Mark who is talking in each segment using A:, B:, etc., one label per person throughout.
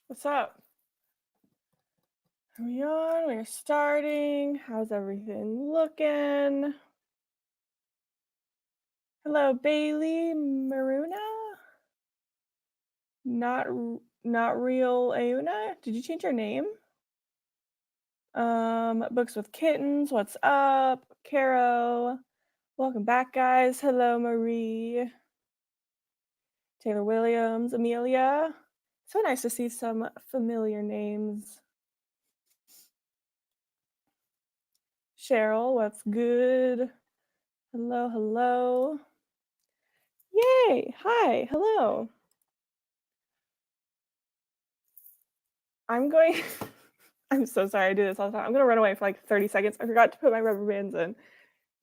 A: What's up? Are we on? We're starting. How's everything looking? Hello, Bailey Maruna. Not real Auna. Did you change your name? Books with Kittens. What's up, Caro? Welcome back, guys. Hello, Marie. Taylor Williams, Amelia. So nice to see some familiar names. Cheryl, what's good? Hello, hello. Yay! Hi, hello. I'm going I'm so sorry I do this all the time. I'm gonna run away for like 30 seconds. I forgot to put my rubber bands in.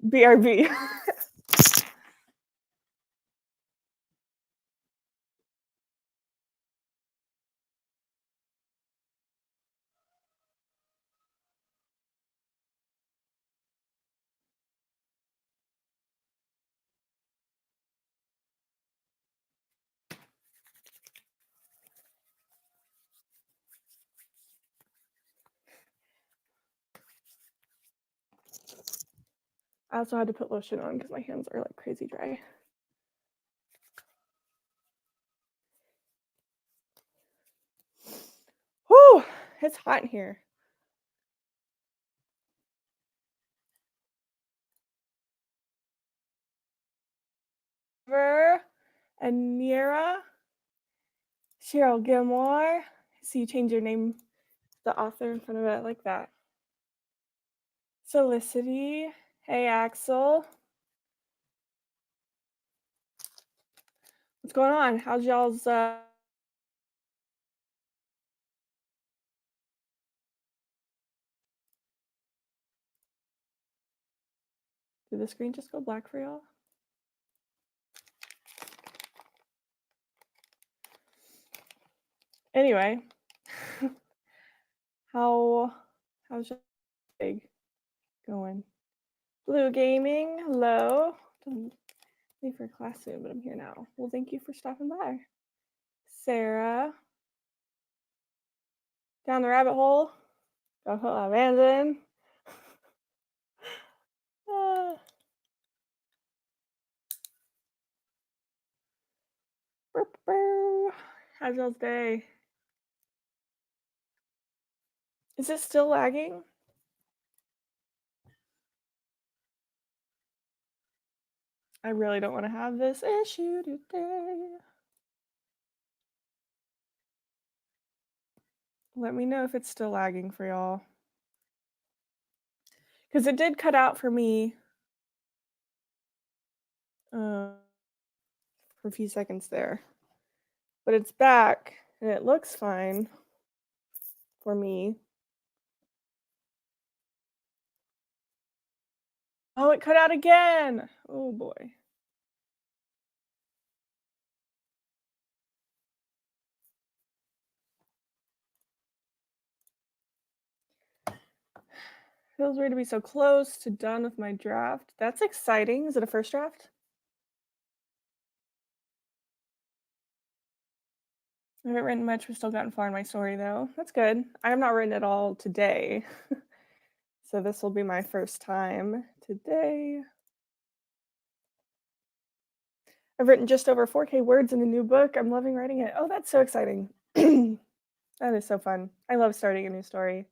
A: BRB. I also had to put lotion on because my hands are like crazy dry. Whew, it's hot in here. Anira, Cheryl Gilmore. See, you change your name, the author in front of it. I like that. Solicity. Hey, Axel. What's going on? How's y'all's did the screen just go black for y'all? Anyway, how's your day going? Blue Gaming, hello. Leave for class soon, but I'm here now. Well, thank you for stopping by. Sarah. Down the rabbit hole. Gotta put my bands in. How's y'all's day? Is it still lagging? I really don't want to have this issue today. Let me know if it's still lagging for y'all. Because it did cut out for me for a few seconds there. But it's back and it looks fine for me. Oh, it cut out again. Oh boy. Feels weird to be so close to done with my draft. That's exciting. Is it a first draft? I haven't written much. We've still gotten far in my story, though. That's good. I have not written it all today. So this will be my first time today. I've written just over 4K words in a new book. I'm loving writing it. Oh, that's so exciting. That is so fun. I love starting a new story.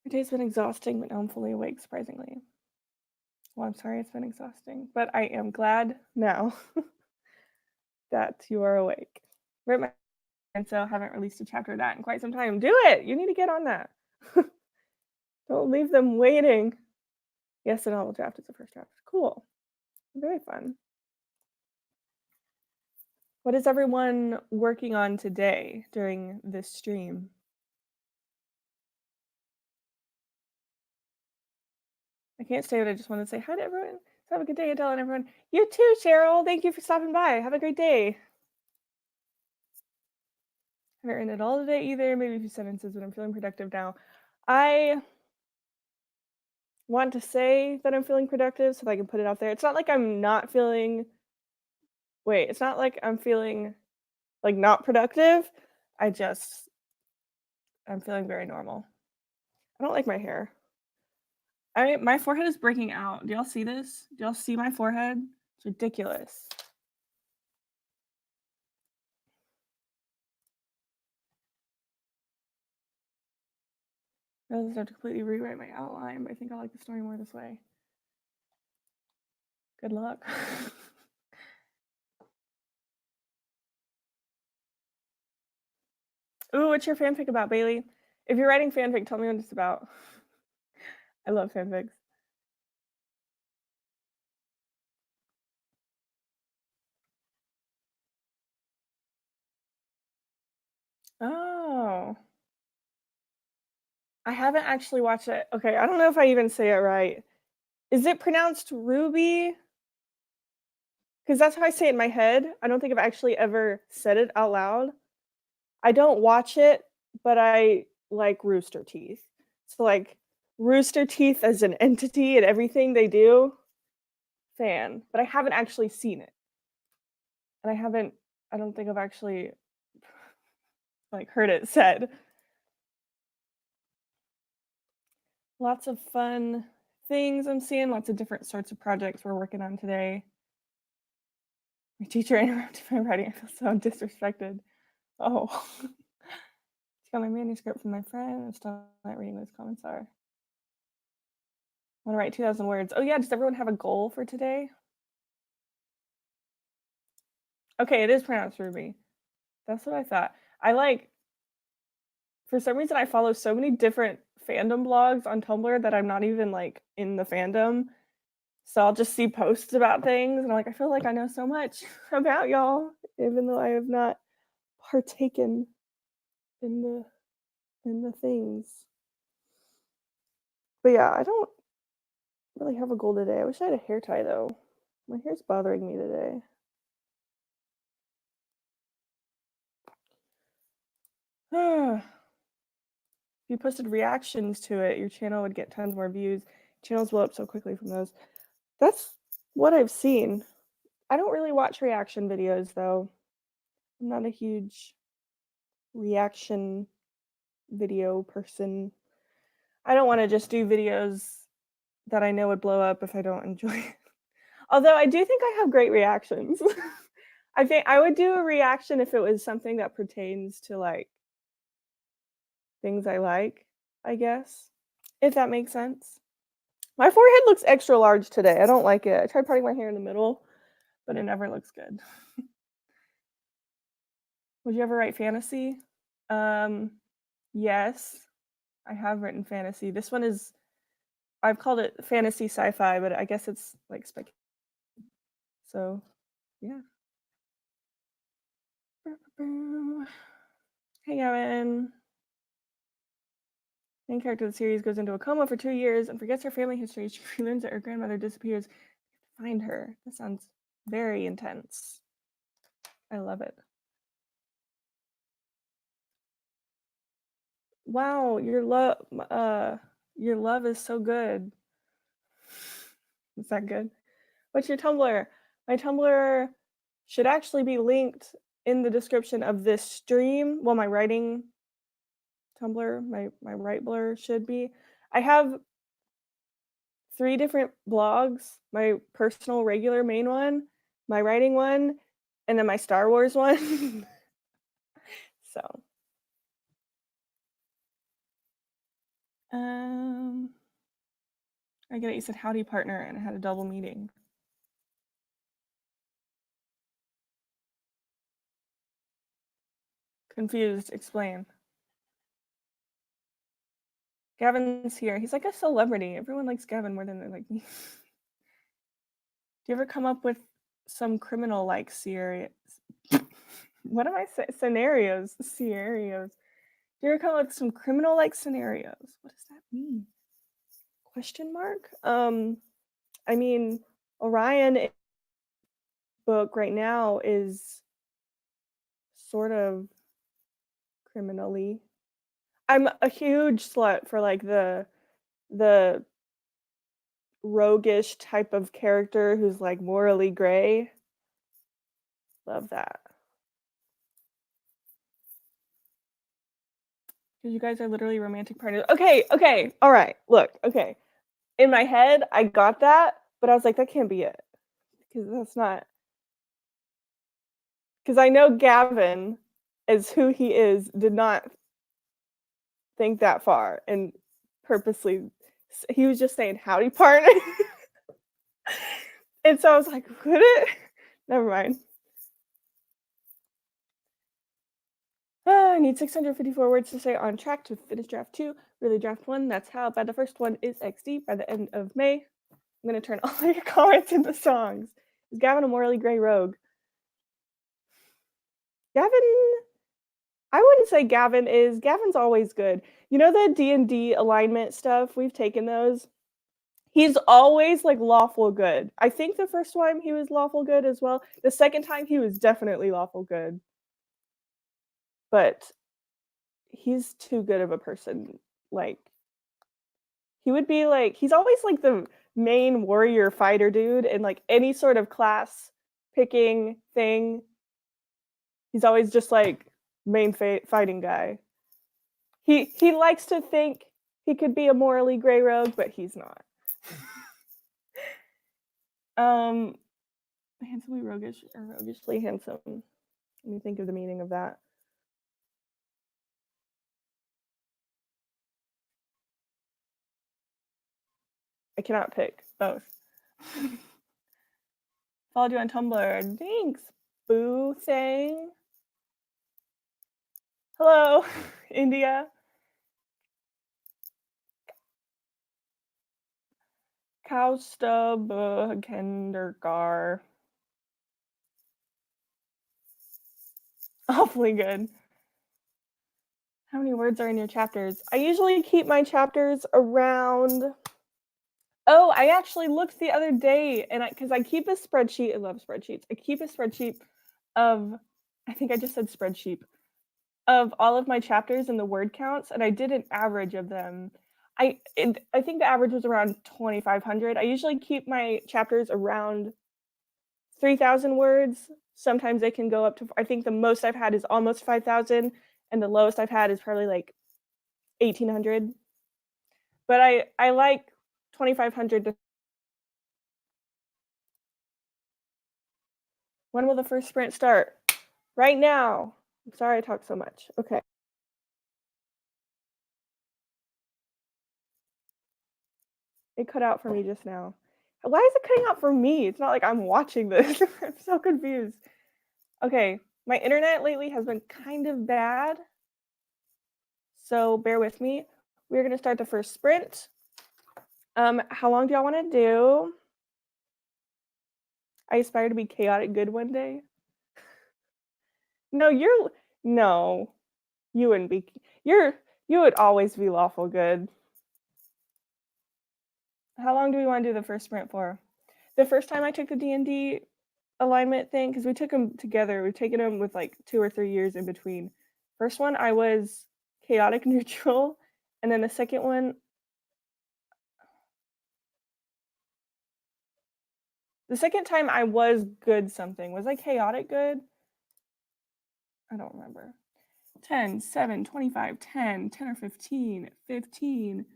A: My day's been exhausting, but now I'm fully awake, surprisingly. Well, I'm sorry it's been exhausting, but I am glad now that you are awake. And so I haven't released a chapter of that in quite some time. Do it! You need to get on that. Don't leave them waiting. Yes, the novel draft is the first draft. Cool. Very fun. What is everyone working on today during this stream? I can't stay, but I just want to say hi to everyone. So have a good day, Adele, and everyone. You too, Cheryl. Thank you for stopping by. Have a great day. I haven't written it all today either. Maybe a few sentences, but I'm feeling productive now. I want to say that I'm feeling productive so that I can put it out there. It's not like I'm not feeling Wait, it's not like I'm feeling, like, not productive. I just I'm feeling very normal. I don't like my hair. My forehead is breaking out. Do y'all see this? Do y'all see my forehead? It's ridiculous. I realized I have to completely rewrite my outline, but I think I like the story more this way. Good luck. Ooh, what's your fanfic about, Bailey? If you're writing fanfic, tell me what it's about. I love fanfics. Oh. I haven't actually watched it. Okay, I don't know if I even say it right. Is it pronounced Ruby? Because that's how I say it in my head. I don't think I've actually ever said it out loud. I don't watch it, but I like Rooster Teeth. So, like, Rooster Teeth as an entity and everything they do, fan. But I haven't actually seen it. And I don't think I've actually, like, heard it said. Lots of fun things I'm seeing, lots of different sorts of projects we're working on today. My teacher interrupted my writing. I feel so disrespected. Oh. She got my manuscript from my friend. I'm still not reading what his comments are. I want to write 2,000 words. Oh yeah, does everyone have a goal for today? Okay, it is pronounced Ruby. That's what I thought. For some reason, I follow so many different fandom blogs on Tumblr that I'm not even like in the fandom. So I'll just see posts about things, and I'm like, I feel like I know so much about y'all, even though I have not partaken in the things. But yeah, I don't really have a goal today. I wish I had a hair tie though. My hair's bothering me today. If you posted reactions to it, your channel would get tons more views. Channels blow up so quickly from those. That's what I've seen. I don't really watch reaction videos though. I'm not a huge reaction video person. I don't want to just do videos that I know would blow up if I don't enjoy it. Although I do think I have great reactions. I think I would do a reaction if it was something that pertains to like things I like, I guess. If that makes sense. My forehead looks extra large today. I don't like it. I tried parting my hair in the middle, but it never looks good. Would you ever write fantasy? Yes. I have written fantasy. This one is I've called it fantasy sci-fi, but I guess it's like spec. So, yeah. Hey, Gavin. Main character of the series goes into a coma for 2 years and forgets her family history. She learns that her grandmother disappears. Find her. That sounds very intense. I love it. Wow, your love is so good. Is that good? What's your Tumblr? My Tumblr should actually be linked in the description of this stream. Well, my writing Tumblr, my right blur should be. I have 3 different blogs, my personal regular main one, my writing one, and then my Star Wars one. So, I get it. You said howdy partner and I had a double meeting. Confused, explain. Gavin's here. He's like a celebrity. Everyone likes Gavin more than they like me. Do you ever come up with some criminal like series? What am I saying? Scenarios. Scenarios. Do you ever come up with some criminal like scenarios? What does that mean? Question mark? I mean, Orion book right now is sort of criminally. I'm a huge slut for like the roguish type of character who's like morally gray. Love that. Because you guys are literally romantic partners. Okay, all right. Look, okay. In my head, I got that, but I was like, that can't be it. Because that's not. Because I know Gavin, as who he is, did not think that far and purposely. He was just saying, howdy, partner. And so I was like, would it? Never mind. I need 654 words to say on track to finish draft 2, really draft 1. That's how bad the first one is XD by the end of May. I'm going to turn all your comments into songs. Is Gavin a morally gray rogue? Gavin, I wouldn't say Gavin is. Gavin's always good. You know the D&D alignment stuff? We've taken those. He's always like lawful good. I think the first time he was lawful good as well. The second time he was definitely lawful good. But he's too good of a person. Like, he would be like, he's always like the main warrior fighter dude in like any sort of class picking thing. He's always just like main fighting guy. He likes to think he could be a morally gray rogue, but he's not. Handsomely roguish or roguishly handsome. Let me think of the meaning of that. I cannot pick both. Followed you on Tumblr. Thanks, boo thing. Hello, India. Cowstub Kendergar. Awfully good. How many words are in your chapters? I usually keep my chapters around. Oh, I actually looked the other day, and because I keep a spreadsheet. I love spreadsheets. I keep a spreadsheet of, I think I just said spreadsheet, of all of my chapters and the word counts, and I did an average of them. I think the average was around 2,500. I usually keep my chapters around 3,000 words. Sometimes they can go up to, I think the most I've had is almost 5,000, and the lowest I've had is probably like 1,800. But I like 2,500 to. When will the first sprint start? Right now. I'm sorry I talk so much. Okay. It cut out for me just now. Why is it cutting out for me? It's not like I'm watching this. I'm so confused. Okay, my internet lately has been kind of bad, so bear with me. We're gonna start the first sprint. How long do y'all want to do? I aspire to be chaotic good one day. No, you wouldn't be. You would always be lawful good. How long do we want to do the first sprint for? The first time I took the D&D alignment thing, because we took them together, we've taken them with like 2 or 3 years in between. First one, I was chaotic neutral, and then the second one, the second time I was good something. Was I chaotic good? I don't remember. 10, 7, 25, 10, 10 or 15, 15.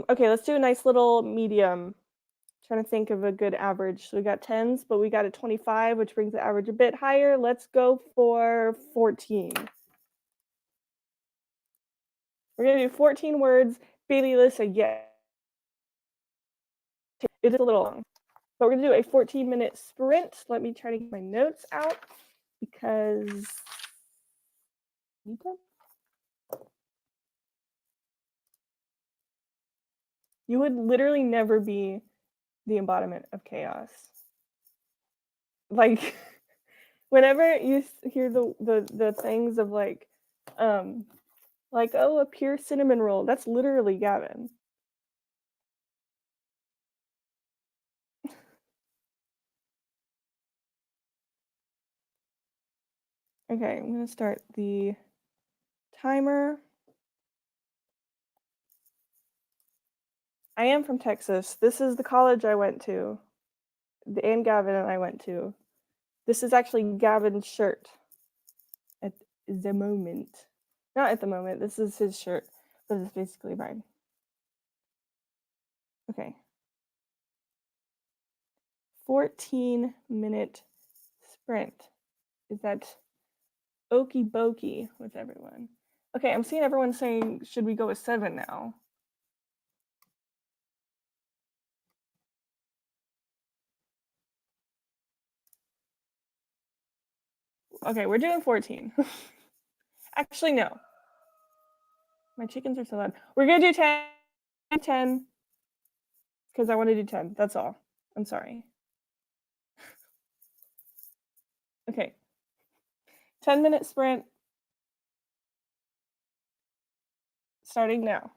A: Okay, let's do a nice little medium. Trying to think of a good average. So we got 10s, but we got a 25, which brings the average a bit higher. Let's go for 14. We're gonna do 14 words. Bailey Alyssa, yeah. It is a little long, but we're gonna do a 14-minute sprint. Let me try to get my notes out because you would literally never be the embodiment of chaos. Like, whenever you hear the things of like, oh, a pure cinnamon roll, that's literally Gavin. Okay, I'm gonna start the timer. I am from Texas. This is the college I went to. And Gavin and I went to. This is actually Gavin's shirt at the moment. Not at the moment. This is his shirt, but it's basically mine. Okay. 14-minute sprint. Is that okie dokie with everyone? Okay, I'm seeing everyone saying, should we go with 7 now? Okay, we're doing 14. Actually, no. My chickens are so loud. We're gonna do 10, because I want to do 10. That's all. I'm sorry. Okay. 10-minute sprint. Starting now.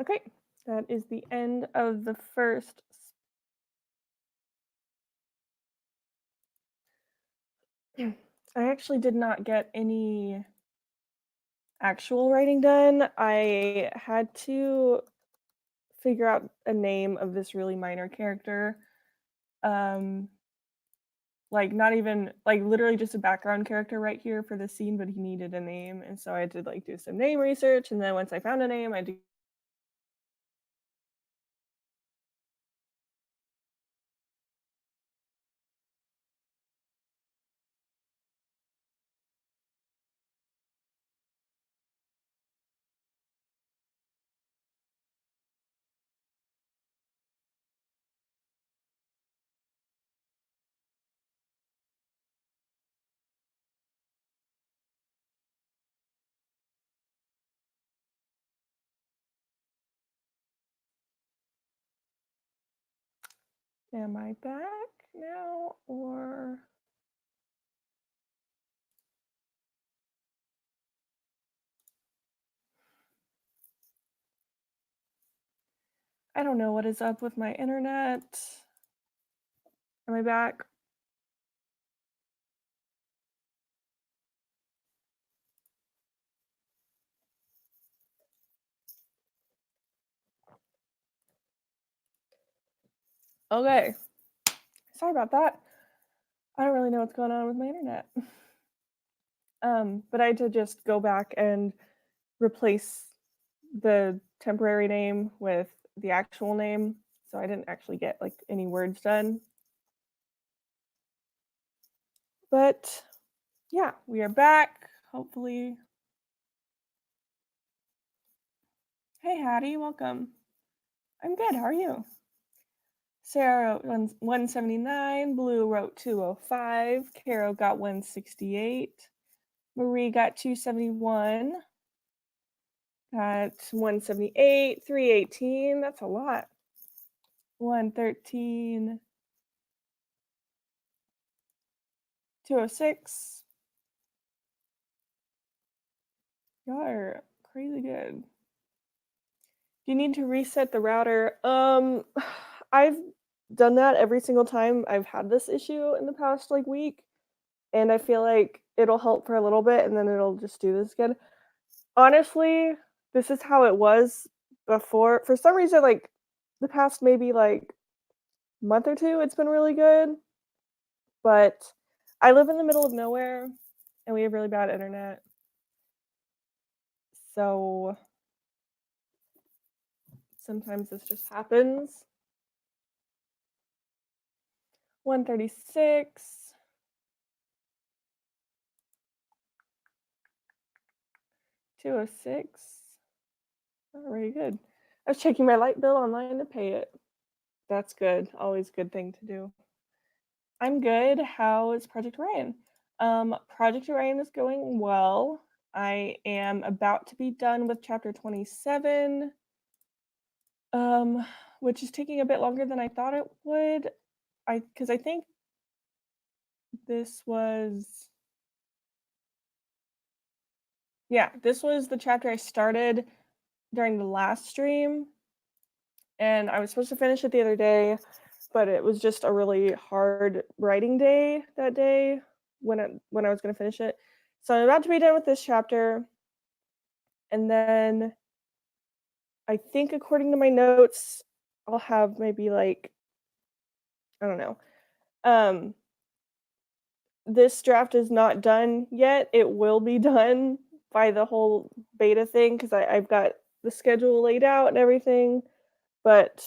A: Okay, that is the end of the first. I actually did not get any actual writing done. I had to figure out a name of this really minor character. Um, like not even like literally just a background character right here for the scene, but he needed a name, and so I had to like do some name research, and then once I found a name, I do. Am I back now or? I don't know what is up with my internet. Am I back? Okay. Sorry about that. I don't really know what's going on with my internet. But I had to just go back and replace the temporary name with the actual name, so I didn't actually get like any words done. But yeah, we are back. Hopefully. Hey Hattie, welcome. I'm good. How are you? Sarah wrote 179, Blue wrote 205, Carol got 168, Marie got 271, got 178, 318, that's a lot. 113, 206. Y'all are crazy good. You need to reset the router. I've done that every single time I've had this issue in the past like week, and I feel like it'll help for a little bit and then it'll just do this again. Honestly, this is how it was before. For some reason, like the past maybe like month or two, it's been really good. But I live in the middle of nowhere and we have really bad internet. So sometimes this just happens. 136. 206. Very good. I was checking my light bill online to pay it. That's good. Always a good thing to do. I'm good. How is Project Orion? Project Orion is going well. I am about to be done with chapter 27, which is taking a bit longer than I thought it would. Because I think this was, yeah, this was the chapter I started during the last stream, and I was supposed to finish it the other day, but it was just a really hard writing day that day when I was going to finish it. So I'm about to be done with this chapter, and then I think according to my notes, I'll have maybe like I don't know. Um, this draft is not done yet. It will be done by the whole beta thing because I've got the schedule laid out and everything. But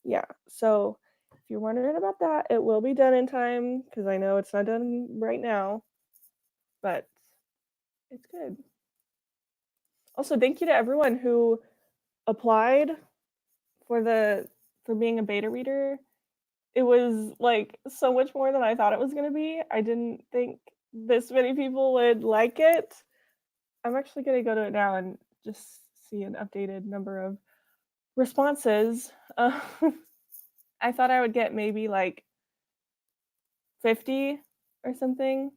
A: yeah, so if you're wondering about that, it will be done in time because I know it's not done right now, but it's good. Also, thank you to everyone who applied for being a beta reader. It was like so much more than I thought it was going to be. I didn't think this many people would like it. I'm actually going to go to it now and just see an updated number of responses. I thought I would get maybe like 50 or something,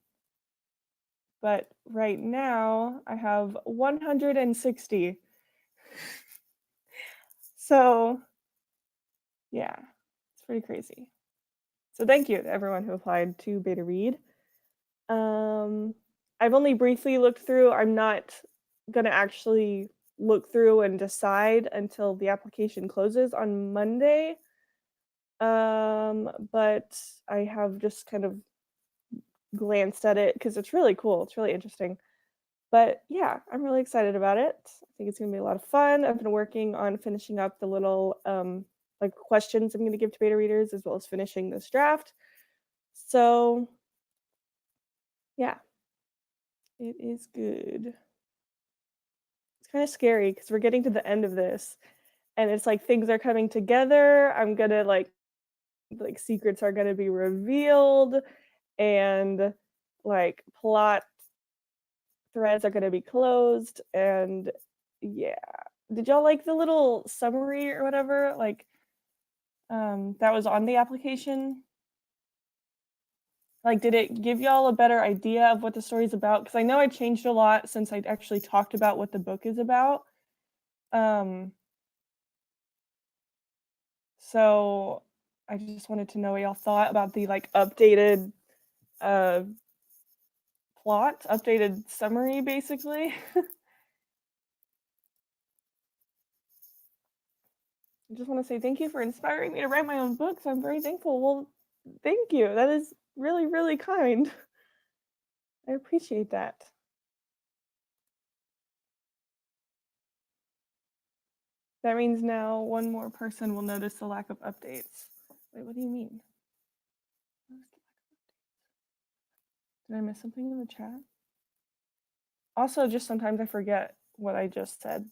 A: but right now I have 160. So, yeah, it's pretty crazy. So thank you to everyone who applied to Beta Read. Um, I've only briefly looked through. I'm not gonna actually look through and decide until the application closes on Monday. But I have just kind of glanced at it because it's really cool. It's really interesting. But yeah, I'm really excited about it. I think it's gonna be a lot of fun. I've been working on finishing up the little like questions I'm gonna give to beta readers as well as finishing this draft. So yeah, it is good. It's kind of scary because we're getting to the end of this and it's like things are coming together. I'm gonna like secrets are gonna be revealed and like plot threads are gonna be closed and yeah. Did y'all like the little summary or whatever? Like that was on the application? Like, did it give y'all a better idea of what the story's about? Because I know I changed a lot since I actually talked about what the book is about. Um, so I just wanted to know what y'all thought about the like updated uh plot, updated summary, basically. I just want to say thank you for inspiring me to write my own books. I'm very thankful. Well, thank you. That is really, really kind. I appreciate that. That means now one more person will notice the lack of updates. Wait, what do you mean? Did I miss something in the chat? Also, just sometimes I forget what I just said.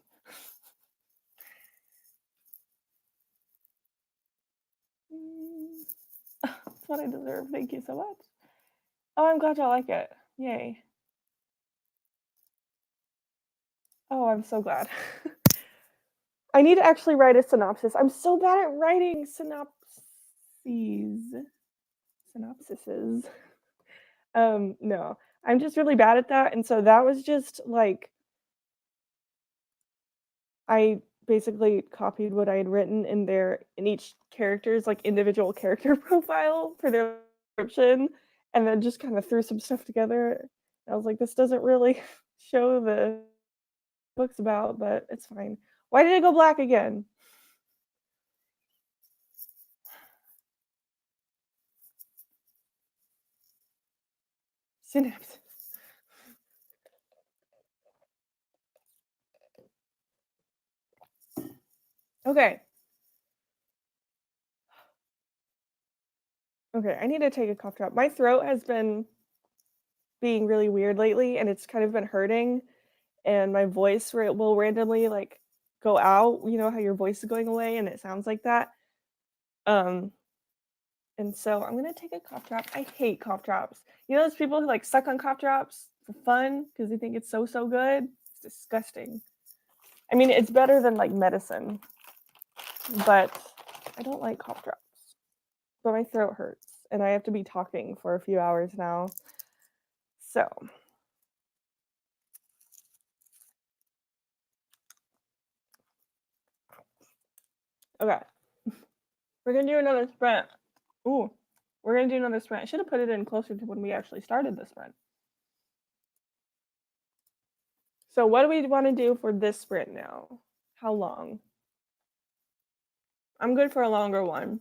A: That's what I deserve. Thank you so much. Oh, I'm glad y'all like it. Yay. Oh, I'm so glad. I need to actually write a synopsis. I'm so bad at writing synopsises. No, I'm just really bad at that. And so that was just like, I basically copied what I had written in each character's like individual character profile for their description, and then just kind of threw some stuff together. I was like, this doesn't really show the book's about, but it's fine. Why did it go black again? Synapses. Okay. Okay, I need to take a cough drop. My throat has been being really weird lately, and it's kind of been hurting, and my voice will randomly like go out. You know how your voice is going away, and it sounds like that. Um, and so I'm gonna take a cough drop. I hate cough drops. You know those people who like suck on cough drops for fun because they think it's so good? It's disgusting. I mean, it's better than like medicine, but I don't like cough drops. But my throat hurts, and I have to be talking for a few hours now. So, okay, we're gonna do another sprint. Ooh, we're gonna do another sprint. I should have put it in closer to when we actually started the sprint. So, what do we want to do for this sprint now? How long? I'm good for a longer one.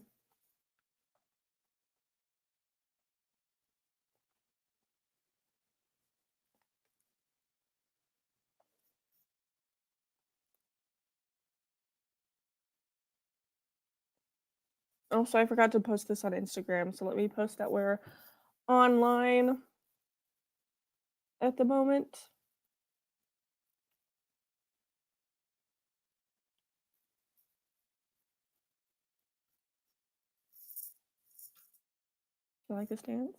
A: Also, I forgot to post this on Instagram, so let me post that we're online at the moment. You like this dance?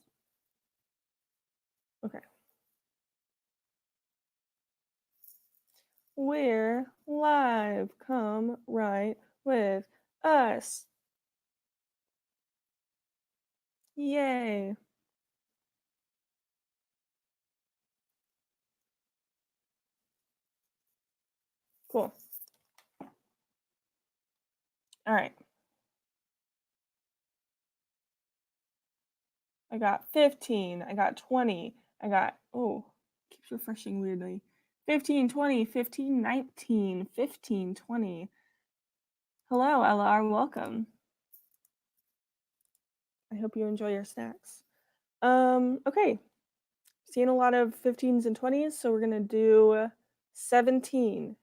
A: Okay. We're live. Come right with us. Yay. Cool. All right. I got 15. I got 20. I got, oh, keeps refreshing weirdly. 15, 20, 15, 19, 15, 20. Hello, LR. Welcome. I hope you enjoy your snacks. Okay. Seeing a lot of 15s and 20s, so we're going to do 17.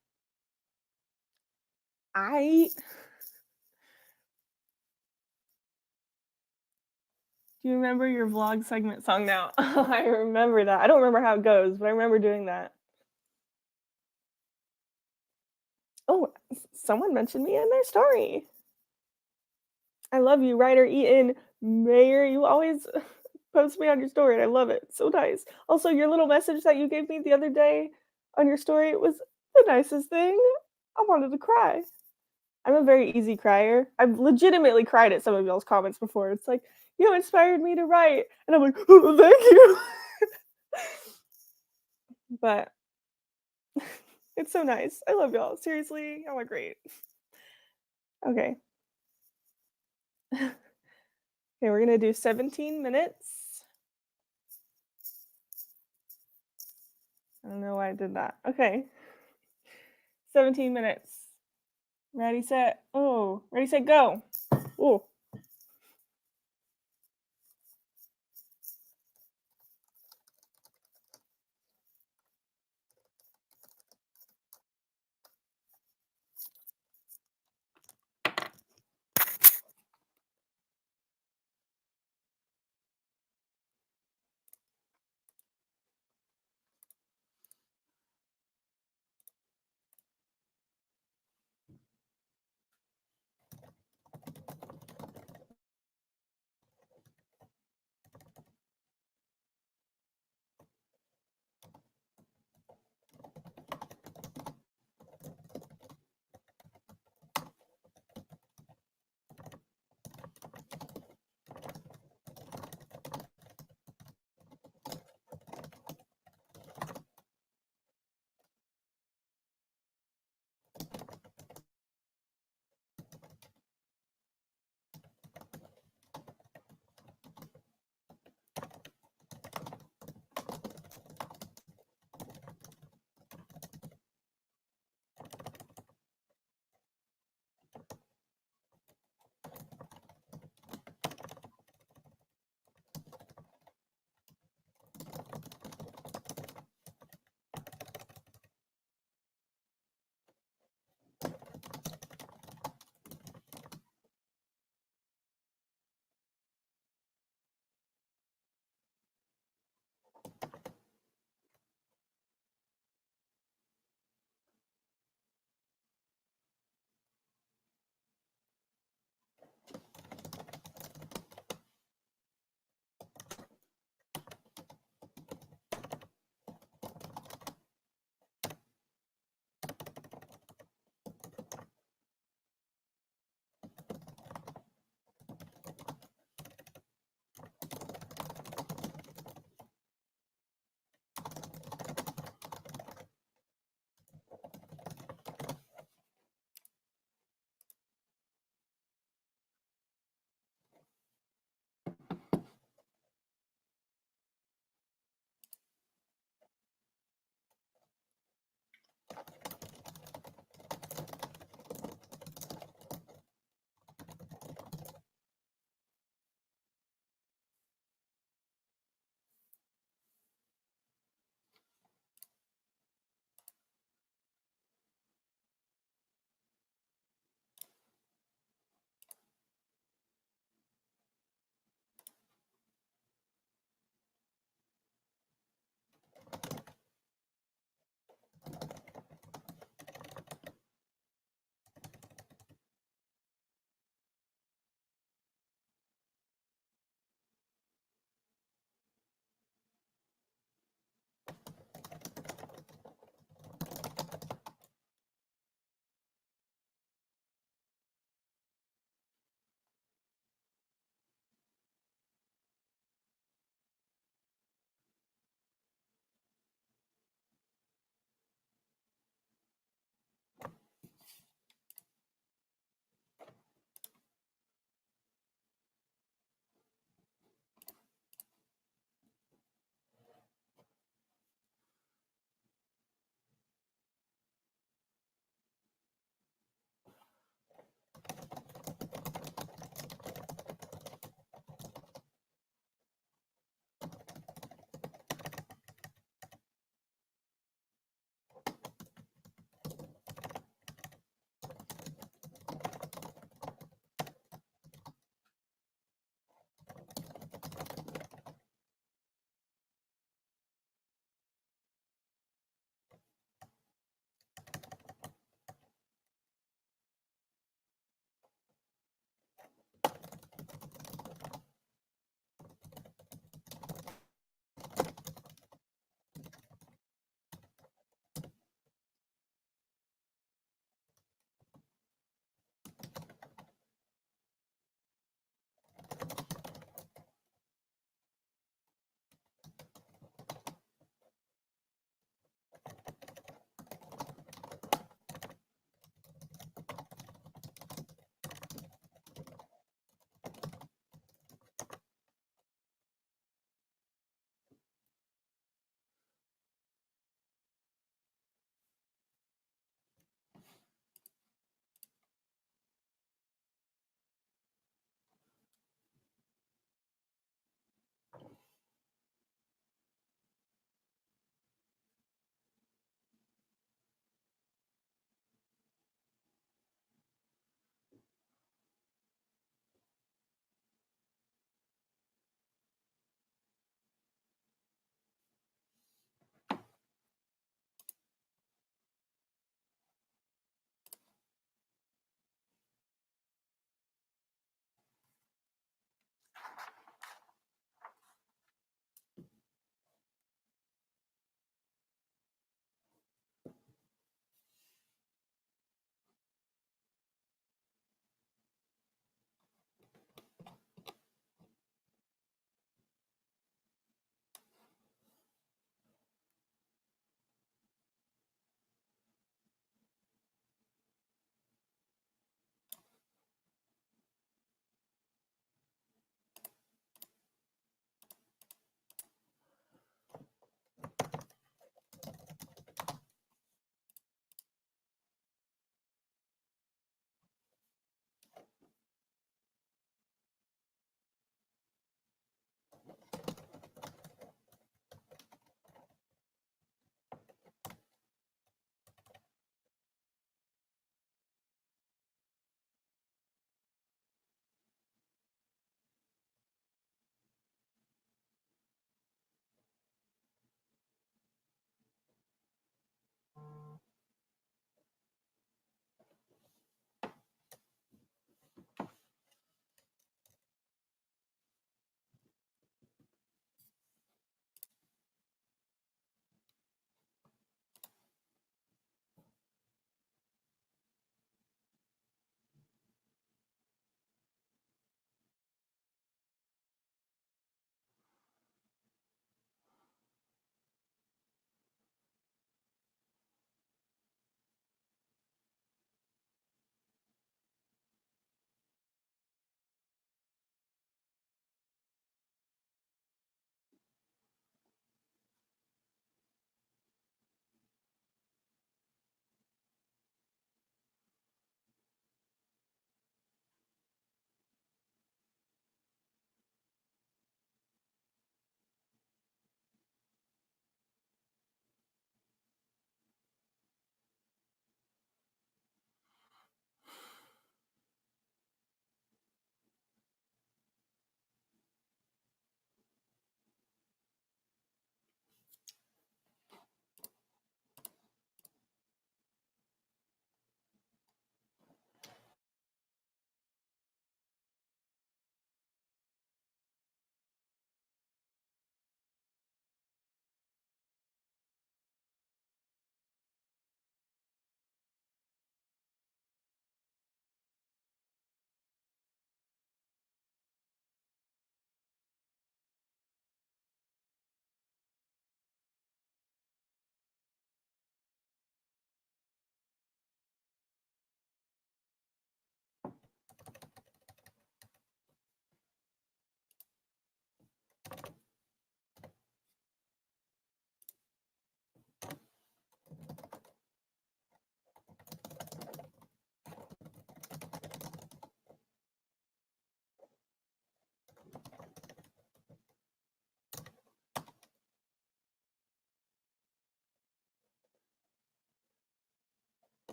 A: Do you remember your vlog segment song now? I remember that. I don't remember how it goes, but I remember doing that. Oh, someone mentioned me in their story. I love you, Ryder Eaton Mayer. You always post me on your story, and I love it. So nice. Also, your little message that you gave me the other day on your story was the nicest thing. I wanted to cry. I'm a very easy crier. I've legitimately cried at some of y'all's comments before. It's like, you inspired me to write. And I'm like, oh, thank you. But it's so nice. I love y'all. Seriously, y'all are great. Okay. Okay, we're going to do 17 minutes. I don't know why I did that. Okay. 17 minutes. Ready, set, oh. Ready, set, go. Oh.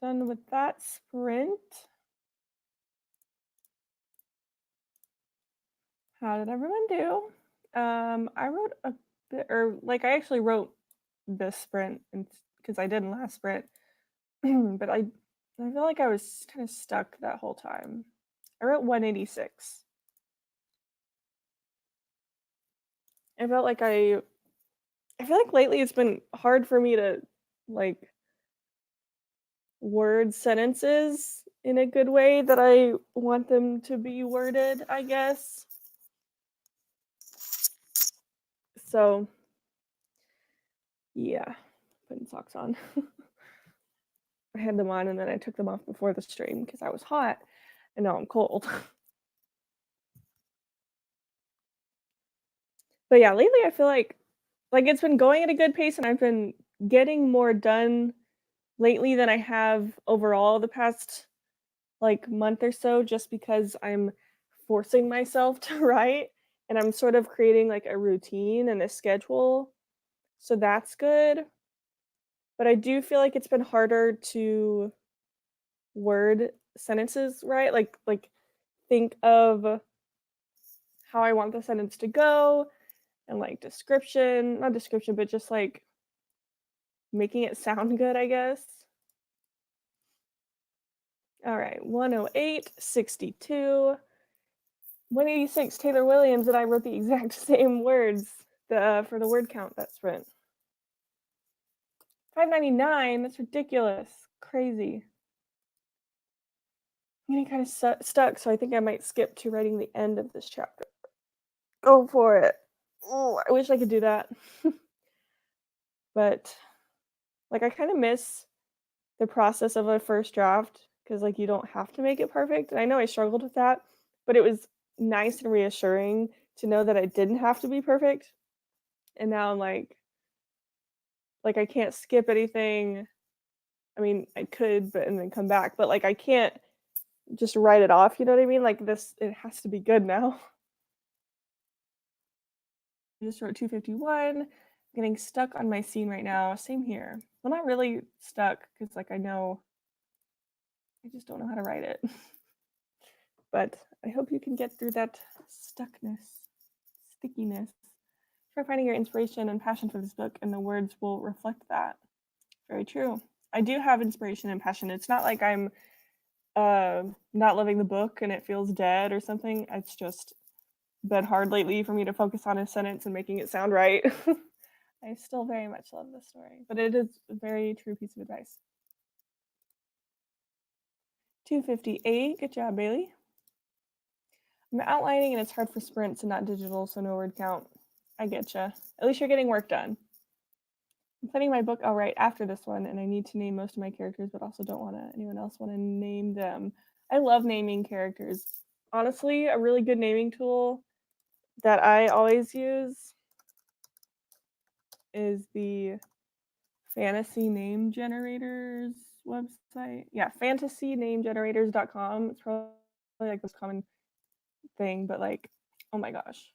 A: done with that sprint. How did everyone do? I wrote a bit, or like I actually wrote this sprint because I didn't last sprint, but I feel like I was kind of stuck that whole time. I wrote 186. I felt like I feel like lately it's been hard for me to like word sentences in a good way that I want them to be worded, I guess. So, yeah, putting socks on. I had them on and then I took them off before the stream because I was hot and now I'm cold. But yeah, lately I feel like it's been going at a good pace and I've been getting more done lately than I have overall the past like month or so just because I'm forcing myself to write and I'm sort of creating like a routine and a schedule. So that's good. But I do feel like it's been harder to word sentences right, like think of how I want the sentence to go and like description, not description, but just like making it sound good, I guess. All right, 108, 62, 186, Taylor Williams, and I wrote the exact same words for the word count that sprint. 599, that's ridiculous. Crazy. I'm getting kind of stuck, so I think I might skip to writing the end of this chapter. Go for it. Oh, I wish I could do that. But like I kind of miss the process of a first draft because like you don't have to make it perfect. And I know I struggled with that, but it was nice and reassuring to know that I didn't have to be perfect. And now I'm like I can't skip anything. I mean, I could, but and then come back, but like I can't just write it off, you know what I mean? Like this it has to be good now. I just wrote 251. Getting stuck on my scene right now. Same here. Well, not really stuck because like I know I just don't know how to write it. But I hope you can get through that stuckness, stickiness. Try finding your inspiration and passion for this book, and the words will reflect that. Very true. I do have inspiration and passion. It's not like I'm not loving the book and it feels dead or something. It's just been hard lately for me to focus on a sentence and making it sound right. I still very much love this story, but it is a very true piece of advice. 258. Good job, Bailey. I'm outlining and it's hard for sprints and not digital, so no word count. I getcha. At least you're getting work done. I'm planning my book I'll write after this one, and I need to name most of my characters, but also don't want anyone else want to name them. I love naming characters. Honestly, a really good naming tool that I always use is the Fantasy Name Generators website. Yeah, fantasynamegenerators.com. It's probably like the most common thing, but like, oh my gosh,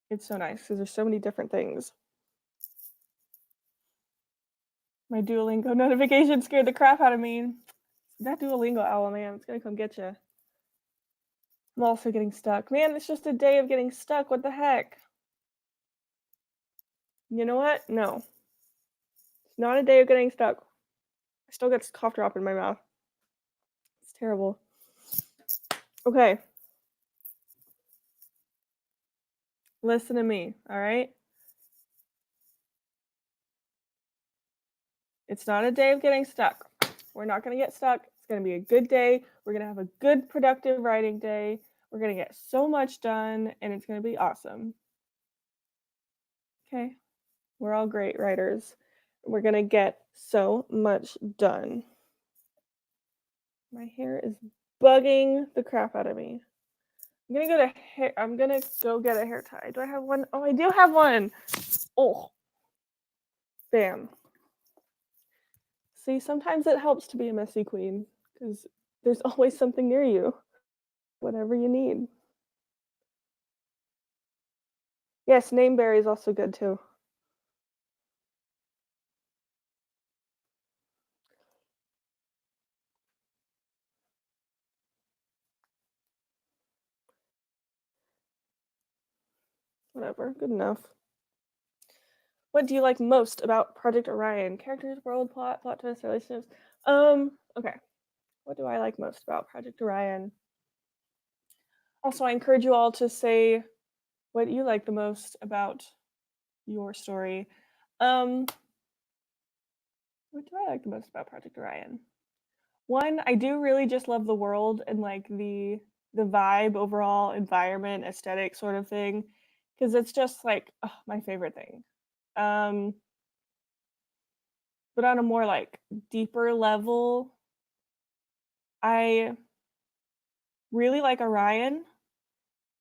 A: it's so nice because there's so many different things. My Duolingo notification scared the crap out of me. That Duolingo owl, man, it's gonna come get you. I'm also getting stuck. Man, it's just a day of getting stuck. What the heck? You know what? No. It's not a day of getting stuck. I still get cough drop in my mouth. It's terrible. Okay. Listen to me, all right? It's not a day of getting stuck. We're not going to get stuck. It's going to be a good day. We're going to have a good, productive writing day. We're going to get so much done, and it's going to be awesome. Okay? We're all great writers. We're going to get so much done. My hair is bugging the crap out of me. I'm gonna go get a hair tie. Do I have one? Oh, I do have one. Oh, bam. See, sometimes it helps to be a messy queen because there's always something near you, whatever you need. Yes, Nameberry is also good too. whatever. Good enough. What do you like most about Project Orion? Characters, world, plot twists, relationships. Okay. What do I like most about Project Orion? Also, I encourage you all to say what you like the most about your story. What do I like the most about Project Orion? One, I do really just love the world and like the vibe, overall environment, aesthetic sort of thing, because it's just like my favorite thing. Um, but on a more like deeper level, I really like Orion.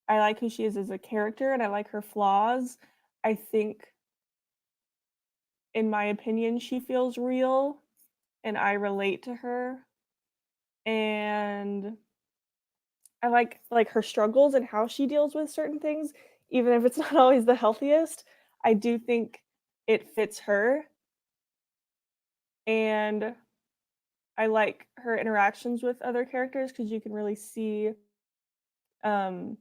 A: I like who she is as a character, and I like her flaws. I think, in my opinion, she feels real, and I relate to her. And I like her struggles and how she deals with certain things, even if it's not always the healthiest. I do think it fits her, and I like her interactions with other characters because you can really see um,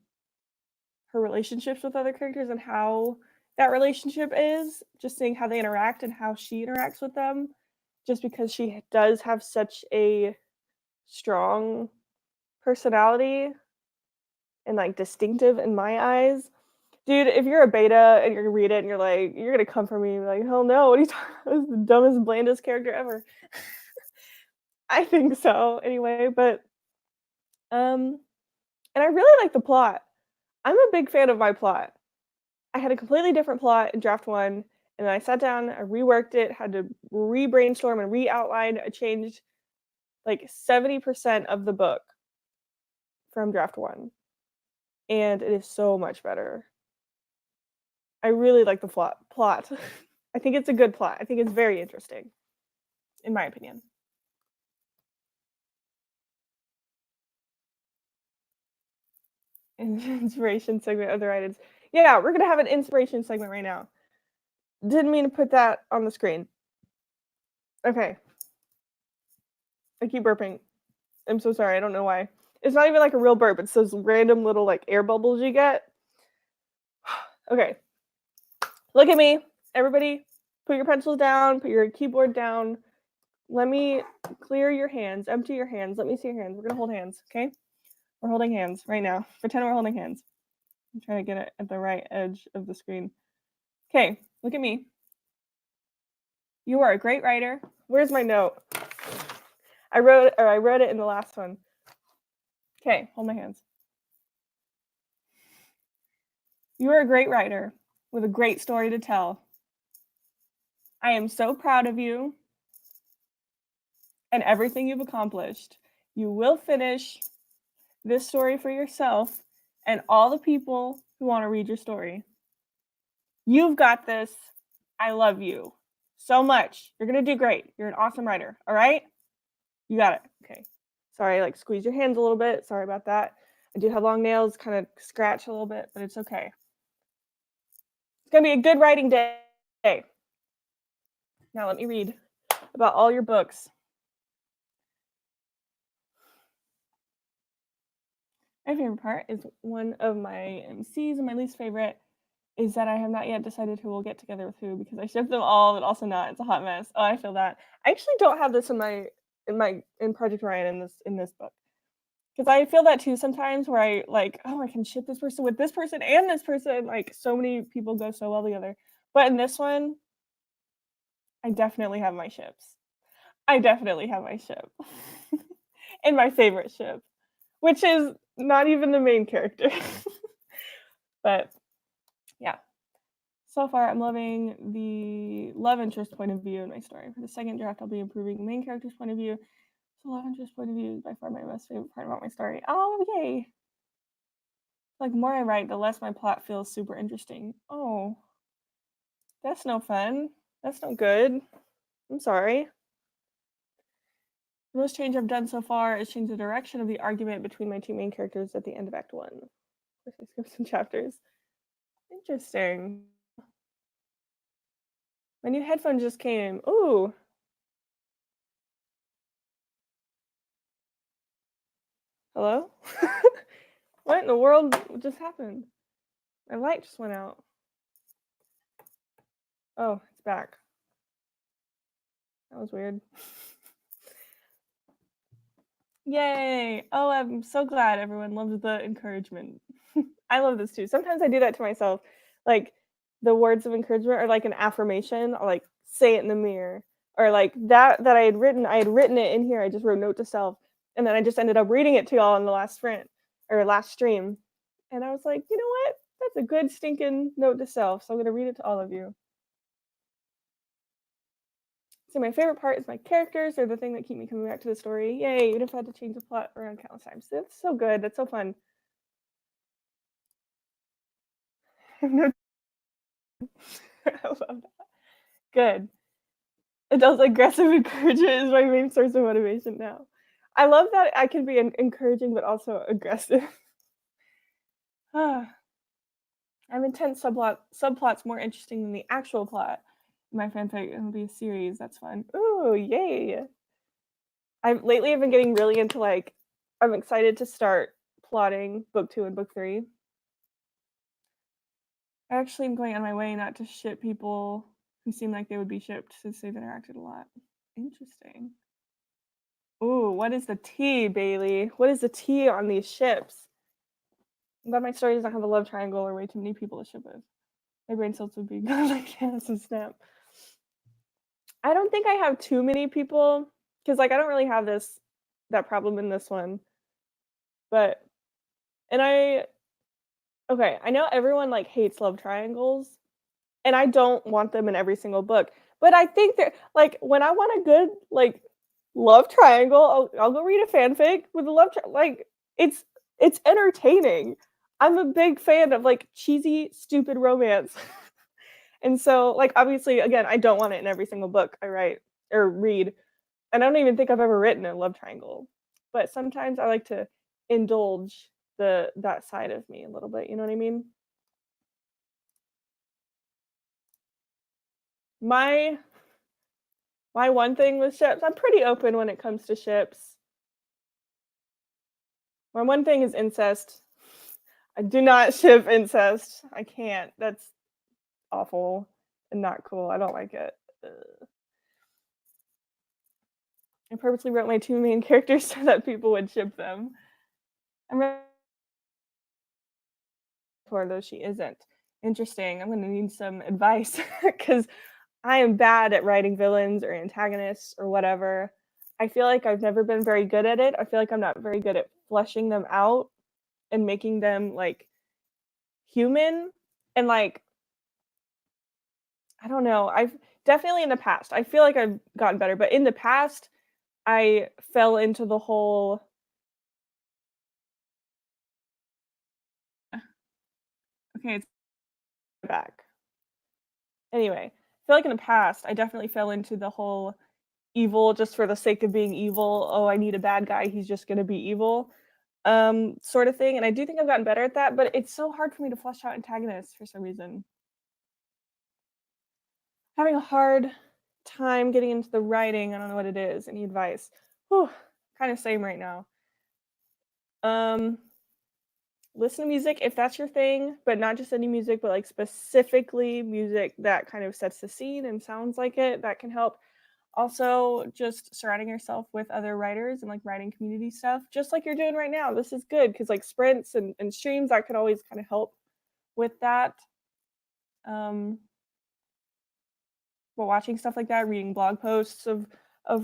A: her relationships with other characters and how that relationship is. Just seeing how they interact and how she interacts with them, just because she does have such a strong personality and like distinctive in my eyes. Dude, if you're a beta and you're gonna read it and you're like, you're gonna come for me and be like, hell no, what are you talking about? This is the dumbest, blandest character ever. I think so, anyway, but um and I really like the plot. I'm a big fan of my plot. I had a completely different plot in draft one, and then I sat down, I reworked it, had to re-brainstorm and re-outline. I changed like 70% of the book from draft one, and it is so much better. I really like the plot. I think it's a good plot. I think it's very interesting, in my opinion. Inspiration segment of the write-ins. Yeah, we're gonna have an inspiration segment right now. Didn't mean to put that on the screen. Okay. I keep burping. I'm so sorry. I don't know why. It's not even like a real burp. It's those random little like air bubbles you get. Okay. Look at me. Everybody, put your pencils down, put your keyboard down. Let me clear your hands, empty your hands. Let me see your hands. We're gonna hold hands, okay? We're holding hands right now. Pretend we're holding hands. I'm trying to get it at the right edge of the screen. Okay, look at me. You are a great writer. Where's my note? I wrote it in the last one. Okay, hold my hands. You are a great writer with a great story to tell. I am so proud of you and everything you've accomplished. You will finish this story for yourself and all the people who want to read your story. You've got this. I love you so much. You're going to do great. You're an awesome writer. All right? You got it. Okay. Sorry, like squeeze your hands a little bit. Sorry about that. I do have long nails, kind of scratch a little bit, but it's okay. It's going to be a good writing day. Now let me read about all your books. My favorite part is one of my MCs, and my least favorite is that I have not yet decided who will get together with who because I ship them all, but also not. It's a hot mess. Oh, I feel that. I actually don't have this in Project Ryan in this book. Because I feel that too sometimes where I like, oh, I can ship this person with this person and this person. Like so many people go so well together. But in this one, I definitely have my ships. I definitely have my ship. And my favorite ship, which is not even the main character. But yeah. So far, I'm loving the love interest point of view in my story. For the second draft, I'll be improving the main character's point of view. So love interest point of view is by far my most favorite part about my story. Oh, yay! Like, the more I write, the less my plot feels super interesting. Oh, that's no fun. That's no good. I'm sorry. The most change I've done so far is change the direction of the argument between my two main characters at the end of Act 1. Of course, I skipped some chapters. Interesting. My new headphones just came. Ooh. Hello? What in the world just happened? My light just went out. Oh, it's back. That was weird. Yay! Oh, I'm so glad everyone loves the encouragement. I love this too. Sometimes I do that to myself. Like the words of encouragement or like an affirmation, I'll like say it in the mirror. Or like that I had written it in here. I just wrote note to self. And then I just ended up reading it to y'all in the last sprint or last stream. And I was like, you know what? That's a good stinking note to self. So I'm gonna read it to all of you. So my favorite part is my characters. They're the thing that keep me coming back to the story. Yay, even if I had to change the plot around countless times. That's so good. That's so fun. No- I love that. Good. Adults aggressive encouragement is my main source of motivation now. I love that I can be encouraging but also aggressive. Ah, I'm intense subplots more interesting than the actual plot. My fanfic it'll be a series. That's fun. Ooh, yay! I've been getting really into like I'm excited to start plotting book 2 and book 3. I actually am going on my way not to ship people who seem like they would be shipped since they've interacted a lot. Interesting. Ooh, what is the tea, Bailey? What is the tea on these ships? I'm glad my story doesn't have a love triangle or way too many people to ship with. My brain cells would be gone like Candace and Snap. I don't think I have too many people because like I don't really have that problem in this one. But and I okay, I know everyone like hates love triangles, and I don't want them in every single book. But I think that like when I want a good like love triangle, I'll go read a fanfic with a like it's it's entertaining. I'm a big fan of like cheesy, stupid romance. And so like obviously again, I don't want it in every single book I write or read. And I don't even think I've ever written a love triangle. But sometimes I like to indulge that side of me a little bit, you know what I mean? My my one thing with ships, I'm pretty open when it comes to ships. My one thing is incest. I do not ship incest. I can't. That's awful and not cool. I don't like it. Ugh. I purposely wrote my two main characters so that people would ship them. I'm ready for her, though she isn't. Interesting. I'm gonna need some advice because I am bad at writing villains or antagonists or whatever. I feel like I've never been very good at it. I feel like I'm not very good at fleshing them out and making them like human and like I don't know. I've definitely in the past. I feel like I've gotten better, but in the past I fell into the whole okay, it's back. Anyway, I feel like in the past I definitely fell into the whole evil just for the sake of being evil. Oh, I need a bad guy, he's just gonna be evil. Sort of thing. And I do think I've gotten better at that, but it's so hard for me to flesh out antagonists for some reason. Having a hard time getting into the writing. I don't know what it is. Any advice? Whew, kind of same right now. Um, listen to music if that's your thing, but not just any music, but like specifically music that kind of sets the scene and sounds like it. That can help. Also, just surrounding yourself with other writers and like writing community stuff, just like you're doing right now. This is good because like sprints and streams that could always kind of help with that. Um, While watching stuff like that, reading blog posts of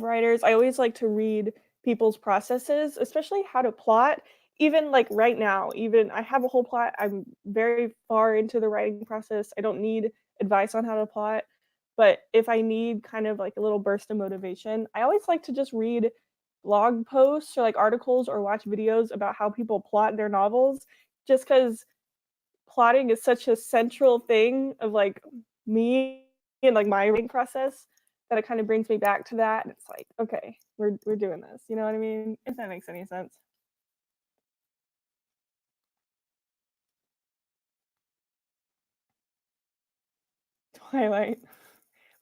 A: writers. I always like to read people's processes, especially how to plot. Even like right now, even I have a whole plot. I'm very far into the writing process. I don't need advice on how to plot, but if I need kind of like a little burst of motivation, I always like to just read blog posts or like articles or watch videos about how people plot their novels just cuz plotting is such a central thing of like me and like my writing process that it kind of brings me back to that. And it's like, okay, we're doing this. You know what I mean? If that makes any sense. Twilight.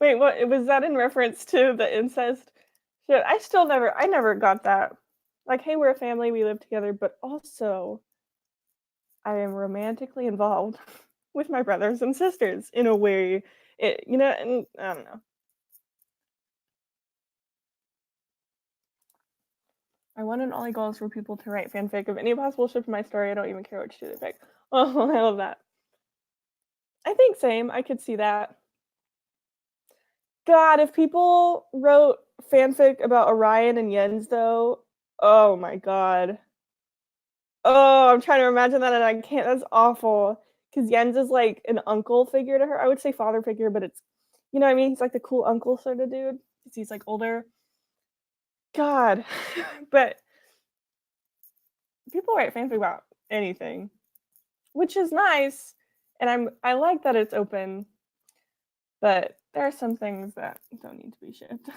A: Wait, what was that in reference to the incest? Shit, I never got that. Like, hey, we're a family, we live together, but also I am romantically involved with my brothers and sisters in a way and I don't know. I want an only goal is for people to write fanfic of any possible ship in my story. I don't even care which two they pick. Oh, I love that. I think same. I could see that. God, if people wrote fanfic about Orion and Jens, though, oh my god. Oh, I'm trying to imagine that and I can't. That's awful. Because Jens is like an uncle figure to her. I would say father figure, but it's, you know what I mean? He's like the cool uncle sort of dude. Because he's like older. God. But people write fanfic about anything, which is nice. And I like that it's open, but there are some things that don't need to be shipped.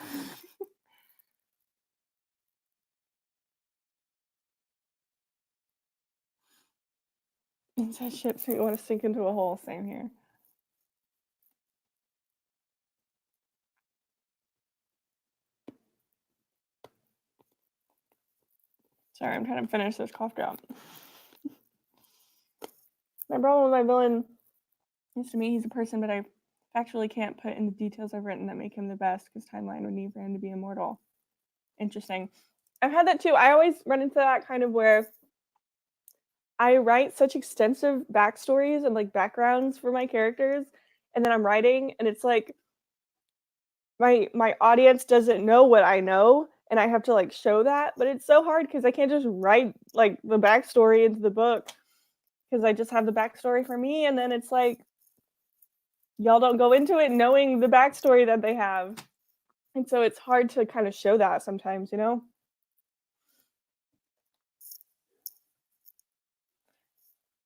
A: It says ships make you want to sink into a hole. Same here. Sorry, I'm trying to finish this cough drop. My problem with my villain is to me he's a person, but I factually can't put in the details I've written that make him the best because timeline would need for him to be immortal. Interesting. I've had that too. I always run into that kind of where I write such extensive backstories and like backgrounds for my characters, and then I'm writing, and it's like my audience doesn't know what I know, and I have to like show that. But it's so hard because I can't just write like the backstory into the book because I just have the backstory for me, and then it's like y'all don't go into it knowing the backstory that they have, and so it's hard to kind of show that sometimes, you know.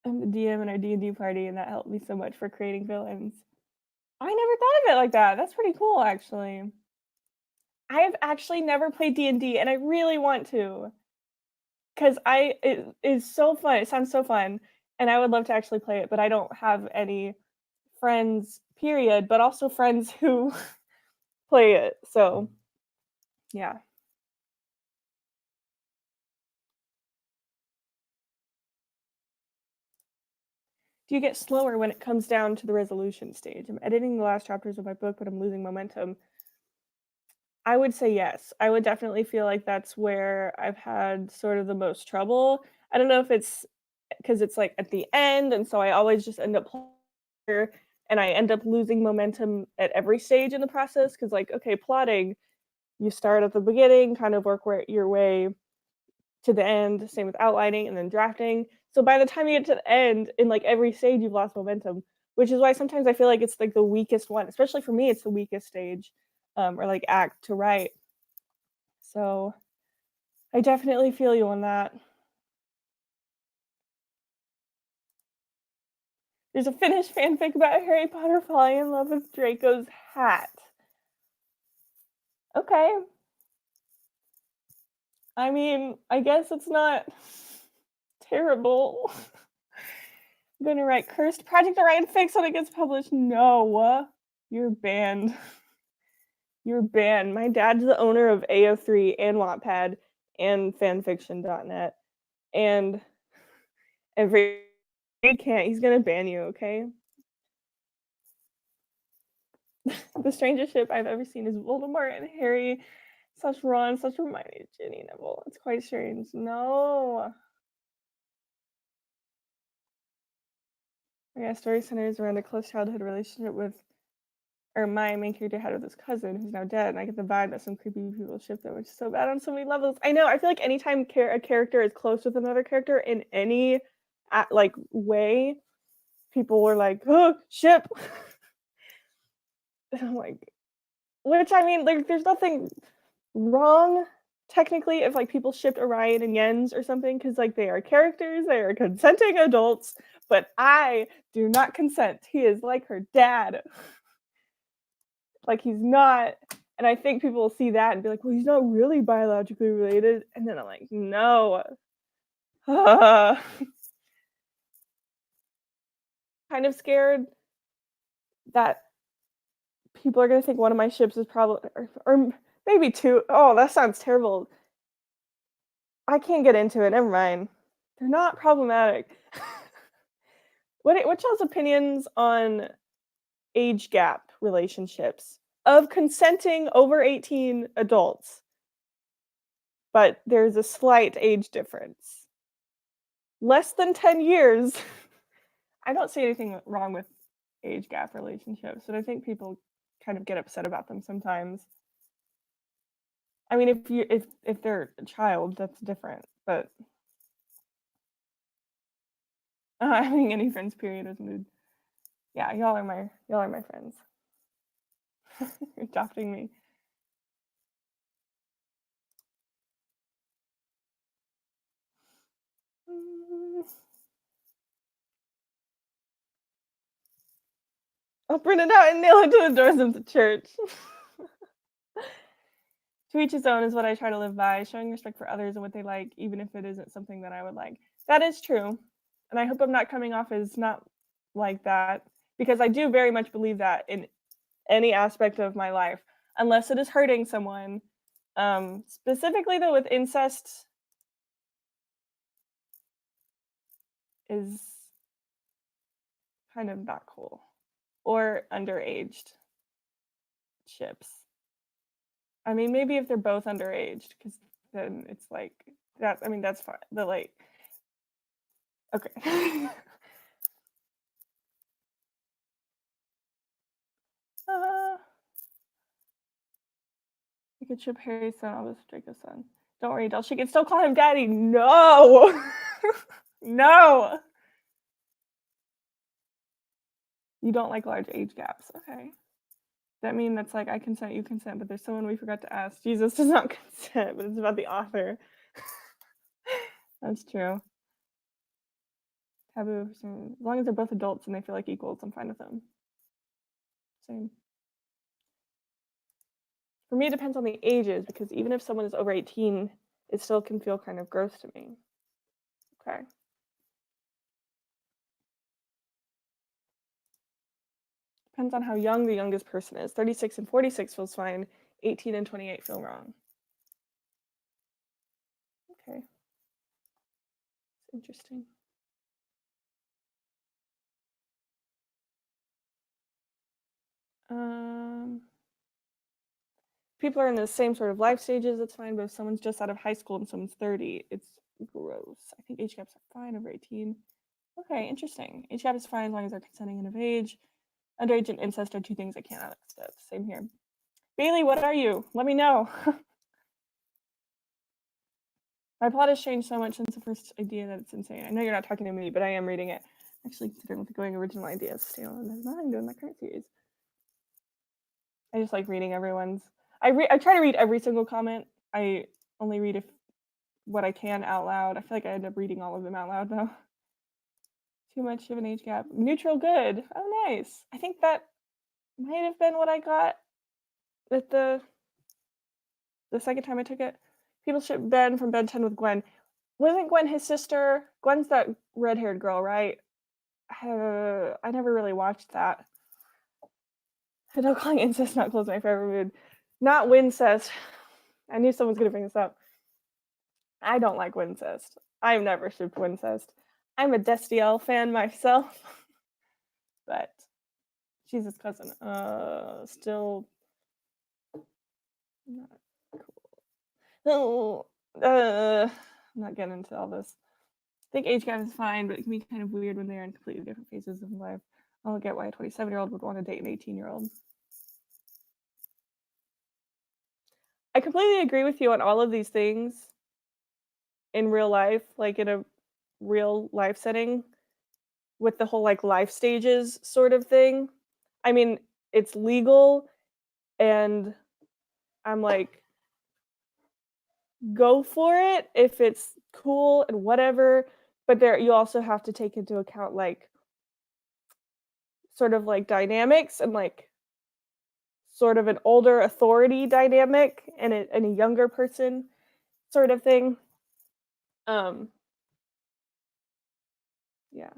A: I'm the DM in our D&D party, and that helped me so much for creating villains. I never thought of it like that. That's pretty cool, actually. I have actually never played D&D, and I really want to, because it is so fun. It sounds so fun, and I would love to actually play it, but I don't have any friends, period, but also friends who play it. So, yeah. Do you get slower when it comes down to the resolution stage? I'm editing the last chapters of my book, but I'm losing momentum. I would say yes. I would definitely feel like that's where I've had sort of the most trouble. I don't know if it's because it's like at the end, and so I always just end up and I end up losing momentum at every stage in the process. Because like, okay, plotting, you start at the beginning, kind of work your way to the end. Same with outlining and then drafting. So by the time you get to the end, in like every stage, you've lost momentum, which is why sometimes I feel like it's like the weakest one. Especially for me, it's the weakest stage, or like act to write. So I definitely feel you on that. There's a Finnish fanfic about Harry Potter falling in love with Draco's hat. Okay. I mean, I guess it's not terrible. I'm gonna write cursed Project Orion fics when it gets published. No, you're banned. You're banned. My dad's the owner of AO3 and Wattpad and fanfiction.net. And every he can't, he's gonna ban you, okay? The strangest ship I've ever seen is Voldemort and Harry / Ron / Hermione, Ginny, Neville. It's quite strange. No. Yeah, story centers around a close childhood relationship with, or my main character had with his cousin who's now dead, and I get the vibe that some creepy people ship them, which is so bad on so many levels. I know. I feel like anytime a character is close with another character in any like way, people were like, "Oh, ship." And I'm like, which I mean, like, there's nothing wrong technically if like people shipped Orion and Jens or something because like they are characters, they are consenting adults, but I do not consent. He is like her dad. Like he's not, and I think people will see that and be like, well, he's not really biologically related. And then I'm like, no. Kind of scared that people are gonna think one of my ships is probably or maybe two. Oh, that sounds terrible. I can't get into it. Never mind. They're not problematic. What's y'all's opinions on age gap relationships of consenting over 18 adults, but there's a slight age difference. Less than 10 years. I don't see anything wrong with age gap relationships, but I think people kind of get upset about them sometimes. I mean, if they're a child, that's different, but having any friends period is mood. Yeah, y'all are my friends. You're adopting me. Mm, I'll print it out and nail it to the doors of the church. To each his own is what I try to live by, showing respect for others and what they like, even if it isn't something that I would like. That is true. And I hope I'm not coming off as not like that, because I do very much believe that in any aspect of my life, unless it is hurting someone. Specifically, though, with incest is kind of not cool, or underaged ships. I mean, maybe if they're both underaged, because then it's like that. I mean, that's fine. The like, okay. uh, you could ship Harry's son, Albus Draco's son. Don't worry, Del. She can still call him daddy. No, no. You don't like large age gaps. Okay. That mean that's like I consent, you consent, but there's someone we forgot to ask. Jesus does not consent, but it's about the author. That's true. Taboo. As long as they're both adults and they feel like equals, I'm fine with them. Same. For me, it depends on the ages, because even if someone is over 18, it still can feel kind of gross to me. Okay. Depends on how young the youngest person is. 36 and 46 feels fine. 18 and 28 feel wrong. Okay. It's interesting. People are in the same sort of life stages, it's fine, but if someone's just out of high school and someone's 30, it's gross. I think age gaps are fine over 18. Okay, interesting. Age gap is fine as long as they're consenting and of age. Underage and incest are two things I cannot accept. Same here. Bailey, what are you? Let me know. My plot has changed so much since the first idea that it's insane. I know you're not talking to me, but I am reading it. Actually, considering the going original ideas still, and there's nothing doing my current series. I just like reading everyone's. I try to read every single comment. I only read what I can out loud. I feel like I end up reading all of them out loud though. Too much of an age gap. Neutral good. Oh, nice. I think that might have been what I got at the second time I took it. People ship Ben from Ben 10 with Gwen. Wasn't Gwen his sister? Gwen's that red-haired girl, right? I never really watched that. I know calling incest not close my favorite mood. Not Wincest. I knew someone was gonna bring this up. I don't like Wincest. I've never shipped Wincest. I'm a Destiel fan myself, but she's his cousin. Still not cool. I'm not getting into all this. I think age gap is fine, but it can be kind of weird when they're in completely different phases of life. I don't get why a 27-year-old would want to date an 18-year-old. I completely agree with you on all of these things in real life, like in a real life setting, with the whole like life stages sort of thing. I mean, it's legal, and I'm like, go for it if it's cool and whatever. But there, you also have to take into account like sort of like dynamics and like sort of an older authority dynamic and a younger person sort of thing. Um, yeah.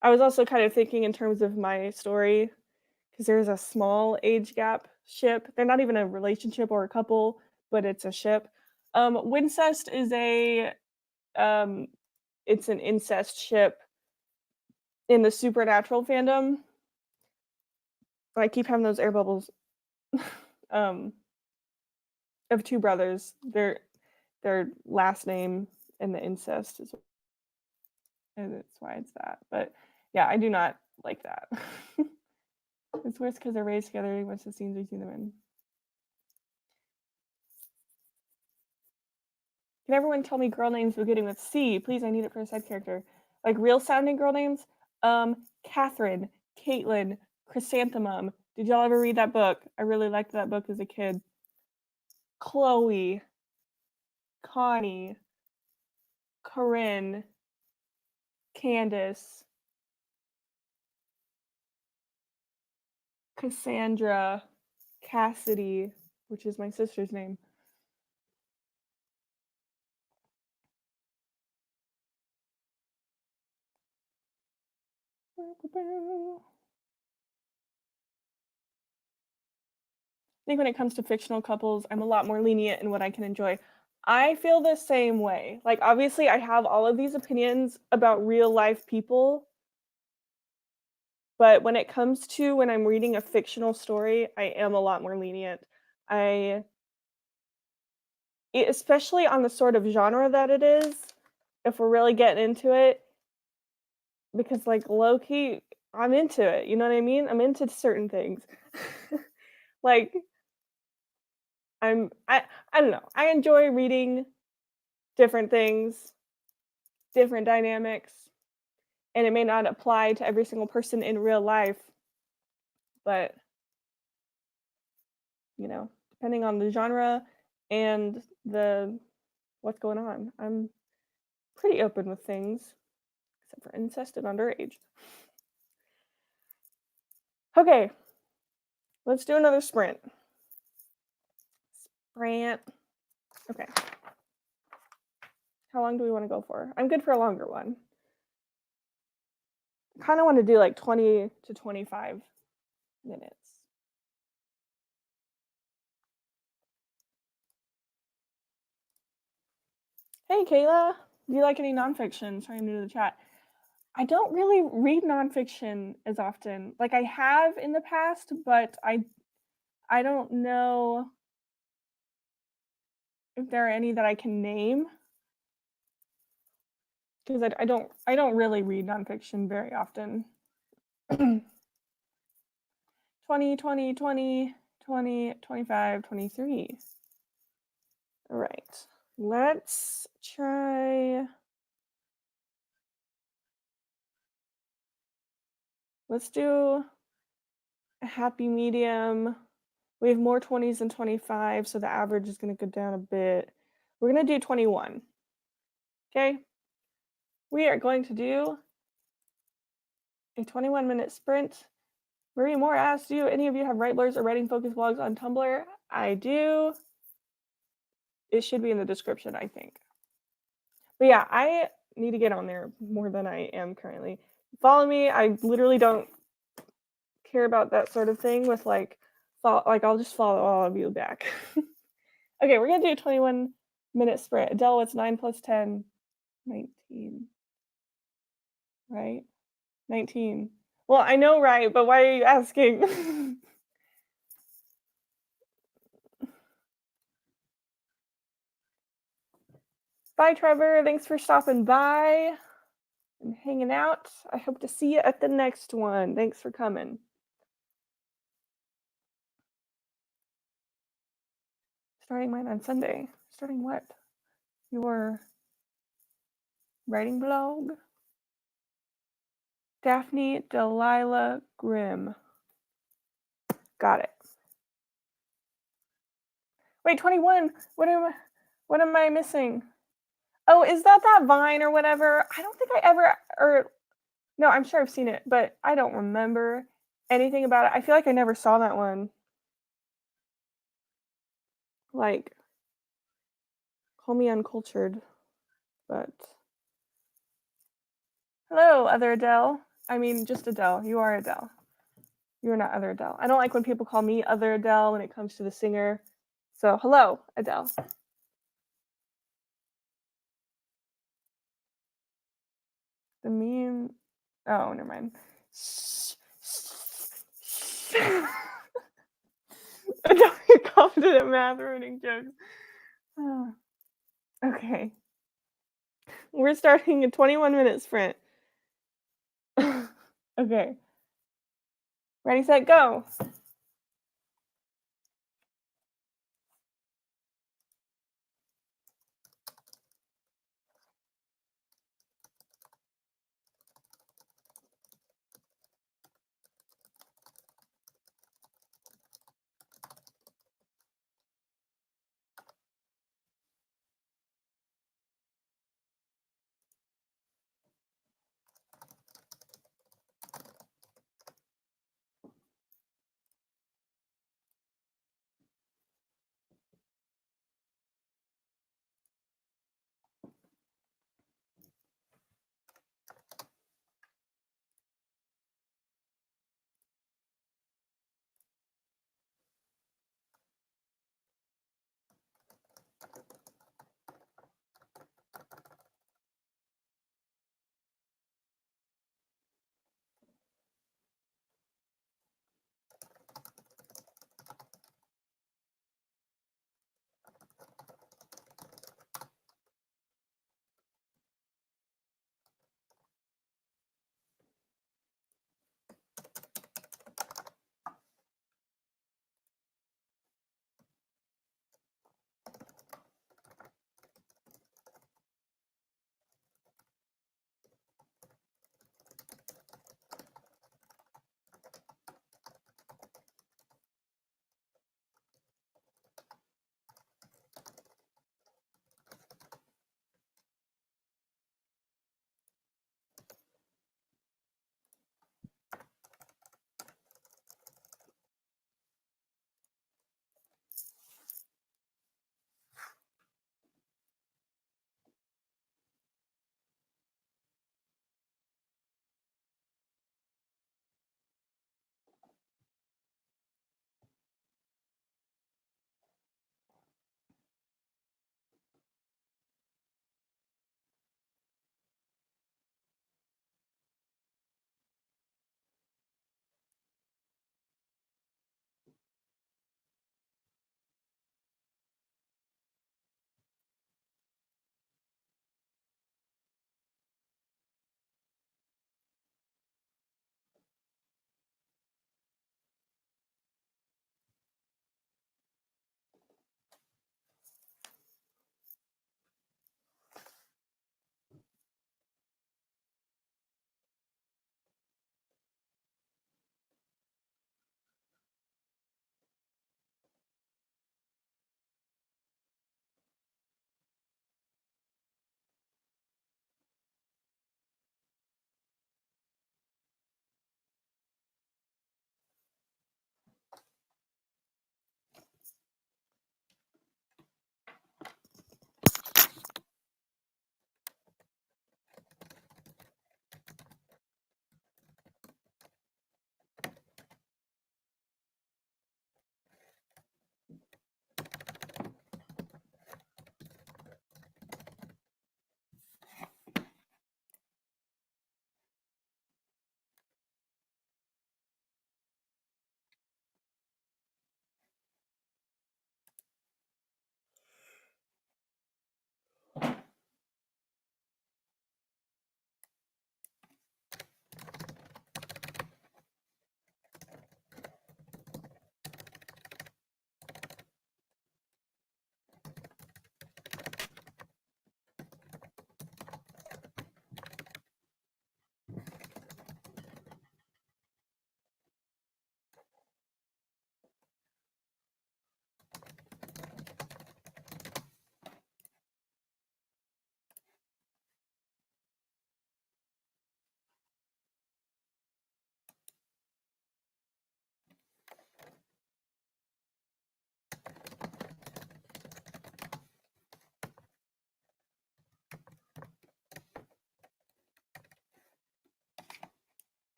A: I was also kind of thinking in terms of my story, because there's a small age gap ship. They're not even a relationship or a couple, but it's a ship. Wincest is um, it's an incest ship in the supernatural fandom. I keep having those air bubbles. Of two brothers. Their last name and the incest is, and that's why it's that. But yeah, I do not like that. It's worse because they're raised together. What's the scenes we see them in? Can everyone tell me girl names beginning with C? Please, I need it for a side character. Like real sounding girl names? Catherine, Caitlin, Chrysanthemum. Did y'all ever read that book? I really liked that book as a kid. Chloe, Connie, Corinne, Candace, Cassandra, Cassidy, which is my sister's name. I think when it comes to fictional couples, I'm a lot more lenient in what I can enjoy. I feel the same way. Like, obviously, I have all of these opinions about real life people, but when it comes to when I'm reading a fictional story, I am a lot more lenient. Especially on the sort of genre that it is, if we're really getting into it, because like low key, I'm into it. You know what I mean? I'm into certain things. Like I don't know. I enjoy reading different things, different dynamics, and it may not apply to every single person in real life, but you know, depending on the genre and the what's going on, I'm pretty open with things, except for incest and underage. Okay, let's do another sprint. Sprint. Okay. How long do we want to go for? I'm good for a longer one. I kind of want to do like 20 to 25 minutes. Hey, Kayla. Do you like any nonfiction? Sorry, I'm new to the chat. I don't really read nonfiction as often. Like I have in the past, but I don't know if there are any that I can name because I don't really read nonfiction very often. 20, 20, 20, 20, 25, 23. All right. Let's try. Let's do a happy medium. We have more 20s than 25, so the average is going to go down a bit. We're going to do 21. Okay? We are going to do a 21-minute sprint. Marie Moore asked, do any of you have Write Blurs or Writing Focus blogs on Tumblr? I do. It should be in the description, I think. But yeah, I need to get on there more than I am currently. Follow me. I literally don't care about that sort of thing with like I'll just follow all of you back. Okay, we're gonna do a 21-minute sprint. Adele, what's 9 plus 10? 19. Right? 19. Well, I know right, but why are you asking? Bye, Trevor. Thanks for stopping by and hanging out. I hope to see you at the next one. Thanks for coming. Starting mine on Sunday. Starting what? Your writing blog? Daphne Delilah Grimm. Got it. Wait, 21. What am I missing? Oh, is that Vine or whatever? I don't think I ever, or no, I'm sure I've seen it, but I don't remember anything about it. I feel like I never saw that one. Like, call me uncultured, but hello, other Adele. I mean, just Adele. You are Adele. You are not other Adele. I don't like when people call me other Adele when it comes to the singer. So, hello, Adele. The meme. Oh, never mind. at math running jokes. Ah, okay. We're starting a 21-minute sprint. Okay. Ready, set, go.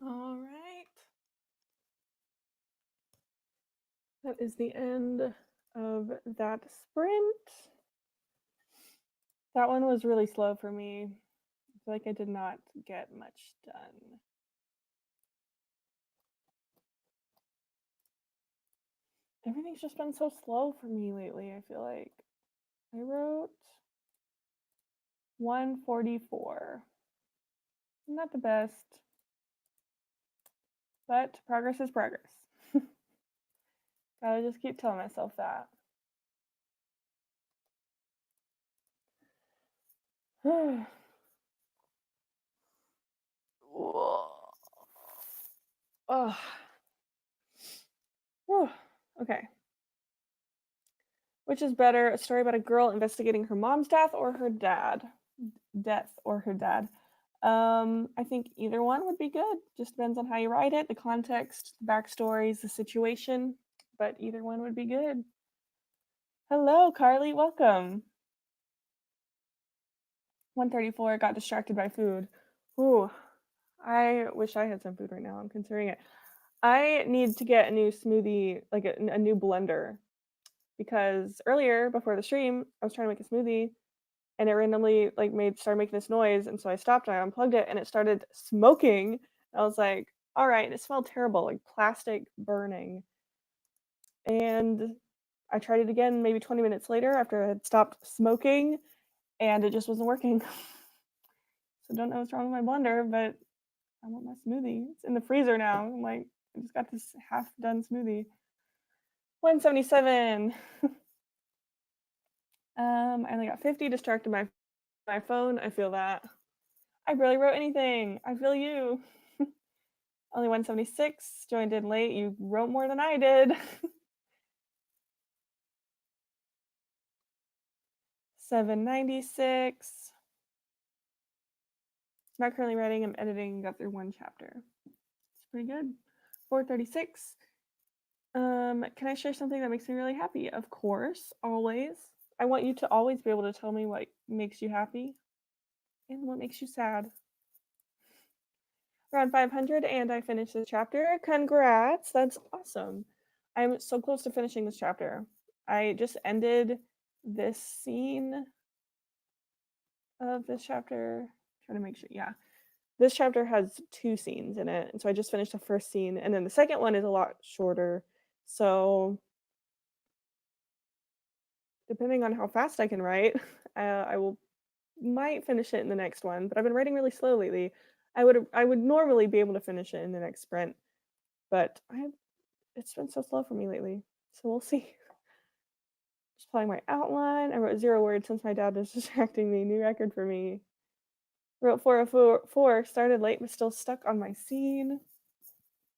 A: All right. That is the end of that sprint. That one was really slow for me. I feel like I did not get much done. Everything's just been so slow for me lately, I feel like. I wrote 144. Not the best, but progress is progress. Gotta just keep telling myself that. Oh. Okay. Which is better, a story about a girl investigating her mom's death or her dad? Death or her dad? I think either one would be good. Just depends on how you write it, the context, the backstories, the situation, but either one would be good. Hello, Carly. Welcome. 134. Got distracted by food. Ooh, I wish I had some food right now. I'm considering it. I need to get a new smoothie, like a new blender, because earlier before the stream, I was trying to make a smoothie and it randomly like started making this noise, and so I stopped and I unplugged it and it started smoking. I was like, all right, and it smelled terrible, like plastic burning. And I tried it again maybe 20 minutes later after I had stopped smoking, and it just wasn't working. So don't know what's wrong with my blender, but I want my smoothie. It's in the freezer now. I'm like, I just got this half done smoothie. 177. I only got 50, distracted by my phone. I feel that. I barely wrote anything. I feel you. Only 176. Joined in late. You wrote more than I did. 796. Not currently writing. I'm editing. Got through one chapter. It's pretty good. 436. Can I share something that makes me really happy? Of course, always. I want you to always be able to tell me what makes you happy and what makes you sad. Around 500, and I finished this chapter. Congrats! That's awesome. I'm so close to finishing this chapter. I just ended this scene of this chapter. Trying to make sure, yeah. This chapter has 2 scenes in it, and so I just finished the first scene, and then the second one is a lot shorter. So depending on how fast I can write, I might finish it in the next one. But I've been writing really slow lately. I would normally be able to finish it in the next sprint, but it's been so slow for me lately. So we'll see. Just playing my outline. I wrote 0 words since my dad was distracting me. New record for me. Wrote 404, started late but still stuck on my scene.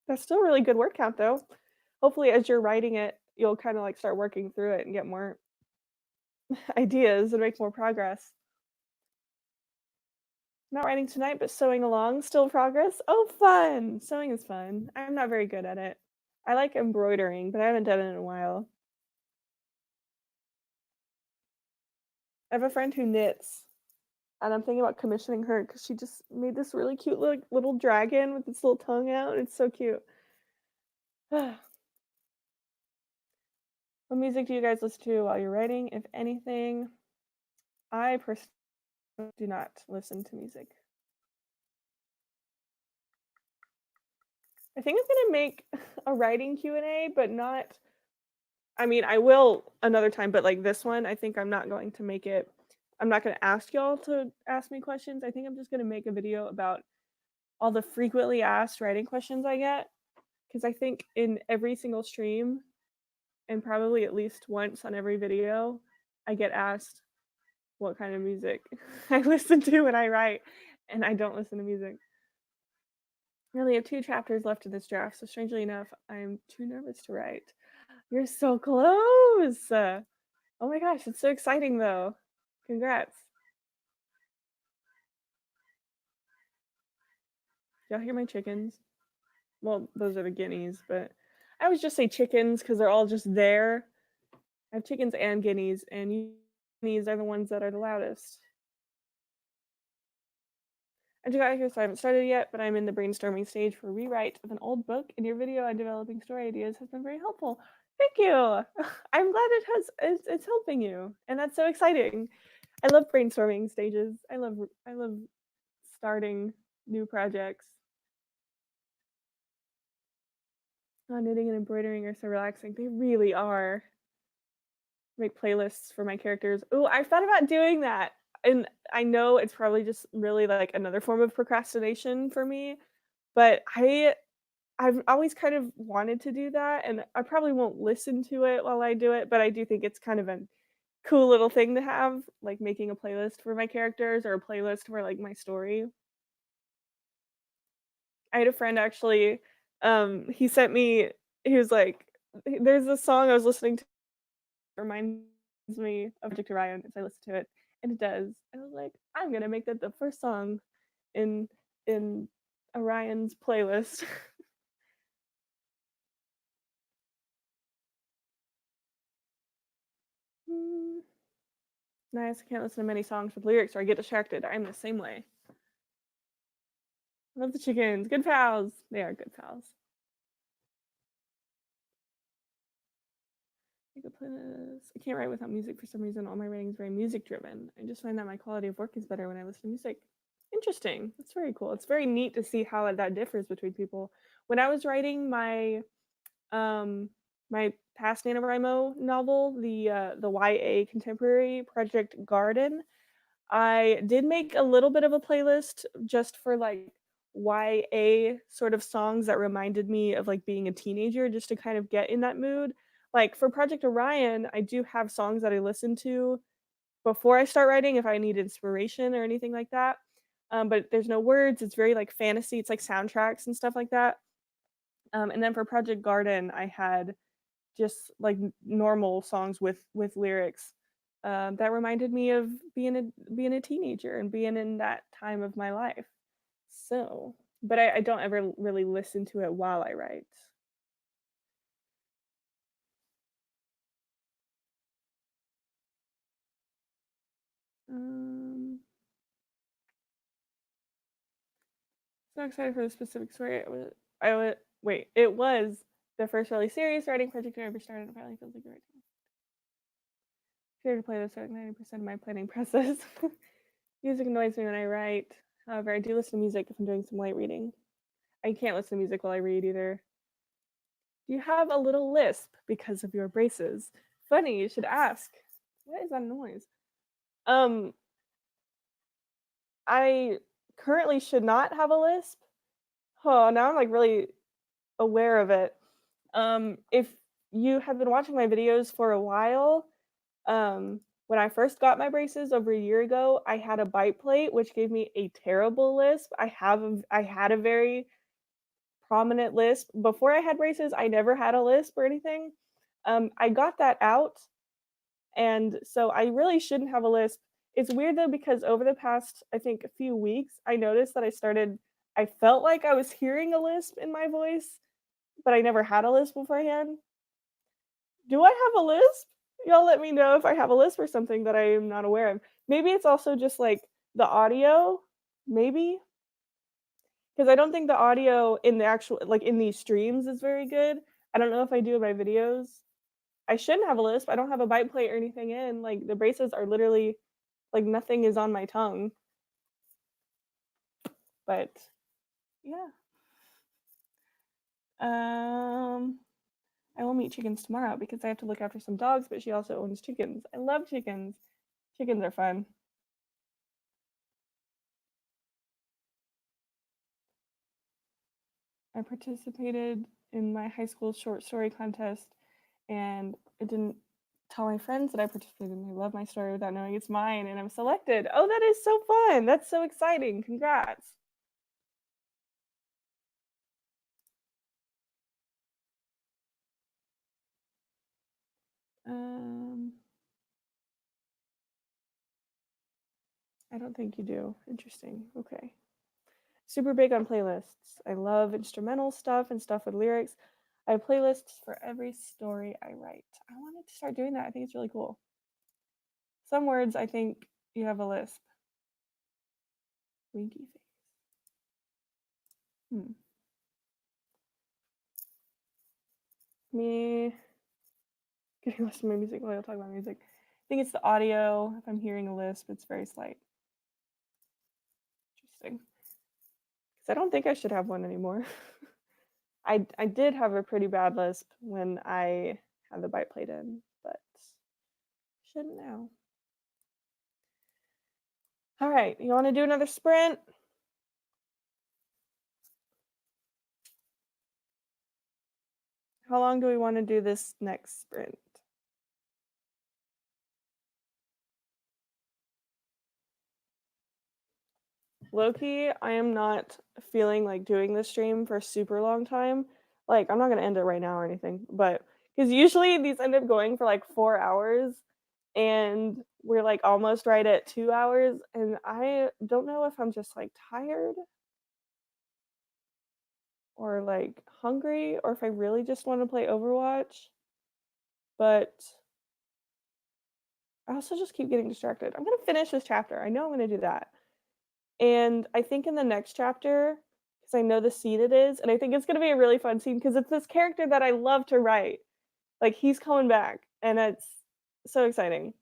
A: That's still a really good word count though. Hopefully as you're writing it, you'll kind of like start working through it and get more ideas and make more progress. Not writing tonight, but sewing along. Still progress. Oh, fun! Sewing is fun. I'm not very good at it. I like embroidering, but I haven't done it in a while. I have a friend who knits, and I'm thinking about commissioning her because she just made this really cute little dragon with its little tongue out. It's so cute. What music do you guys listen to while you're writing, if anything? I personally do not listen to music. I think I'm gonna make a writing Q&A, but not. I mean, I will another time, but like this one, I think I'm not going to make it. I'm not gonna ask y'all to ask me questions. I think I'm just gonna make a video about all the frequently asked writing questions I get, because I think in every single stream, and probably at least once on every video, I get asked what kind of music I listen to when I write, and I don't listen to music. I only have 2 chapters left in this draft, so strangely enough, I'm too nervous to write. You're so close! Oh my gosh, it's so exciting though. Congrats. Y'all hear my chickens? Well, those are the guineas, but I always just say chickens because they're all just there. I have chickens and guineas, and guineas are the ones that are the loudest. I just got here, so I haven't started yet, but I'm in the brainstorming stage for a rewrite of an old book, and your video on developing story ideas has been very helpful. Thank you. I'm glad it's helping you, and that's so exciting. I love brainstorming stages. I love starting new projects. Oh, knitting and embroidering are so relaxing. They really are. Make playlists for my characters. Oh, I've thought about doing that. And I know it's probably just really like another form of procrastination for me, but I've always kind of wanted to do that, and I probably won't listen to it while I do it, but I do think it's kind of a cool little thing to have, like making a playlist for my characters or a playlist for like my story. I had a friend actually, he sent me, he was like, there's a song I was listening to remind me of Project Orion as I listen to it, and it does. And I was like, I'm gonna make that the first song in in Orion's playlist. Mm, nice. I can't listen to many songs with lyrics or I get distracted. I'm the same way. Love the chickens. Good pals. They are good pals. I could play this. I can't write without music for some reason. All my writing is very music driven. I just find that my quality of work is better when I listen to music. Interesting. That's very cool. It's very neat to see how that differs between people. When I was writing um my past NaNoWriMo novel, the YA contemporary Project Garden, I did make a little bit of a playlist just for like YA sort of songs that reminded me of like being a teenager just to kind of get in that mood. Like for Project Orion, I do have songs that I listen to before I start writing if I need inspiration or anything like that. But there's no words. It's very like fantasy. It's like soundtracks and stuff like that. And then for Project Garden, I had just like normal songs with lyrics that reminded me of being a teenager and being in that time of my life. So, but I don't ever really listen to it while I write. Um, so excited for the specific story. I was wait. It was the first really serious writing project I ever started. It finally feels like the right time. Here to play this like 90% of my planning process. Music annoys me when I write. However, I do listen to music if I'm doing some light reading. I can't listen to music while I read either. You have a little lisp because of your braces. Funny, you should ask. What is that noise? Um, I currently should not have a lisp. Oh, now I'm like really aware of it. If you have been watching my videos for a while, when I first got my braces over a year ago, I had a bite plate, which gave me a terrible lisp. I had a very prominent lisp. Before I had braces, I never had a lisp or anything. I got that out, and so I really shouldn't have a lisp. It's weird though because over the past, I think, a few weeks, I noticed that I felt like I was hearing a lisp in my voice, but I never had a lisp beforehand. Do I have a lisp? Y'all let me know if I have a lisp or something that I am not aware of. Maybe it's also just like the audio, maybe, because I don't think the audio in the actual like in these streams is very good. I don't know if I do in my videos. I shouldn't have a lisp. I don't have a bite plate or anything in. Like the braces are literally like nothing is on my tongue. But yeah. Um I will meet chickens tomorrow because I have to look after some dogs, but she also owns chickens. I love chickens. Chickens are fun. I participated in my high school short story contest and I didn't tell my friends that I participated and they love my story without knowing it's mine and I'm selected. Oh, that is so fun. That's so exciting. Congrats. Um I don't think you do. Interesting. Okay. Super big on playlists. I love instrumental stuff and stuff with lyrics. I have playlists for every story I write. I wanted to start doing that. I think it's really cool. Some words I think you have a lisp. Winky face. Hmm. Me getting lost in my music while I talk about music. I think it's the audio. If I'm hearing a lisp, it's very slight. Interesting. Because I don't think I should have one anymore. I did have a pretty bad lisp when I had the bite plate in, but shouldn't now. All right, you want to do another sprint? How long do we want to do this next sprint? Loki, I am not feeling like doing this stream for a super long time. Like, I'm not gonna end it right now or anything, but because usually these end up going for like 4 hours, and we're like almost right at 2 hours. And I don't know if I'm just like tired or like hungry or if I really just want to play Overwatch, but I also just keep getting distracted. I'm gonna finish this chapter. I know I'm gonna do that. And I think in the next chapter, because I know the scene it is, and I think it's gonna be a really fun scene because it's this character that I love to write. Like he's coming back, and it's so exciting.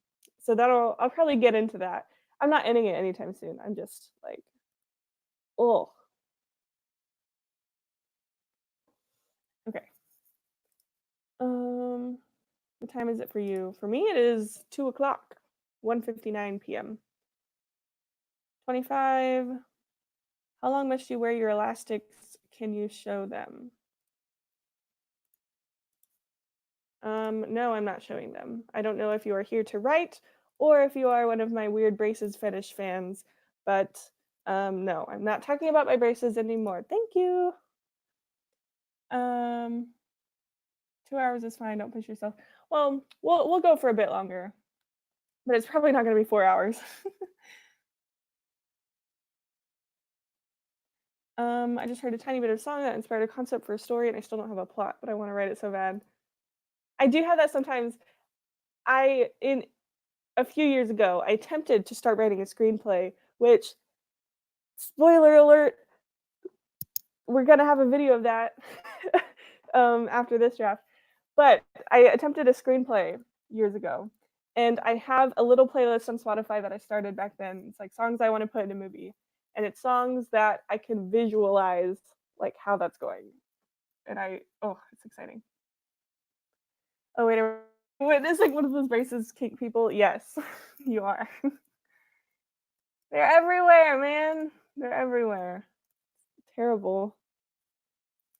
A: So I'll probably get into that. I'm not ending it anytime soon. I'm just like, oh, okay. Um, what time is it for you? For me, it is 2 o'clock, 1:59 p.m. 25. How long must you wear your elastics? Can you show them? No, I'm not showing them. I don't know if you are here to write or if you are one of my weird braces fetish fans, but no, I'm not talking about my braces anymore. Thank you. Um, 2 hours is fine. Don't push yourself. Well, we'll go for a bit longer, but it's probably not going to be 4 hours. I just heard a tiny bit of song that inspired a concept for a story, and I still don't have a plot, but I want to write it so bad. I do have that sometimes. In a few years ago, I attempted to start writing a screenplay, which, spoiler alert, we're gonna have a video of that after this draft. But I attempted a screenplay years ago, and I have a little playlist on Spotify that I started back then. It's like songs I want to put in a movie, and it's songs that I can visualize like how that's going. And it's exciting. Oh wait, witnessing one of those braces kink people? Yes, you are. They're everywhere, man. They're everywhere. Terrible.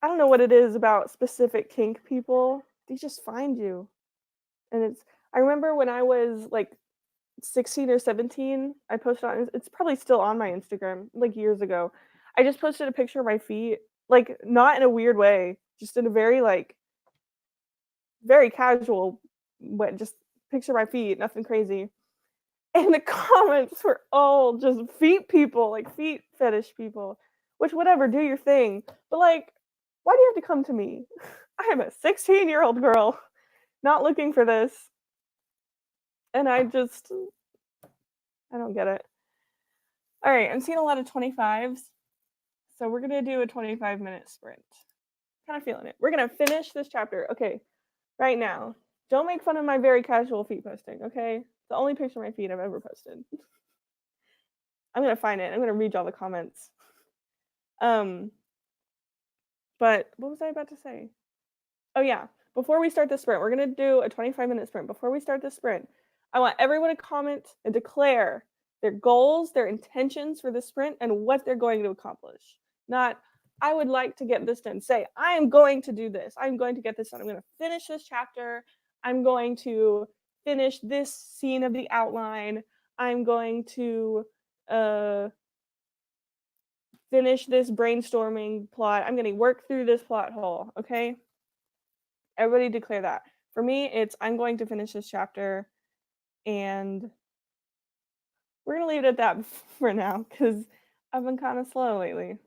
A: I don't know what it is about specific kink people. They just find you. And I remember when I was like 16 or 17, I posted on it's probably still on my Instagram, like years ago. I just posted a picture of my feet, like not in a weird way, just in a very like very casual way, just picture of my feet, nothing crazy. And the comments were all just feet people, like feet fetish people. Which whatever, do your thing. But like, why do you have to come to me? I am a 16-year-old girl not looking for this. And I don't get it. All right, I'm seeing a lot of 25s. So we're going to do a 25-minute sprint. Kind of feeling it. We're going to finish this chapter. Okay, right now. Don't make fun of my very casual feet posting, okay? The only picture of my feet I've ever posted. I'm going to find it. I'm going to read all the comments. But what was I about to say? Oh yeah, before we start the sprint, we're gonna do a 25-minute sprint. Before we start the sprint, I want everyone to comment and declare their goals, their intentions for the sprint, and what they're going to accomplish. Not, I would like to get this done. Say, I am going to do this. I'm going to get this done. I'm going to finish this chapter. I'm going to finish this scene of the outline. I'm going to finish this brainstorming plot. I'm going to work through this plot hole, okay? Everybody declare that. For me, it's I'm going to finish this chapter, and we're going to leave it at that for now because I've been kind of slow lately.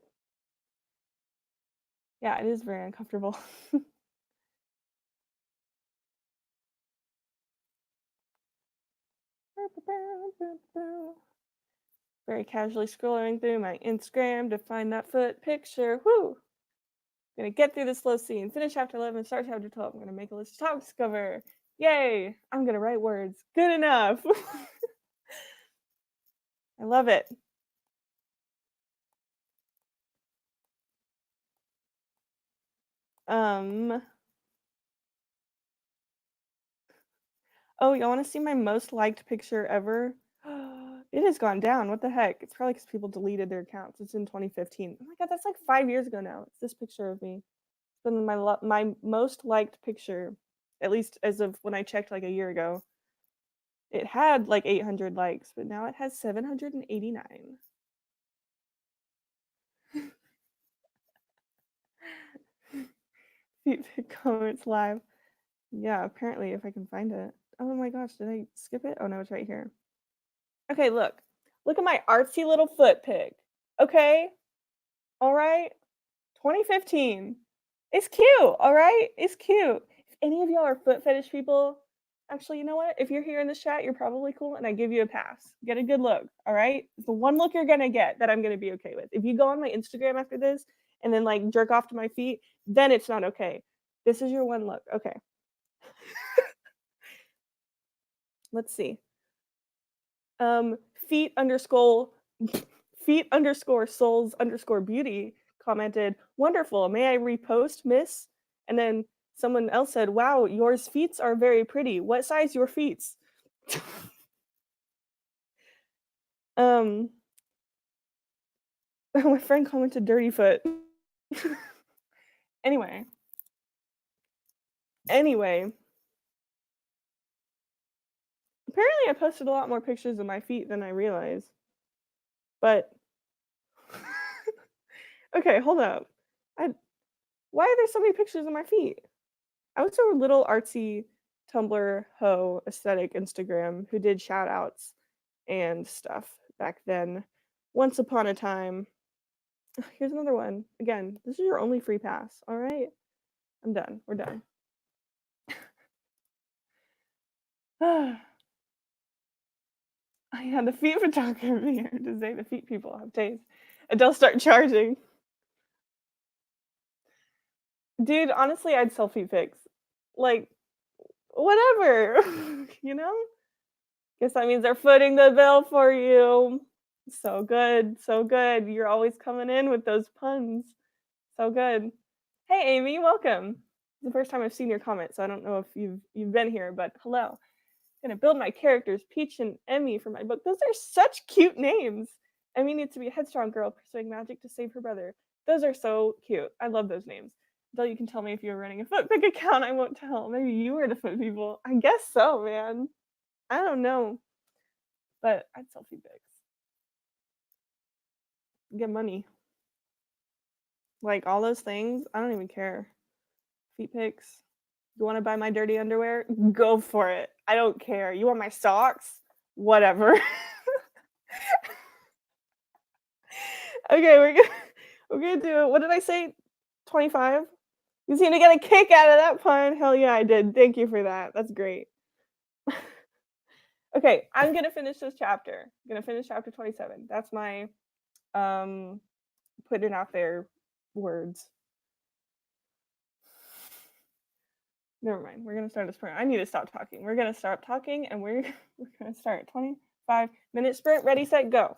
A: Yeah, it is very uncomfortable. Very casually scrolling through my Instagram to find that foot picture. Woo! I'm gonna get through this slow scene, finish chapter 11, start chapter 12. I'm gonna make a list of topics to cover. Yay! I'm gonna write words. Good enough. I love it. Oh, y'all want to see my most liked picture ever? It has gone down. What the heck? It's probably because people deleted their accounts. It's in 2015. Oh my god, that's like 5 years ago now. It's this picture of me. It's been my most liked picture, at least as of when I checked like a year ago. It had like 800 likes, but now it has 789. Comments live. Yeah, apparently if I can find it. Oh my gosh, did I skip it? Oh no, it's right here. Okay, look. Look at my artsy little foot pic. Okay? All right? 2015. It's cute, all right? It's cute. If any of y'all are foot fetish people, actually, you know what? If you're here in this chat, you're probably cool and I give you a pass. Get a good look, all right? It's the one look you're gonna get that I'm gonna be okay with. If you go on my Instagram after this and then like jerk off to my feet, then it's not okay. This is your one look. Okay. Let's see. Um, feet underscore feet underscore souls underscore beauty commented, wonderful. May I repost, miss? And then someone else said, wow, yours feet are very pretty. What size your feet? um, my friend commented dirty foot. anyway, anyway, apparently I posted a lot more pictures of my feet than I realized. But okay, hold up. Why are there so many pictures of my feet? I was a little artsy Tumblr hoe aesthetic Instagram who did shout outs and stuff back then. Once upon a time. Here's another one. Again, this is your only free pass. All right. I'm done. We're done. I had the feet photographer here to say the feet people have taste. And they'll start charging. Dude, honestly, I'd sell feet pics. Like, whatever. you know? Guess that means they're footing the bill for you. So good, so good. You're always coming in with those puns. So good. Hey, Amy, welcome. It's the first time I've seen your comment, so I don't know if you've been here, but hello. Gonna build my characters, Peach and Emmy, for my book. Those are such cute names. Emmy needs to be a headstrong girl pursuing magic to save her brother. Those are so cute. I love those names. Though you can tell me if you're running a footpick account, I won't tell. Maybe you were the foot people. I guess so, man. I don't know. But I'd sell feet pics. Get money. Like all those things, I don't even care. Feet pics. You want to buy my dirty underwear? Go for it. I don't care. You want my socks? Whatever. Okay, we're gonna do, what did I say? 25? You seem to get a kick out of that pun. Hell yeah, I did. Thank you for that. That's great. Okay, I'm gonna finish this chapter. I'm gonna finish chapter 27. That's my put it out there words. Never mind. We're gonna start a sprint. I need to stop talking. We're gonna stop talking and we're gonna start 25-minute sprint. Ready, set, go.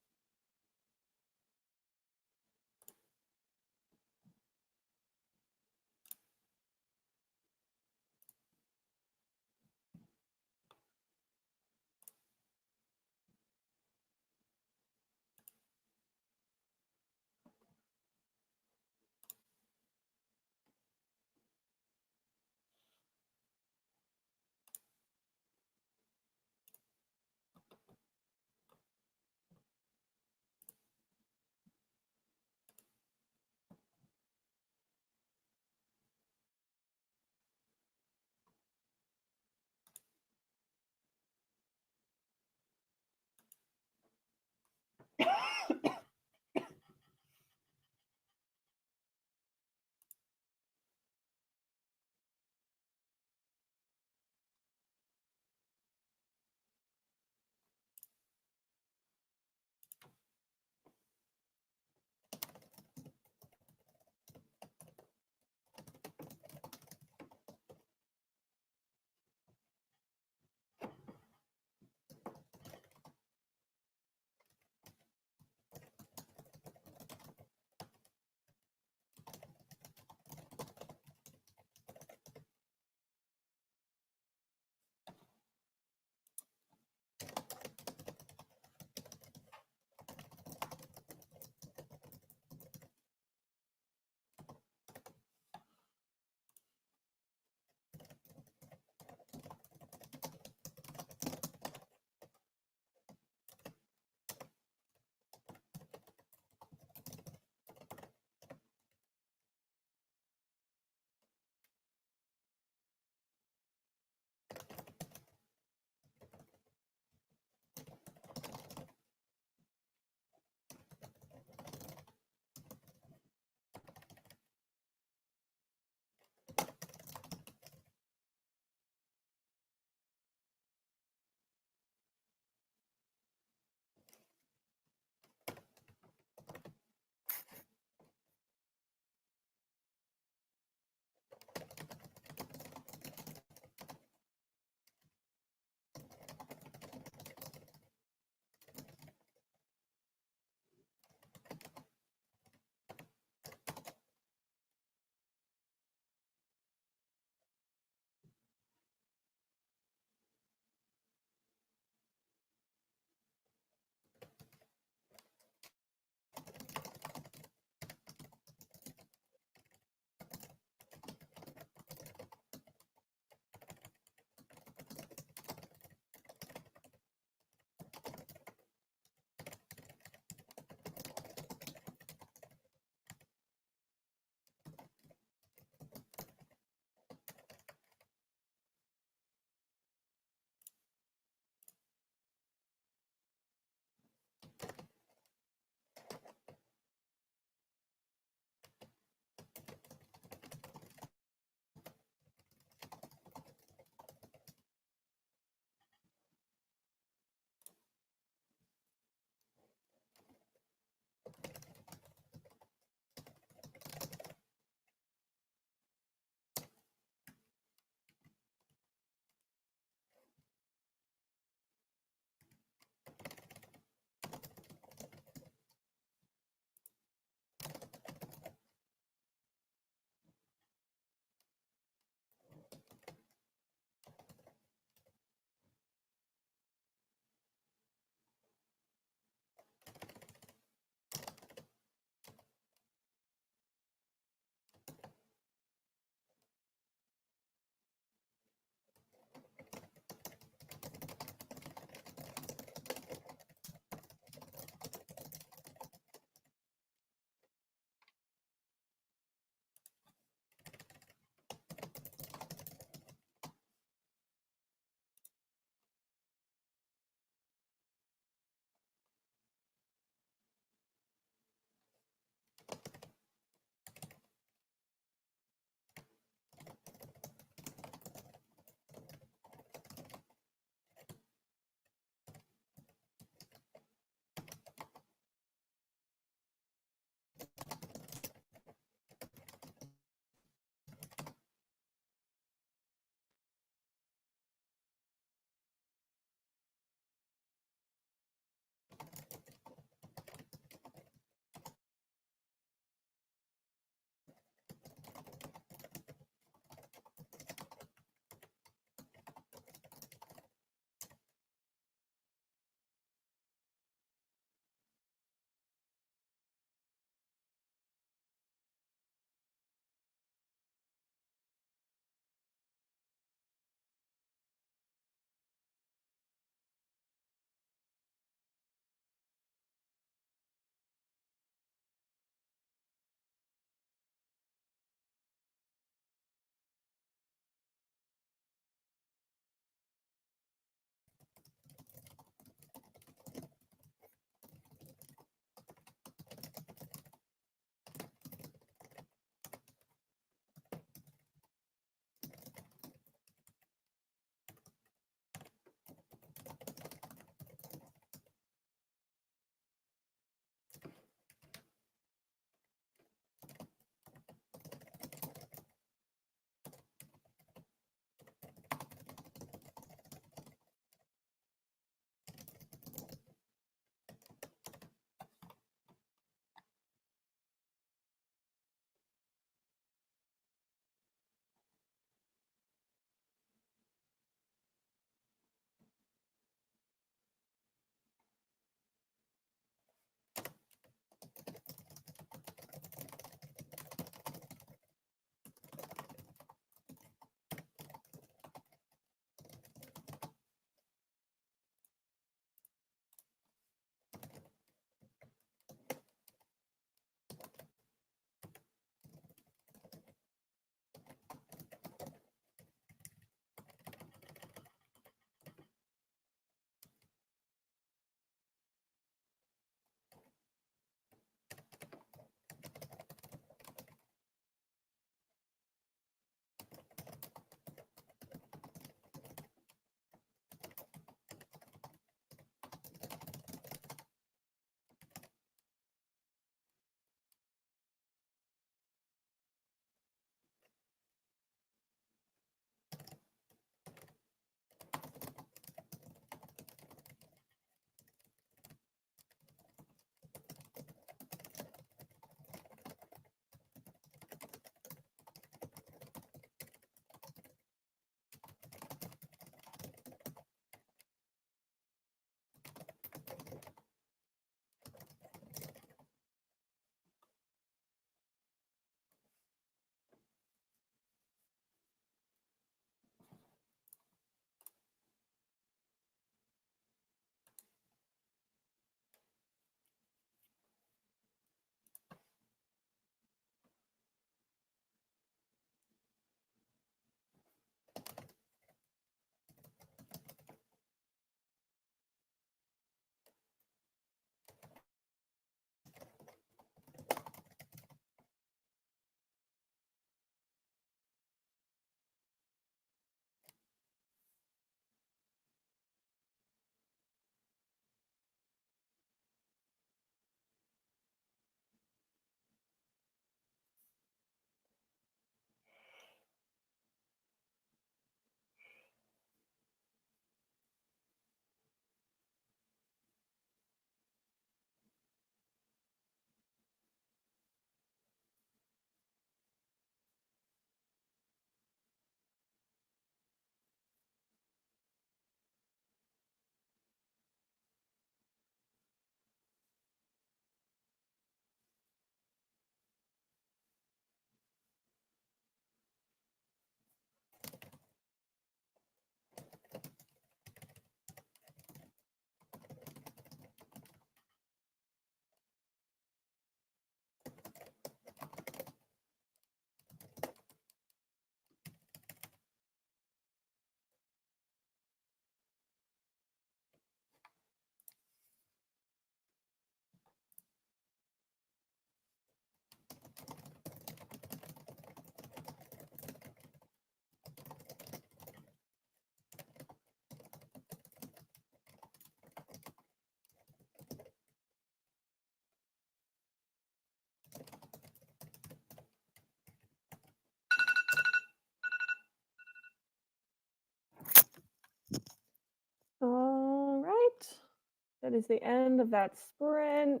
A: That is the end of that sprint.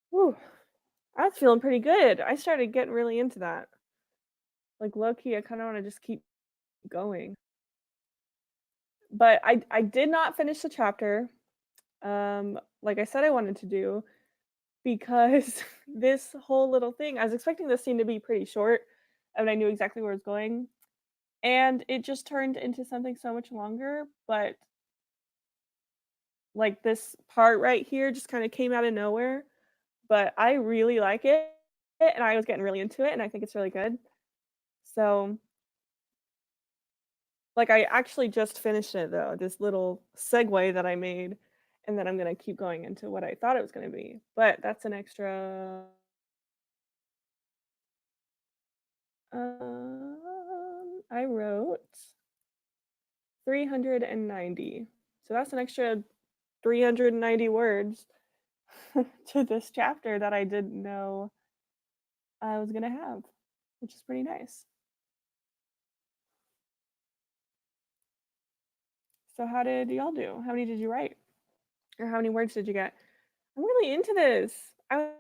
A: Whew. I was feeling pretty good. I started getting really into that. Like low key, I kind of want to just keep going. But I did not finish the chapter. Like I said I wanted to do because this whole little thing, I was expecting this scene to be pretty short and I knew exactly where it was going. And it just turned into something so much longer, but like this part right here just kind of came out of nowhere. But I really like it and I was getting really into it and I think it's really good. So like, I actually just finished it though, this little segue that I made, and then I'm gonna keep going into what I thought it was gonna be. But that's an extra, I wrote 390. So that's an extra 390 words to this chapter that I didn't know I was gonna have, which is pretty nice. So how did y'all do? How many did you write? Or how many words did you get? I'm really into this. I want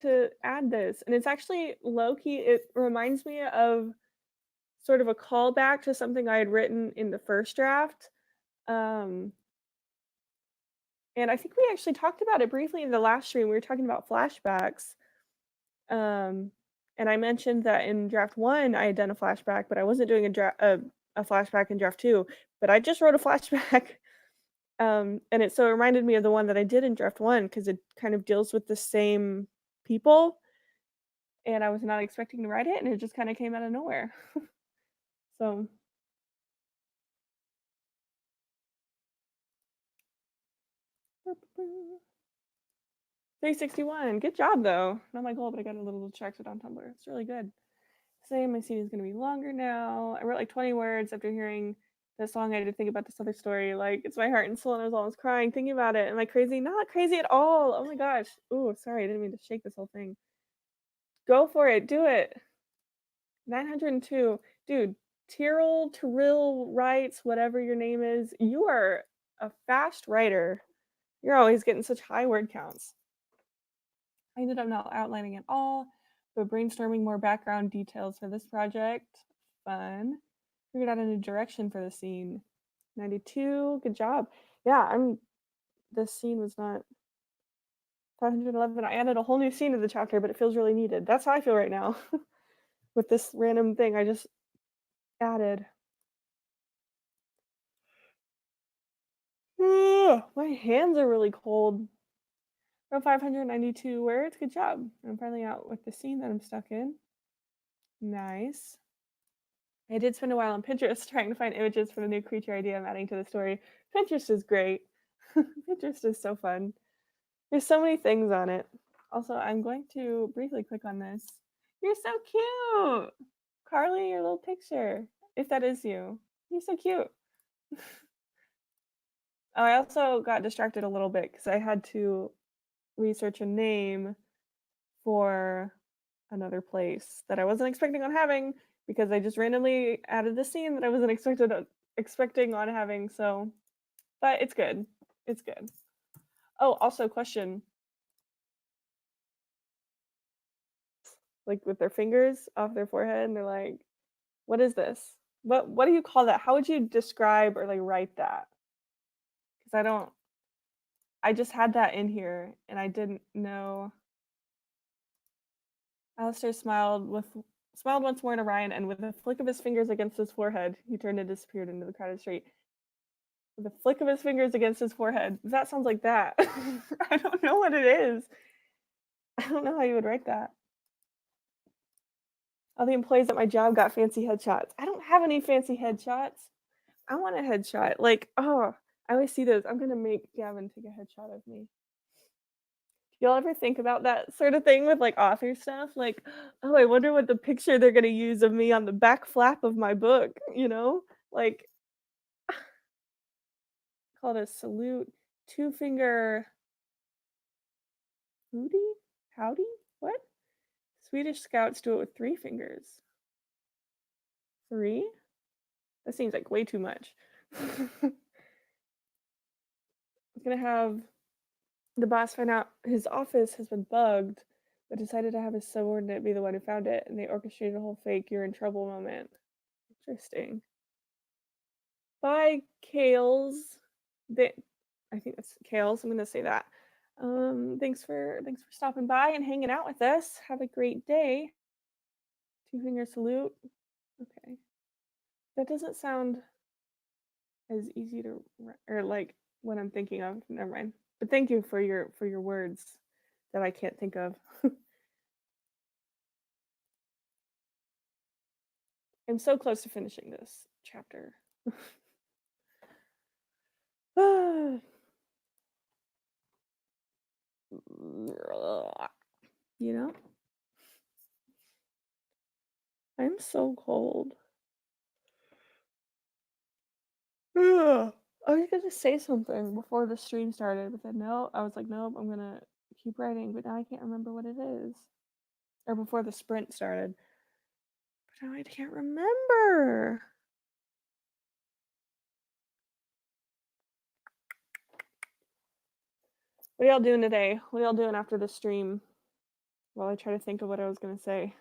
A: to add this, and it's actually low key. It reminds me of sort of a callback to something I had written in the first draft. Um, and I think we actually talked about it briefly in the last stream. We were talking about flashbacks. Um, and I mentioned that in draft one, I had done a flashback, but I wasn't doing a flashback in draft two. But I just wrote a flashback. And it reminded me of the one that I did in draft one because it kind of deals with the same people and I was not expecting to write it, and it just kind of came out of nowhere. So 361. Good job though. Not my goal, but I got a little distracted on Tumblr. It's really good. Same, my scene is gonna be longer now. I wrote like 20 words after hearing this song. I had to think about this other story. Like it's my heart and soul, and I was almost crying thinking about it. Am I crazy? Not crazy at all. Oh my gosh. Ooh, sorry, I didn't mean to shake this whole thing. Go for it. Do it. 902. Dude, Tyrell writes, whatever your name is, you are a fast writer. You're always getting such high word counts. I ended up not outlining at all, but brainstorming more background details for this project. Fun. Figured out a new direction for the scene. 92. Good job. Yeah, this scene was not 511. I added a whole new scene to the chapter, but it feels really needed. That's how I feel right now with this random thing I just added. My hands are really cold. From 592 words. Good job. I'm finally out with the scene that I'm stuck in. Nice. I did spend a while on Pinterest trying to find images for the new creature idea I'm adding to the story. Pinterest is great. Pinterest is so fun. There's so many things on it. Also, I'm going to briefly click on this. You're so cute! Carly, your little picture. If that is you. You're so cute. Oh, I also got distracted a little bit because I had to research a name for another place that I wasn't expecting on having because I just randomly added the scene that I wasn't expecting on having. So, but it's good. It's good. Oh, also question. Like with their fingers off their forehead, and they're like, "What is this? What do you call that? How would you describe or like write that?" Because I don't. I just had that in here, and I didn't know. Alistair smiled once more at Orion, and with a flick of his fingers against his forehead, he turned and disappeared into the crowded street. With a flick of his fingers against his forehead. That sounds like that. I don't know what it is. I don't know how you would write that. All the employees at my job got fancy headshots. I don't have any fancy headshots. I want a headshot. Like, oh, I always see those. I'm gonna make Gavin take a headshot of me. Do y'all ever think about that sort of thing with like author stuff? Like, oh, I wonder what the picture they're gonna use of me on the back flap of my book, you know? Like, called a salute, two finger hootie? Howdy? What? Swedish scouts do it with three fingers. Three? That seems like way too much. gonna have the boss find out his office has been bugged, but decided to have his subordinate be the one who found it, and they orchestrated a whole fake "you're in trouble" moment. Interesting. Bye, Kales. They, I think that's Kales. I'm gonna say that. Thanks for stopping by and hanging out with us. Have a great day. Two finger salute. Okay, that doesn't sound as easy to or like what I'm thinking of. Never mind. But thank you for your words that I can't think of. I'm so close to finishing this chapter. You know, I'm so cold. I was gonna say something before the stream started, but then no, I was like, nope, I'm gonna keep writing. But now I can't remember what it is. Or before the sprint started. But now I can't remember. What are y'all doing today? What are y'all doing after the stream? While I try to think of what I was gonna say.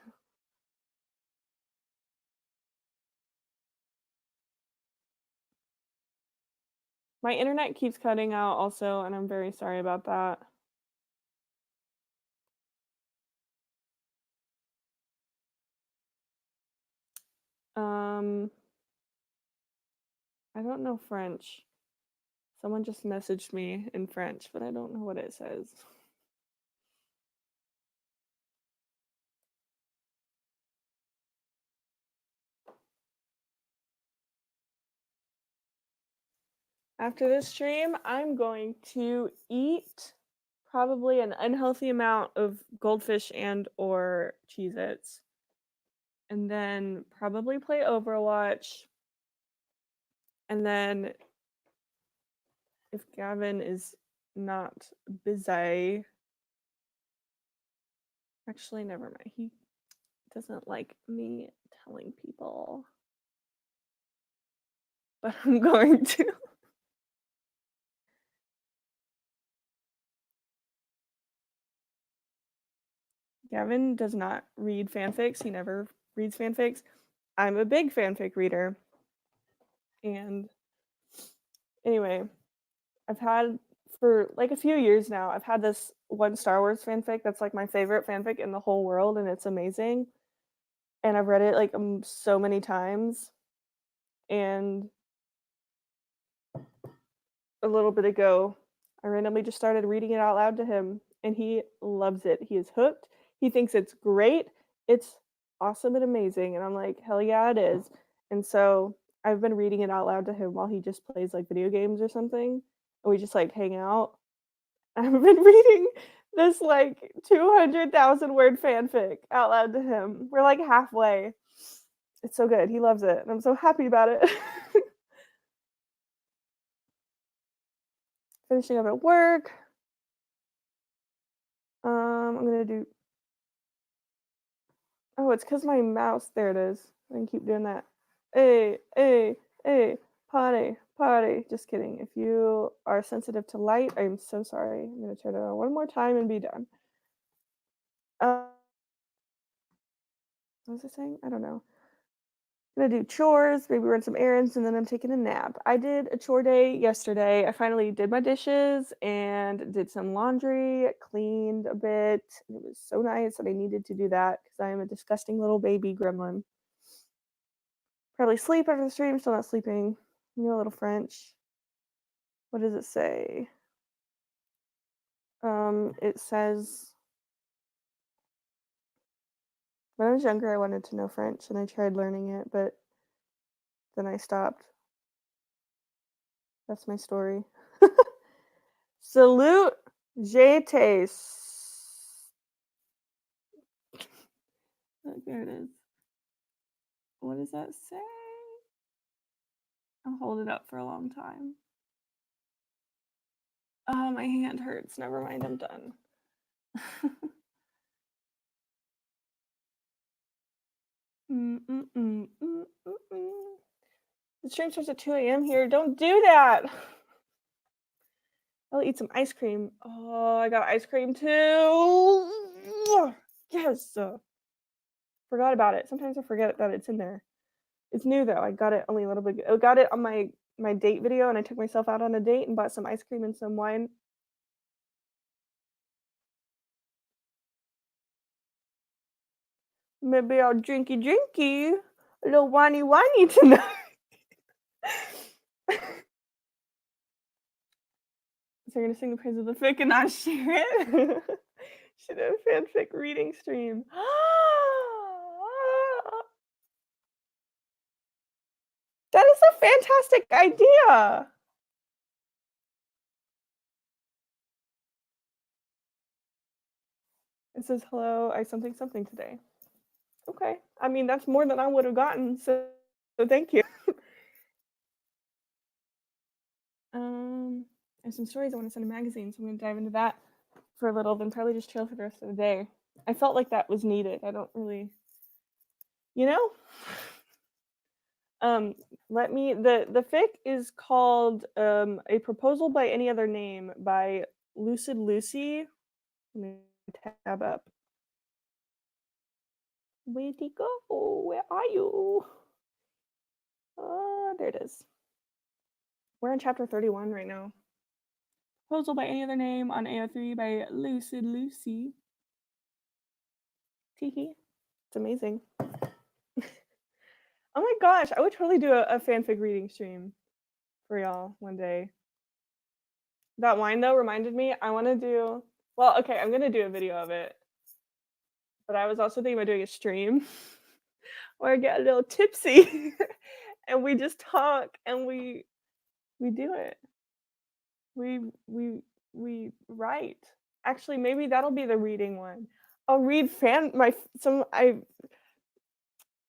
A: My internet keeps cutting out also, and I'm very sorry about that. I don't know French. Someone just messaged me in French, but I don't know what it says. After this stream, I'm going to eat probably an unhealthy amount of goldfish and or Cheez-Its. And then probably play Overwatch. And then if Gavin is not busy, actually never mind. He doesn't like me telling people. But I'm going to. Gavin does not read fanfics. He never reads fanfics. I'm a big fanfic reader. And anyway, I've had for like a few years now, I've had this one Star Wars fanfic that's like my favorite fanfic in the whole world, and it's amazing. And I've read it like so many times. And a little bit ago, I randomly just started reading it out loud to him, and he loves it. He is hooked. He thinks it's great. It's awesome and amazing. And I'm like, hell yeah, it is. And so I've been reading it out loud to him while he just plays like video games or something. And we just like hang out. I've been reading this like 200,000 word fanfic out loud to him. We're like halfway. It's so good. He loves it. And I'm so happy about it. Finishing up at work. I'm gonna do. Oh, it's because my mouse. There it is. I can keep doing that. Hey, hey, hey, potty, potty. Just kidding. If you are sensitive to light, I'm so sorry. I'm gonna turn it on one more time and be done. What was I saying? I don't know. I'm gonna do chores, maybe run some errands, and then I'm taking a nap. I did a chore day yesterday. I finally did my dishes and did some laundry, cleaned a bit. It was so nice that I needed to do that because I am a disgusting little baby gremlin. Probably sleep after the stream, still not sleeping. You know, a little French. What does it say? It says when I was younger I wanted to know French and I tried learning it, but then I stopped. That's my story. Salute Jetes. Look, there it is. What does that say? I'll hold it up for a long time. Oh, my hand hurts. Never mind, I'm done. The stream starts at 2 a.m. here. Don't do that. I'll eat some ice cream. Oh, I got ice cream too. Yes. Forgot about it. Sometimes I forget that it's in there. It's new though. I got it only a little bit. I got it on my date video, and I took myself out on a date and bought some ice cream and some wine. Maybe I'll drinky, a little whiny tonight. So you're gonna sing the praise of the fic and not share it? Should have fanfic reading stream. That is a fantastic idea. It says hello, I something today. Okay. I mean, that's more than I would have gotten, so thank you. I have some stories I want to send a magazine, so I'm gonna dive into that for a little, then probably just chill for the rest of the day. I felt like that was needed. I don't really, you know. Let me. The fic is called "A Proposal by Any Other Name" by Lucid Lucy. Let me tab up. Where'd he go? Where are you? There it is. We're in chapter 31 right now. Proposal by Any Other Name on AO3 by Lucid Lucy. Teehee. It's amazing. Oh my gosh, I would totally do a fanfic reading stream for y'all one day. That wine though reminded me, I want to do, well, okay, I'm gonna do a video of it, but I was also thinking about doing a stream where I get a little tipsy and we just talk and we do it. We write. Actually, maybe that'll be the reading one. I'll read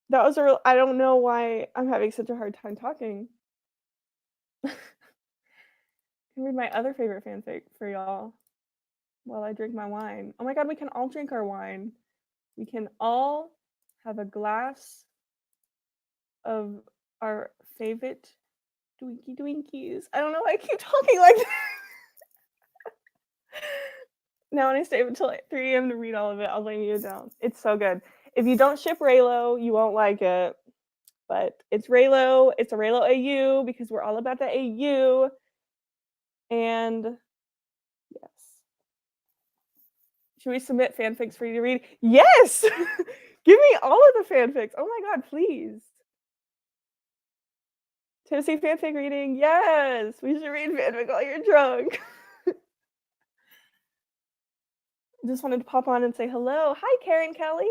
A: that was a real, I don't know why I'm having such a hard time talking. I can read my other favorite fanfic for y'all while I drink my wine. Oh my god, we can all drink our wine. We can all have a glass of our favorite Twinkies. I don't know why I keep talking like that. Now when I stay up until like 3 a.m. to read all of it, I'll lay you down. It's so good. If you don't ship Raylo, you won't like it. But it's Raylo. It's a Raylo AU because we're all about the AU. And yes. Should we submit fanfics for you to read? Yes! Give me all of the fanfics. Oh my god, please. Tennessee fanfic reading. Yes! We should read fanfic while you're drunk. Just wanted to pop on and say hello. Hi, Karen Kelly.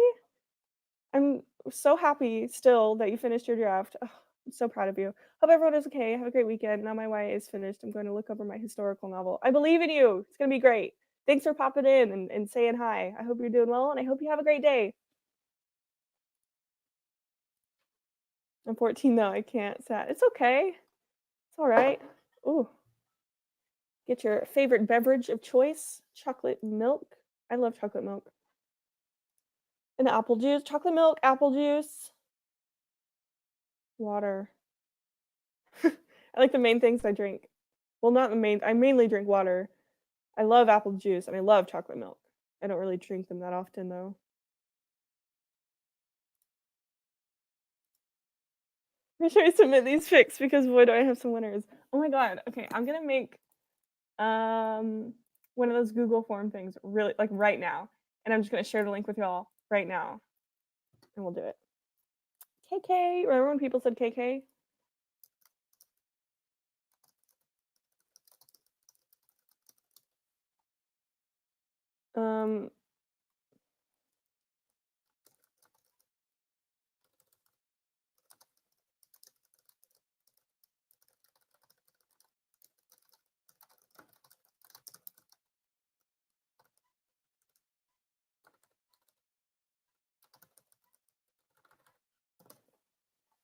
A: I'm so happy still that you finished your draft. Oh, I'm so proud of you. Hope everyone is okay. Have a great weekend. Now my YA is finished. I'm going to look over my historical novel. I believe in you. It's going to be great. Thanks for popping in and saying hi. I hope you're doing well, and I hope you have a great day. I'm 14 though. I can't sat. It's okay. It's all right. Ooh. Get your favorite beverage of choice. Chocolate milk. I love chocolate milk. And apple juice. Chocolate milk, apple juice, water. I like the main things I drink. Well, not the main. I mainly drink water. I love apple juice and I love chocolate milk. I don't really drink them that often though. Make sure I submit these fics because boy do I have some winners. Oh my god. Okay, I'm gonna make one of those Google form things really like right now. And I'm just gonna share the link with y'all right now. And we'll do it. KK. Remember when people said KK? Um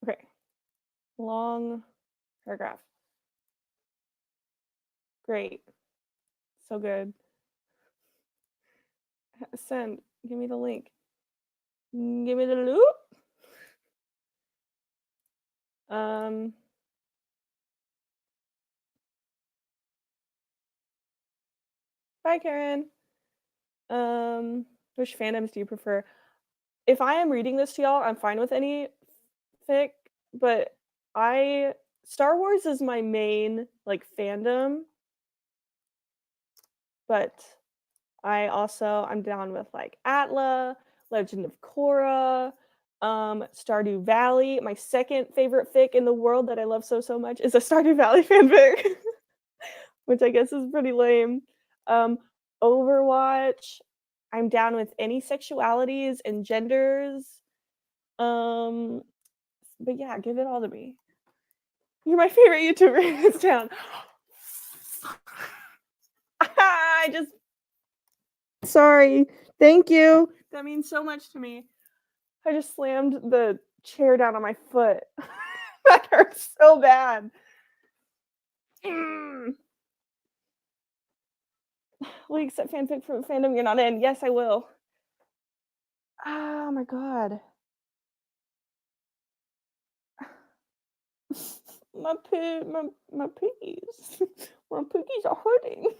A: Okay. Long paragraph. Great. So good. Send. Give me the link. Give me the loop. Um Bye, Karen. Which fandoms do you prefer? If I am reading this to y'all, I'm fine with any fic, but I Star Wars is my main like fandom, but I'm down with like Atla, Legend of Korra, Stardew Valley. My second favorite fic in the world that I love so much is a Stardew Valley fanfic, which I guess is pretty lame. Um, Overwatch. I'm down with any sexualities and genders. Um, but yeah, give it all to me. You're my favorite YouTuber hands down. I just sorry. Thank you. That means so much to me. I just slammed the chair down on my foot. That hurts so bad. Will you accept fanfic from a fandom you're not in? Yes, I will. Oh my god. My piggies. My piggies are hurting.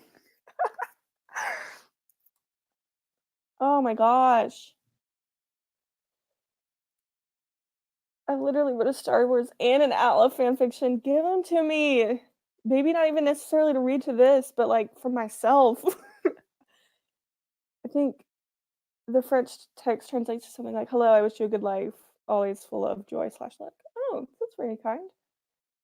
A: Oh my gosh. I literally wrote a Star Wars and an Atla fanfiction. Give them to me. Maybe not even necessarily to read to this, but like for myself. I think the French text translates to something like, "Hello, I wish you a good life, always full of joy/luck." Oh, that's very kind.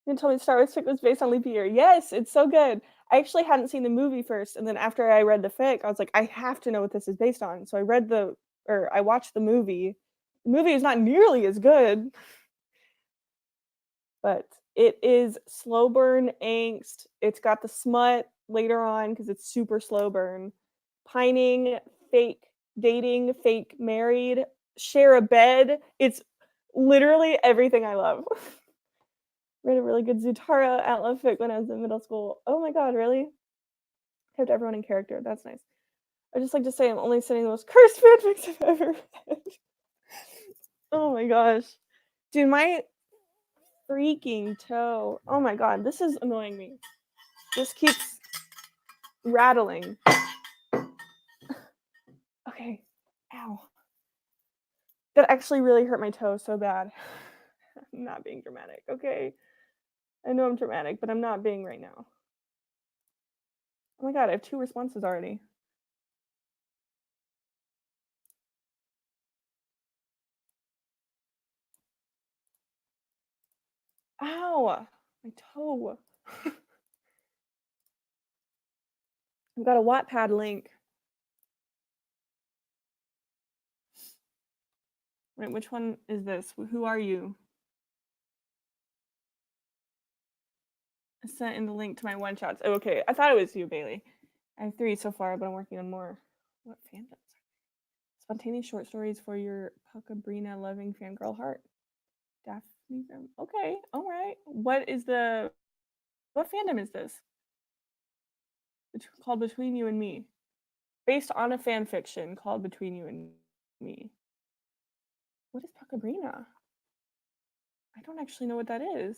A: You told me Star Wars fic was based on leap year. Yes, it's so good. I actually hadn't seen the movie first, and then after I read the fic, I was like, I have to know what this is based on. So I watched the movie. The movie is not nearly as good, but it is slow burn angst. It's got the smut later on because it's super slow burn. Pining, fake dating, fake married, share a bed. It's literally everything I love. Read a really good Zutara Atla fic when I was in middle school. Oh my god, really? Kept everyone in character. That's nice. I just like to say I'm only sending the most cursed fanfics I've ever read. Oh my gosh. Dude, my freaking toe. Oh my god, this is annoying me. This keeps rattling. Okay. Ow. That actually really hurt my toe so bad. I'm not being dramatic, okay? I know I'm dramatic, but I'm not being right now. Oh my god, I have 2 responses already. Ow! My toe. I've got a Wattpad link. Wait, which one is this? Who are you? I sent in the link to my one shots. Oh, okay. I thought it was you, Bailey. I have 3 so far, but I'm working on more. What fandoms are they? Spontaneous short stories for your Puckabrina loving fangirl heart. Daphne from okay, alright. What fandom is this? It's called Between You and Me. Based on a fan fiction called Between You and Me. What is Puckabrina? I don't actually know what that is.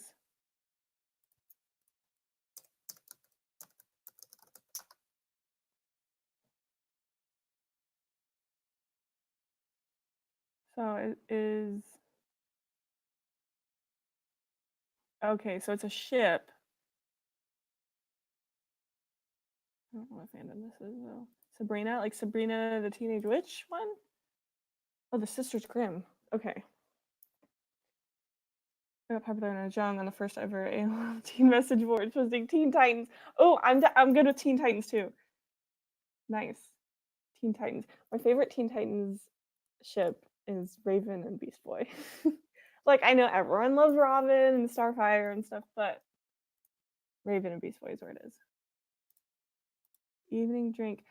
A: So it is okay, so it's a ship. I don't know what fandom this is though. Sabrina, like Sabrina the Teenage Witch one? Oh, the Sisters Grimm. Okay. I got popular in Jung on the first ever AOL teen message board posting Teen Titans. Oh, I'm good with Teen Titans too. Nice. Teen Titans. My favorite Teen Titans ship is Raven and Beast Boy. Like I know everyone loves Robin and Starfire and stuff, but Raven and Beast Boy is where it is. Evening drink.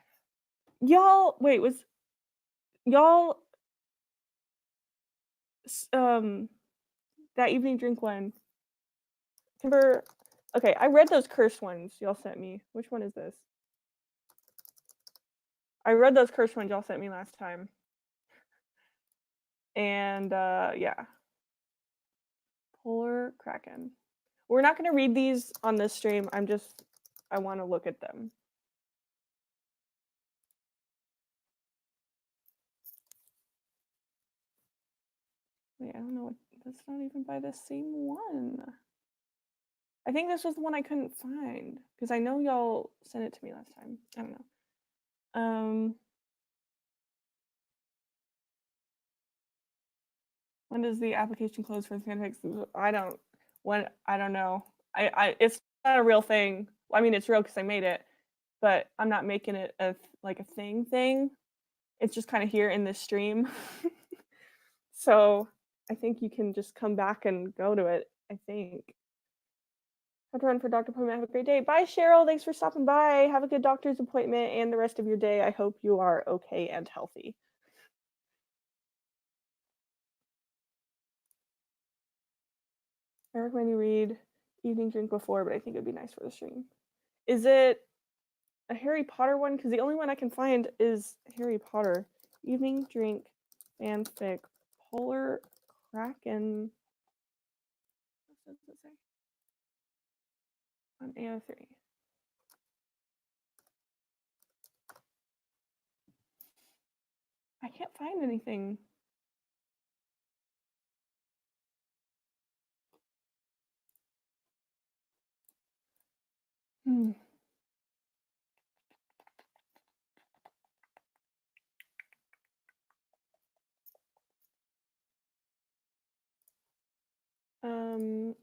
A: Y'all, wait, was y'all that evening drink one? Remember? Okay, I read those cursed ones y'all sent me. Which one is this? I read those cursed ones y'all sent me last time. And yeah. Polar Kraken. We're not gonna read these on this stream. I want to look at them. Wait, I don't know what, that's not even by the same one. I think this was the one I couldn't find because I know y'all sent it to me last time. I don't know. When does the application close for the fanfics? I don't know. It's not a real thing. I mean, it's real because I made it, but I'm not making it like a thing. It's just kind of here in this stream. So I think you can just come back and go to it, I think. Have to run for doctor appointment. Have a great day. Bye, Cheryl. Thanks for stopping by. Have a good doctor's appointment and the rest of your day. I hope you are okay and healthy. I recommend you read Evening Drink before, but I think it would be nice for the stream. Is it a Harry Potter one? Because the only one I can find is Harry Potter. Evening Drink fanfic. Polar Kraken. What does it say? On AO3. I can't find anything.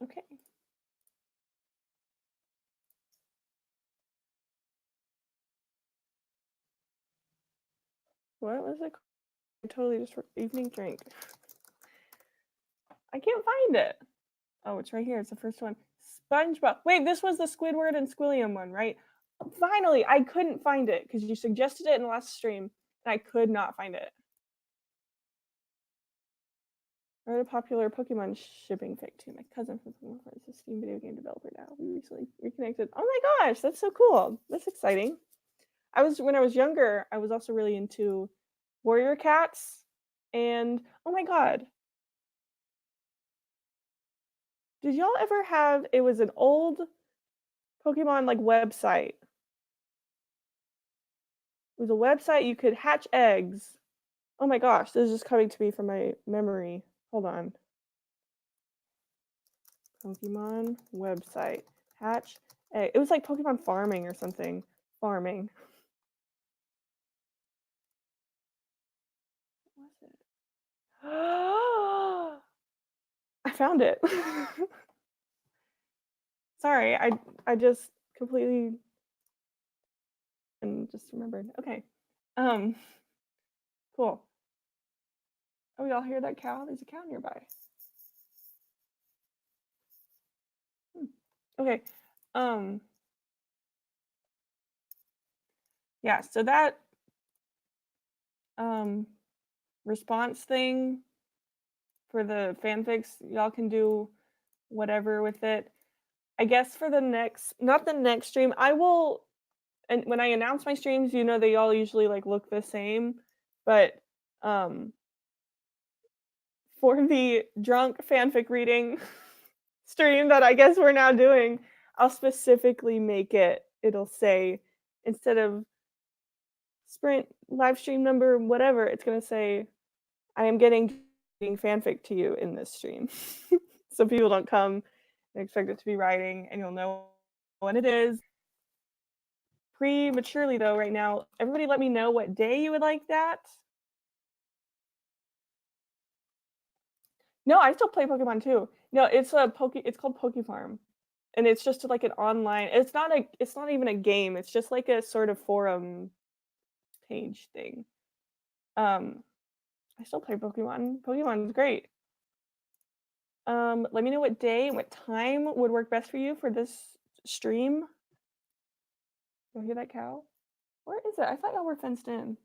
A: Okay. What was it called? I totally just Evening Drink. I can't find it. Oh, it's right here. It's the first one. SpongeBob. Wait, this was the Squidward and Squilliam one, right? Finally, I couldn't find it because you suggested it in the last stream, and I could not find it. I wrote a popular Pokemon shipping fic too. My cousin from Pokemon is a Steam video game developer now. We recently reconnected. Oh my gosh, that's so cool. That's exciting. When I was younger, I was also really into Warrior Cats, and oh my god, did y'all ever have? It was an old Pokemon like website. It was a website you could hatch eggs. Oh my gosh, this is just coming to me from my memory. Hold on. Pokemon website. Hatch egg. It was like Pokemon farming or something. Farming. What was it? I found it. Sorry, I just completely and just remembered. Okay. Cool. Oh, y'all hear that cow? There's a cow nearby. Okay. Yeah, so that response thing for the fanfics, y'all can do whatever with it. I guess for the next, not the next stream, I will, and when I announce my streams, you know, they all usually like look the same, but for the drunk fanfic reading stream that I guess we're now doing, I'll specifically make it, it'll say, instead of sprint live stream number, whatever, it's going to say, I am getting fanfic to you in this stream. So people don't come and expect it to be writing, and you'll know when it is. Prematurely, though, right now, everybody let me know what day you would like that. No, I still play Pokemon too. No, it's called PokeFarm. And it's just like an online, it's not even a game, it's just like a sort of forum page thing. I still play Pokemon. Pokemon's great. Let me know what day and what time would work best for you for this stream. You hear that cow? Where is it? I thought y'all were fenced in.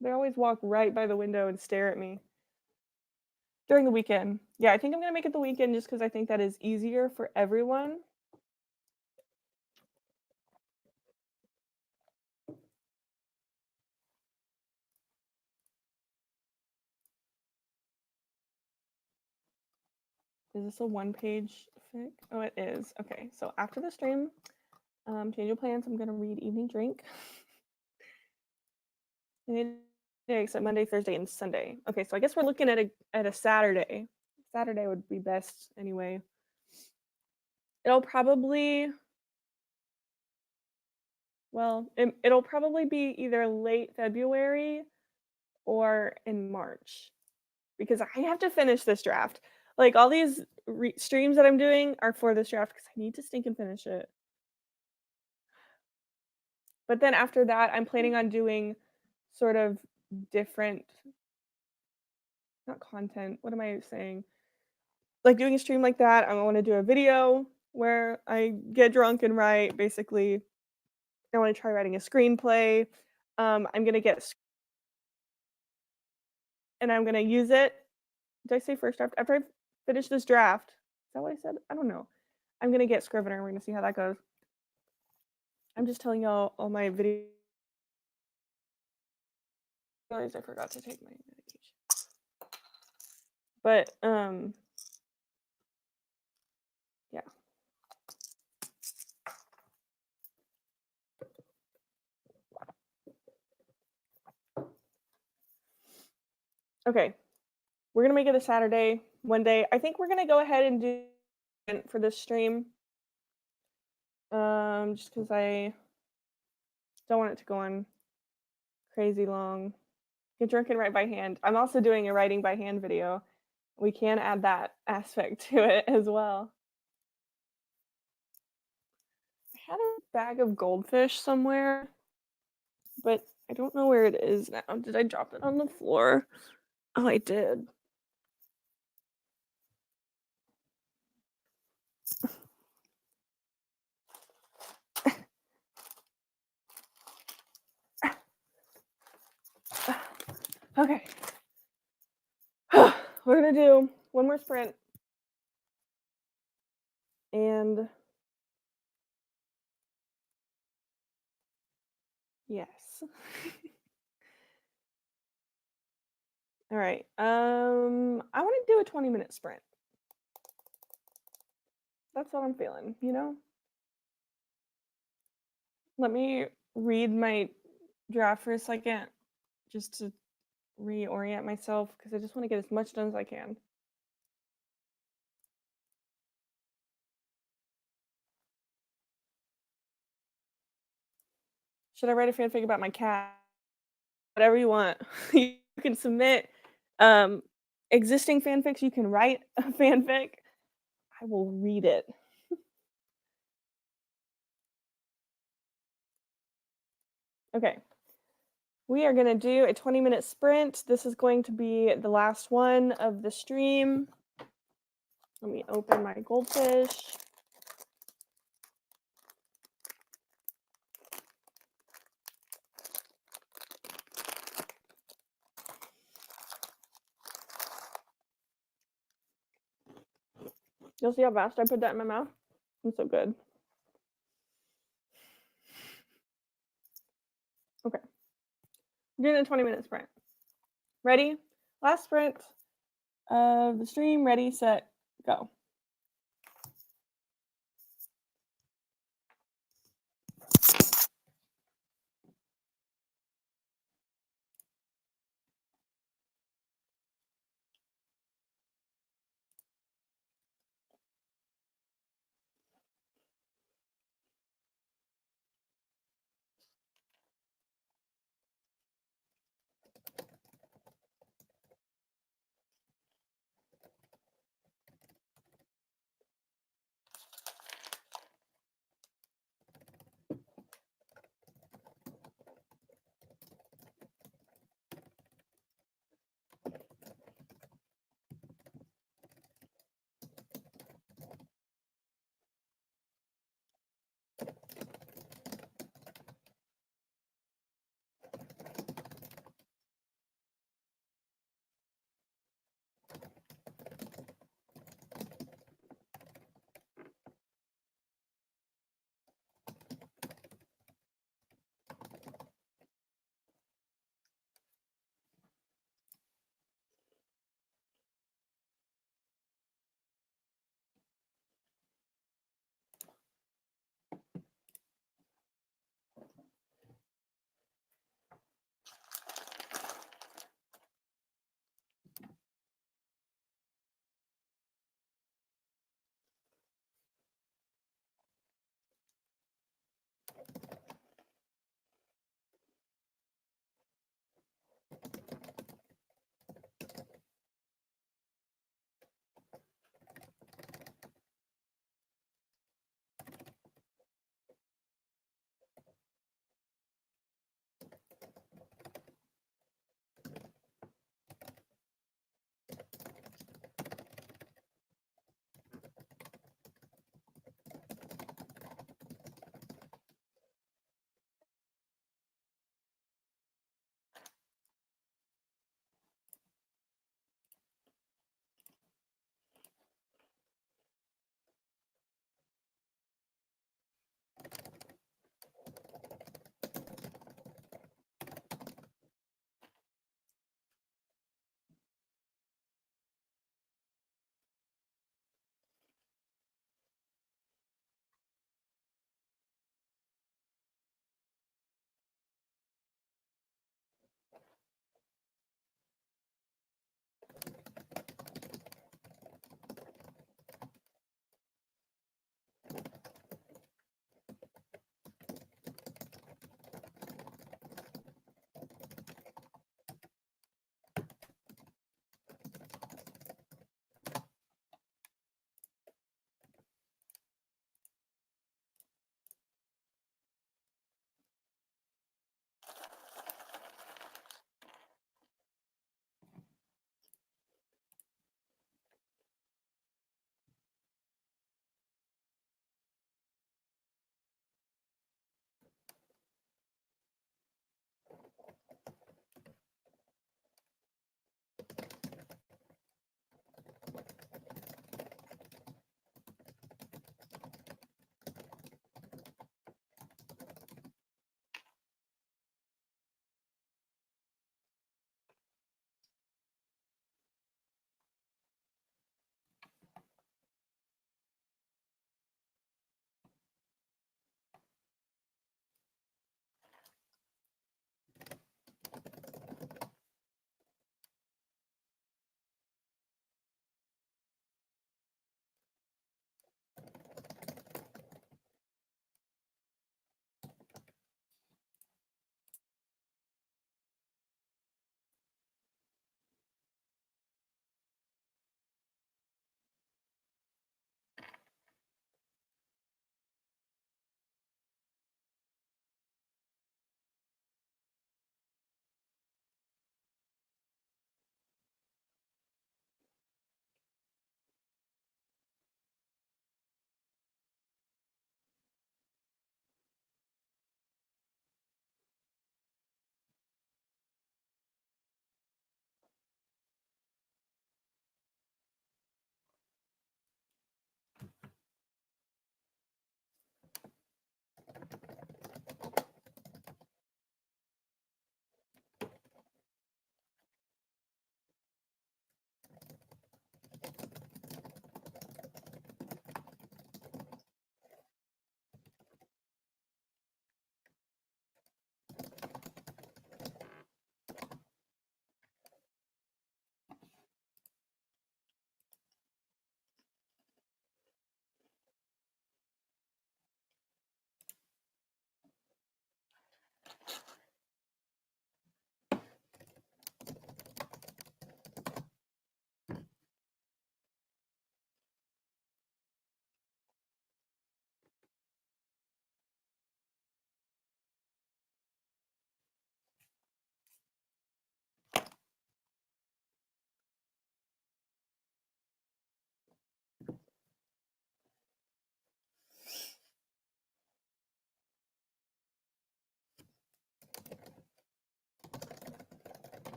A: They always walk right by the window and stare at me. During the weekend. Yeah, I think I'm gonna make it the weekend just because I think that is easier for everyone. Is this a one-page fic? Oh, it is. Okay, so after the stream, change your plans. I'm gonna read Evening Drink. And except Monday, Thursday, and Sunday. Okay, so I guess we're looking at a Saturday. Saturday would be best anyway. It'll probably it'll probably be either late February or in March because I have to finish this draft. Like all these streams that I'm doing are for this draft because I need to stink and finish it. But then after that, I'm planning on doing sort of different, not content. What am I saying? Like doing a stream like that. I want to do a video where I get drunk and write. Basically, I want to try writing a screenplay. I'm gonna get and I'm gonna use it. Did I say first draft? After I finish this draft, is that what I said? I don't know. I'm gonna get Scrivener. We're gonna see how that goes. I'm just telling y'all all my videos. I forgot to take my medication. But yeah. Okay. We're gonna make it a Saturday one day. I think we're gonna go ahead and do for this stream. Just because I don't want it to go on crazy long. Get drunk and write by hand. I'm also doing a writing by hand video. We can add that aspect to it as well. I had a bag of goldfish somewhere, but I don't know where it is now. Did I drop it on the floor? Oh, I did. Okay. We're gonna do one more sprint. And yes. All right. I want to do a 20-minute sprint. That's what I'm feeling, you know? Let me read my draft for a second just to reorient myself because I just want to get as much done as I can. Should I write a fanfic about my cat? Whatever you want. You can submit existing fanfics. You can write a fanfic. I will read it. Okay. We are going to do a 20-minute sprint. This is going to be the last one of the stream. Let me open my goldfish. You'll see how fast I put that in my mouth. I'm so good. Okay. I'm doing a 20-minute sprint. Ready? Last sprint of the stream. Ready, set, go.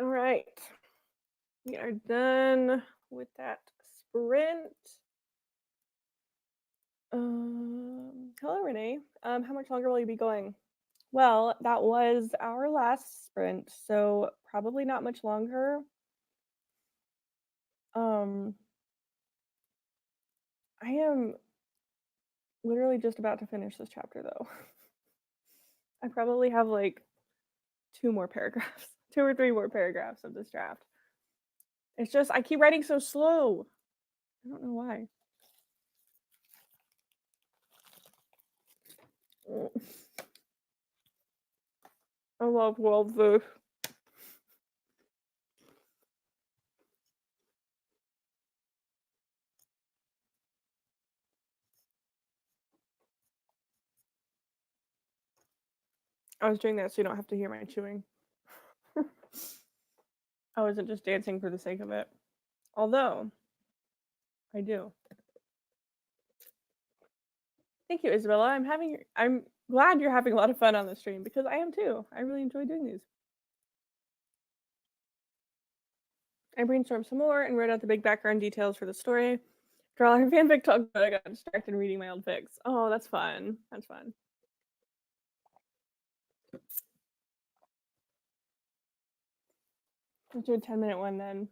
A: All right. We are done with that sprint. Hello, Renee. How much longer will you be going? Well, that was our last sprint, so probably not much longer. Um, I am literally just about to finish this chapter, though. I probably have like 2 more paragraphs, 2 or 3 more paragraphs of this draft. It's just I keep writing so slow. I don't know why. I love World Food. I was doing that so you don't have to hear my chewing. I wasn't just dancing for the sake of it. Although, I do. Thank you, Isabella. I'm glad you're having a lot of fun on the stream because I am too. I really enjoy doing these. I brainstormed some more and wrote out the big background details for the story. After all our fanfic talk, but I got distracted reading my old fics. Oh, that's fun. That's fun. Let's do a 10-minute one then.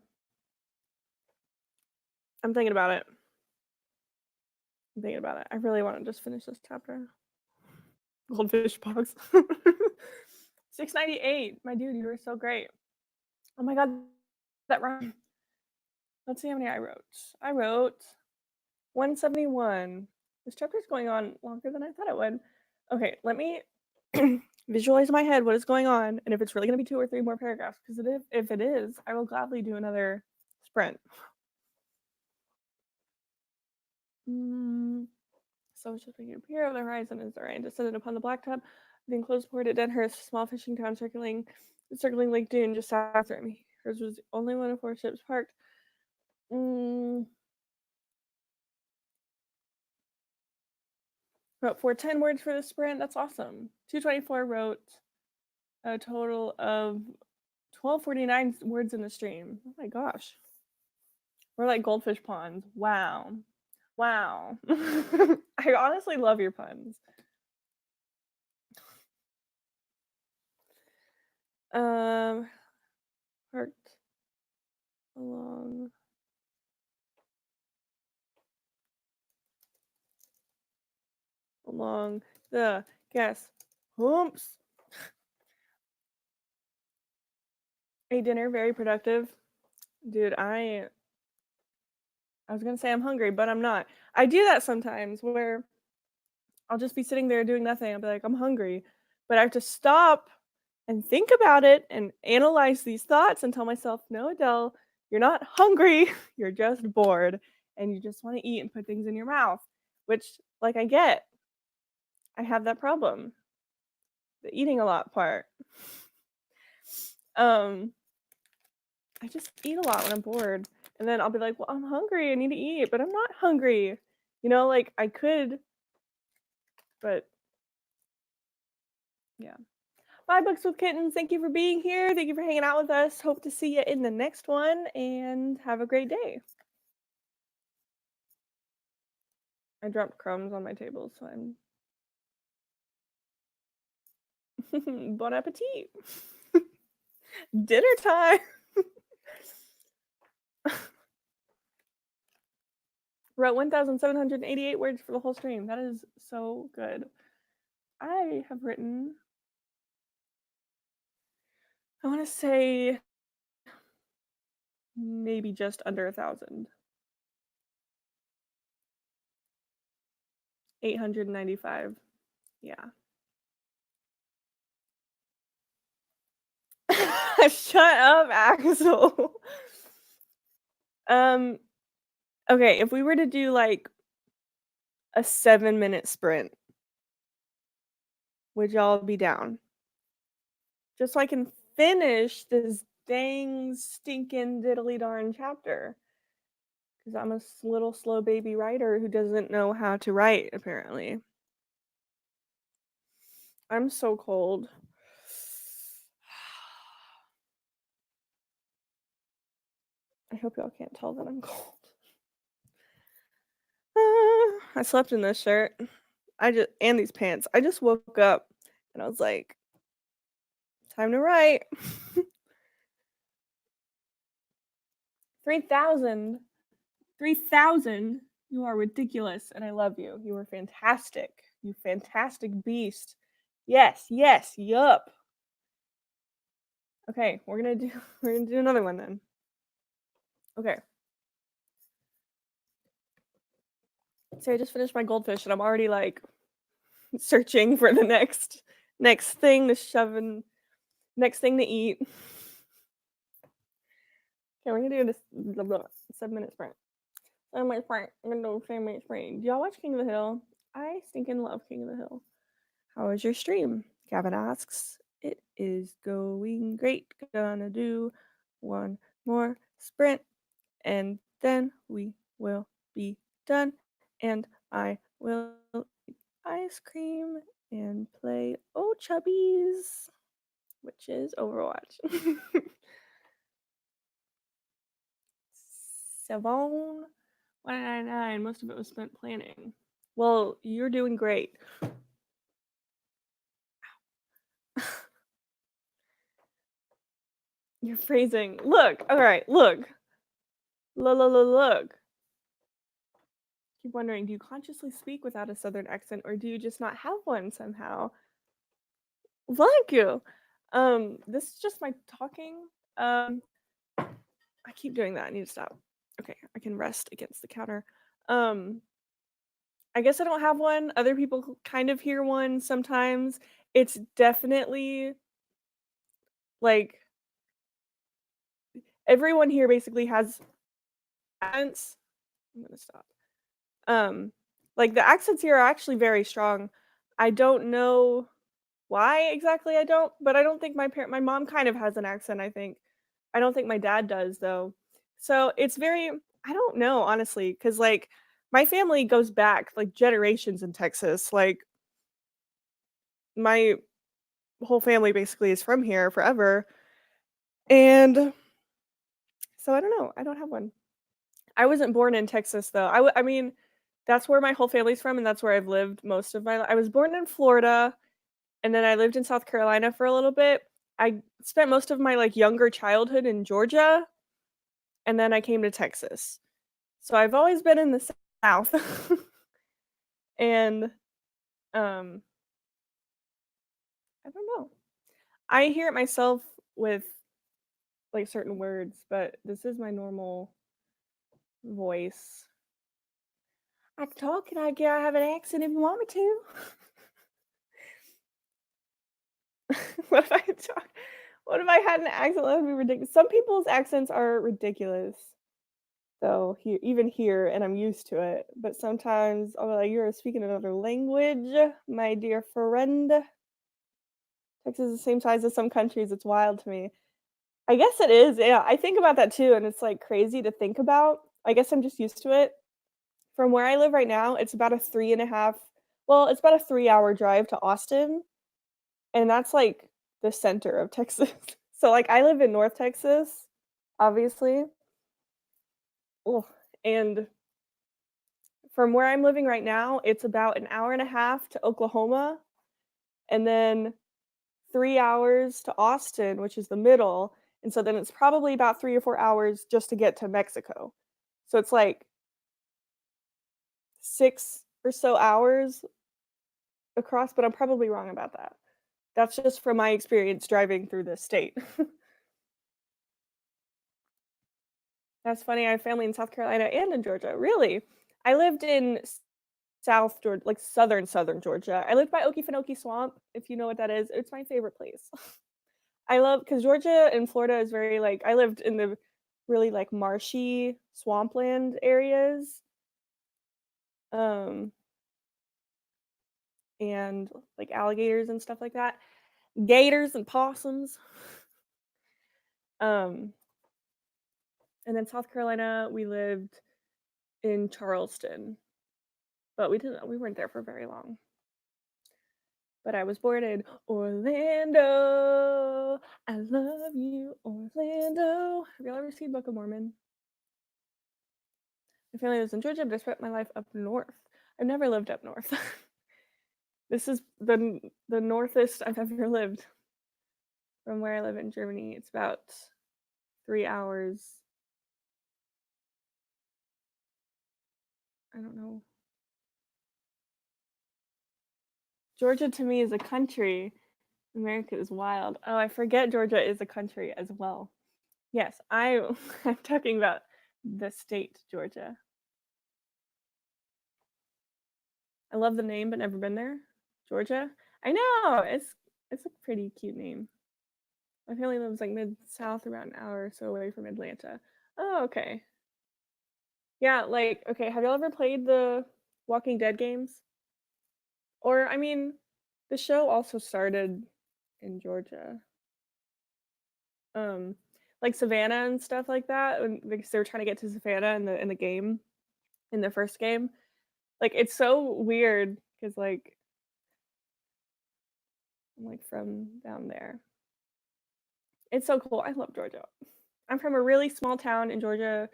A: I'm thinking about it. I really want to just finish this chapter. Goldfish box. 698. My dude, you were so great. Oh my god, that rhyme. Let's see how many I wrote. I wrote 171. This chapter's going on longer than I thought it would. Okay, let me visualize in my head what is going on and if it's really going to be 2 or 3 more paragraphs. Because if it is, I will gladly do another sprint. So it's just making appear over the horizon as the rain descended upon the blacktop. The enclosed port at Denhurst, a small fishing town circling Lake Dune just south of me. Hers was the only one of 4 ships parked. Wrote 410 words for the sprint. That's awesome. 224 wrote a total of 1249 words in the stream. Oh my gosh. We're like goldfish ponds. Wow. Wow. I honestly love your puns. Parked along the gas humps. Ate dinner, very productive. Dude, I was gonna say I'm hungry, but I'm not. I do that sometimes where I'll just be sitting there doing nothing. I'll be like, I'm hungry, but I have to stop and think about it and analyze these thoughts and tell myself, no, Adele, you're not hungry. You're just bored and you just want to eat and put things in your mouth, which, like, I get. I have that problem, the eating a lot part. I just eat a lot when I'm bored. And then I'll be like, well, I'm hungry. I need to eat, but I'm not hungry. You know, like I could, but yeah. Bye, Books with Kittens. Thank you for being here. Thank you for hanging out with us. Hope to see you in the next one and have a great day. I dropped crumbs on my table, so I'm. Bon appetit. Dinner time. Wrote 1,788 words for the whole stream. That is so good. I have written, I want to say maybe just under 1,000. 895. Yeah. Shut up, Axel. Okay, if we were to do like a 7-minute sprint, would y'all be down? Just so I can finish this dang stinking diddly darn chapter. Because I'm a little slow baby writer who doesn't know how to write, apparently. I'm so cold. I hope y'all can't tell that I'm cold. I slept in this shirt. And these pants. I just woke up and I was like, time to write. 3,000. 3,000. You are ridiculous and I love you. You are fantastic. You fantastic beast. Yes, yes, yup. Okay, we're gonna do another one then. Okay. So I just finished my goldfish and I'm already like searching for the next thing to shove in, next thing to eat. Okay, we're gonna do this 7 minute sprint. 7 minute sprint. I'm gonna do a 7 minute sprint. Do y'all watch King of the Hill? I stinking love King of the Hill. How was your stream? Gavin asks. It is going great. Gonna do one more sprint and then we will be done. And I will eat ice cream and play Oh Chubbies, which is Overwatch. Savon 199. Most of it was spent planning. Well, you're doing great. You're phrasing. Look. All right. Look. Look. Keep wondering, do you consciously speak without a southern accent or do you just not have one somehow? Thank you. This is just my talking. I keep doing that. I need to stop. Okay, I can rest against the counter. I guess I don't have one. Other people kind of hear one sometimes. It's definitely like everyone here basically has accents. I'm gonna stop. Like the accents here are actually very strong. I don't know why exactly I don't, but I don't think my mom kind of has an accent, I think. I don't think my dad does though. So it's very I don't know honestly cuz like my family goes back like generations in Texas. Like my whole family basically is from here forever. And so I don't know. I don't have one. I wasn't born in Texas though. I mean, that's where my whole family's from and that's where I've lived most of my life. I was born in Florida and then I lived in South Carolina for a little bit. I spent most of my like younger childhood in Georgia and then I came to Texas. So I've always been in the South. And um I don't know. I hear it myself with like certain words, but this is my normal voice. I can talk and I have an accent if you want me to. What if I talk? What if I had an accent? That would be ridiculous. Some people's accents are ridiculous, though. Here, even here, and I'm used to it. But sometimes I'll be like, "You're speaking another language, my dear friend." Texas is the same size as some countries. It's wild to me. I guess it is. Yeah, I think about that too, and it's like crazy to think about. I guess I'm just used to it. From where I live right now, it's about a 3.5. Well, it's about a 3-hour drive to Austin, and that's like the center of Texas. So like I live in North Texas, obviously. Ugh, and from where I'm living right now, it's about an hour and a half to Oklahoma, and then 3 hours to Austin, which is the middle. And so then it's probably about 3 or 4 hours just to get to Mexico. So it's like 6 or so hours across, but I'm probably wrong about that. That's just from my experience driving through this state. That's funny. I have family in South Carolina and in Georgia. Really? I lived in South Georgia, like southern Georgia. I lived by Okefenokee Swamp, if you know what that is. It's my favorite place. I love because Georgia and Florida is very like I lived in the really like marshy swampland areas. Um and like alligators and stuff like that. Gators and possums. Um and then South Carolina, we lived in Charleston, but we weren't there for very long. But I was born in Orlando. I love you, Orlando. Have y'all ever seen Book of Mormon? My family lives in Georgia, but I spent my life up north. I've never lived up north. This is the northest I've ever lived from where I live in Germany. It's about 3 hours. I don't know. Georgia to me is a country. America is wild. Oh, I forget Georgia is a country as well. Yes, I'm talking about the state Georgia. I love the name, but never been there. Georgia. I know it's a pretty cute name. My family lives like mid south, around an hour or so away from Atlanta. Oh, okay. Yeah, like okay. Have y'all ever played the Walking Dead games? Or I mean, the show also started in Georgia. Um, like Savannah and stuff like that, because they were trying to get to Savannah in the game, in the first game. Like it's so weird because like I'm like from down there. It's so cool. I love Georgia. I'm from a really small town in Georgia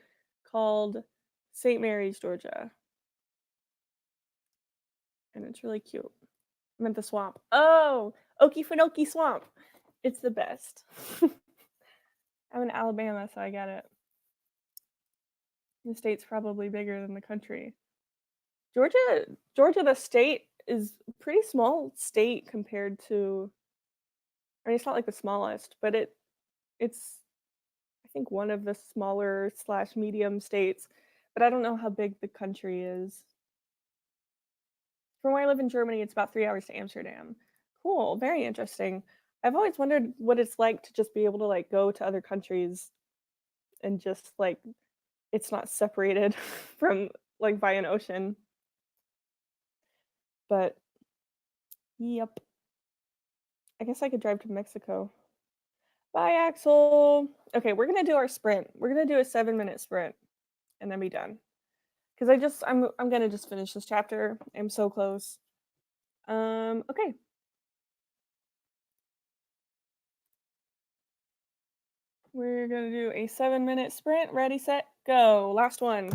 A: called St. Mary's, Georgia, and it's really cute. I'm at the swamp. Oh, Okefenokee Swamp. It's the best. I'm in Alabama, so I get it. The state's probably bigger than the country. Georgia, the state is a pretty small state compared to. I mean, it's not like the smallest, but it's I think one of the smaller slash medium states. But I don't know how big the country is. From where I live in Germany, it's about 3 hours to Amsterdam. Cool, very interesting. I've always wondered what it's like to just be able to like go to other countries and just like it's not separated from like by an ocean. But yep, I guess I could drive to Mexico. Bye, Axel. Okay, we're gonna do our sprint. We're gonna do a 7-minute sprint and then be done. Cause I'm gonna just finish this chapter. I'm so close. Okay. We're gonna do a 7-minute sprint. Ready, set, go. Last one.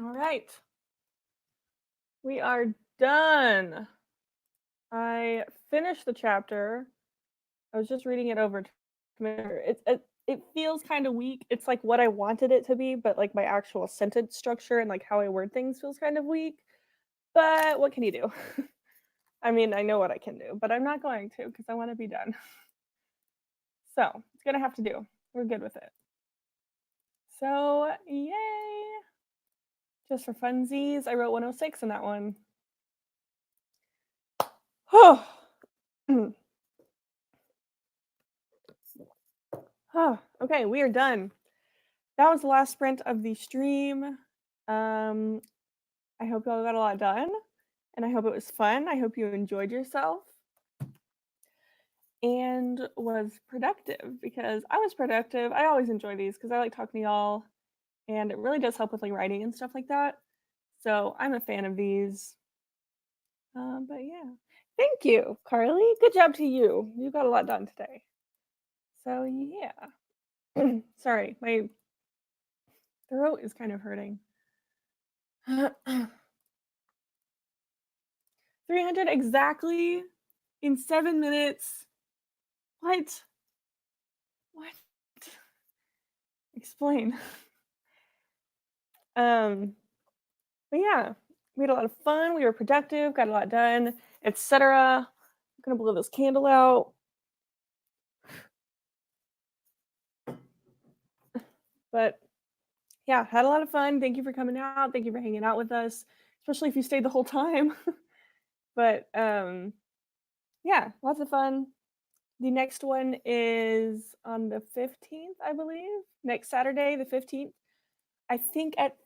A: All right. We are done. I finished the chapter. I was just reading it over to make sure. It feels kind of weak. It's like what I wanted it to be, but like my actual sentence structure and like how I word things feels kind of weak. But what can you do? I mean, I know what I can do, but I'm not going to because I want to be done. So it's gonna have to do. We're good with it. So yay! Just for funsies, I wrote 106 in that one. Oh. Okay, we are done. That was the last sprint of the stream. I hope y'all got a lot done, and I hope it was fun. I hope you enjoyed yourself and was productive because I was productive. I always enjoy these because I like talking to y'all, and it really does help with like writing and stuff like that. So I'm a fan of these. But yeah, thank you, Carly. Good job to you. You got a lot done today. So yeah. Sorry, my throat is kind of hurting. 300 exactly in 7 minutes. What? What? Explain. Um, but yeah, we had a lot of fun. We were productive, got a lot done, etc. I'm gonna blow this candle out. But yeah, had a lot of fun. Thank you for coming out. Thank you for hanging out with us, especially if you stayed the whole time. But yeah, lots of fun. The next one is on the 15th, I believe. Next Saturday, the 15th. I think at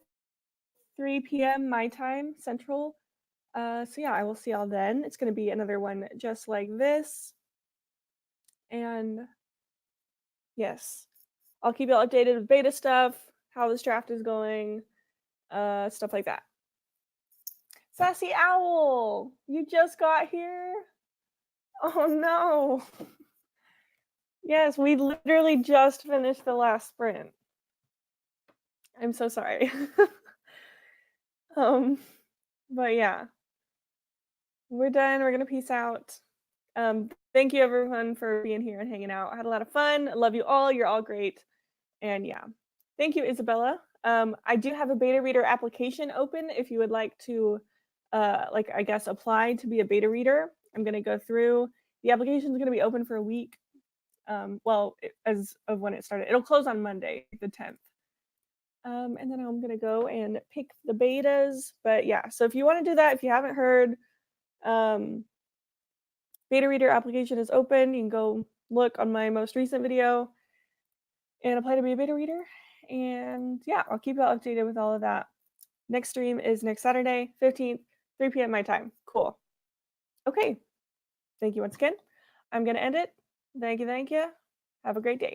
A: 3 p.m. my time, Central. So yeah, I will see y'all then. It's gonna be another one just like this. And yes, I'll keep y'all updated with beta stuff, how this draft is going, stuff like that. Sassy Owl, you just got here? Oh no. Yes, we literally just finished the last sprint. I'm so sorry. But yeah, we're done. We're gonna peace out. Thank you everyone for being here and hanging out. I had a lot of fun. I love you all. You're all great. And yeah, thank you, Isabella. I do have a beta reader application open if you would like to, like I guess, apply to be a beta reader. I'm gonna go through. The application is gonna be open for a week. As of when it started, it'll close on Monday, the 10th. And then I'm gonna go and pick the betas. But yeah, so if you want to do that, if you haven't heard, beta reader application is open. You can go look on my most recent video and apply to be a beta reader. And yeah, I'll keep you all updated with all of that. Next stream is next Saturday, 15th, 3 p.m. my time. Cool. Okay. Thank you once again. I'm gonna end it. Thank you. Have a great day.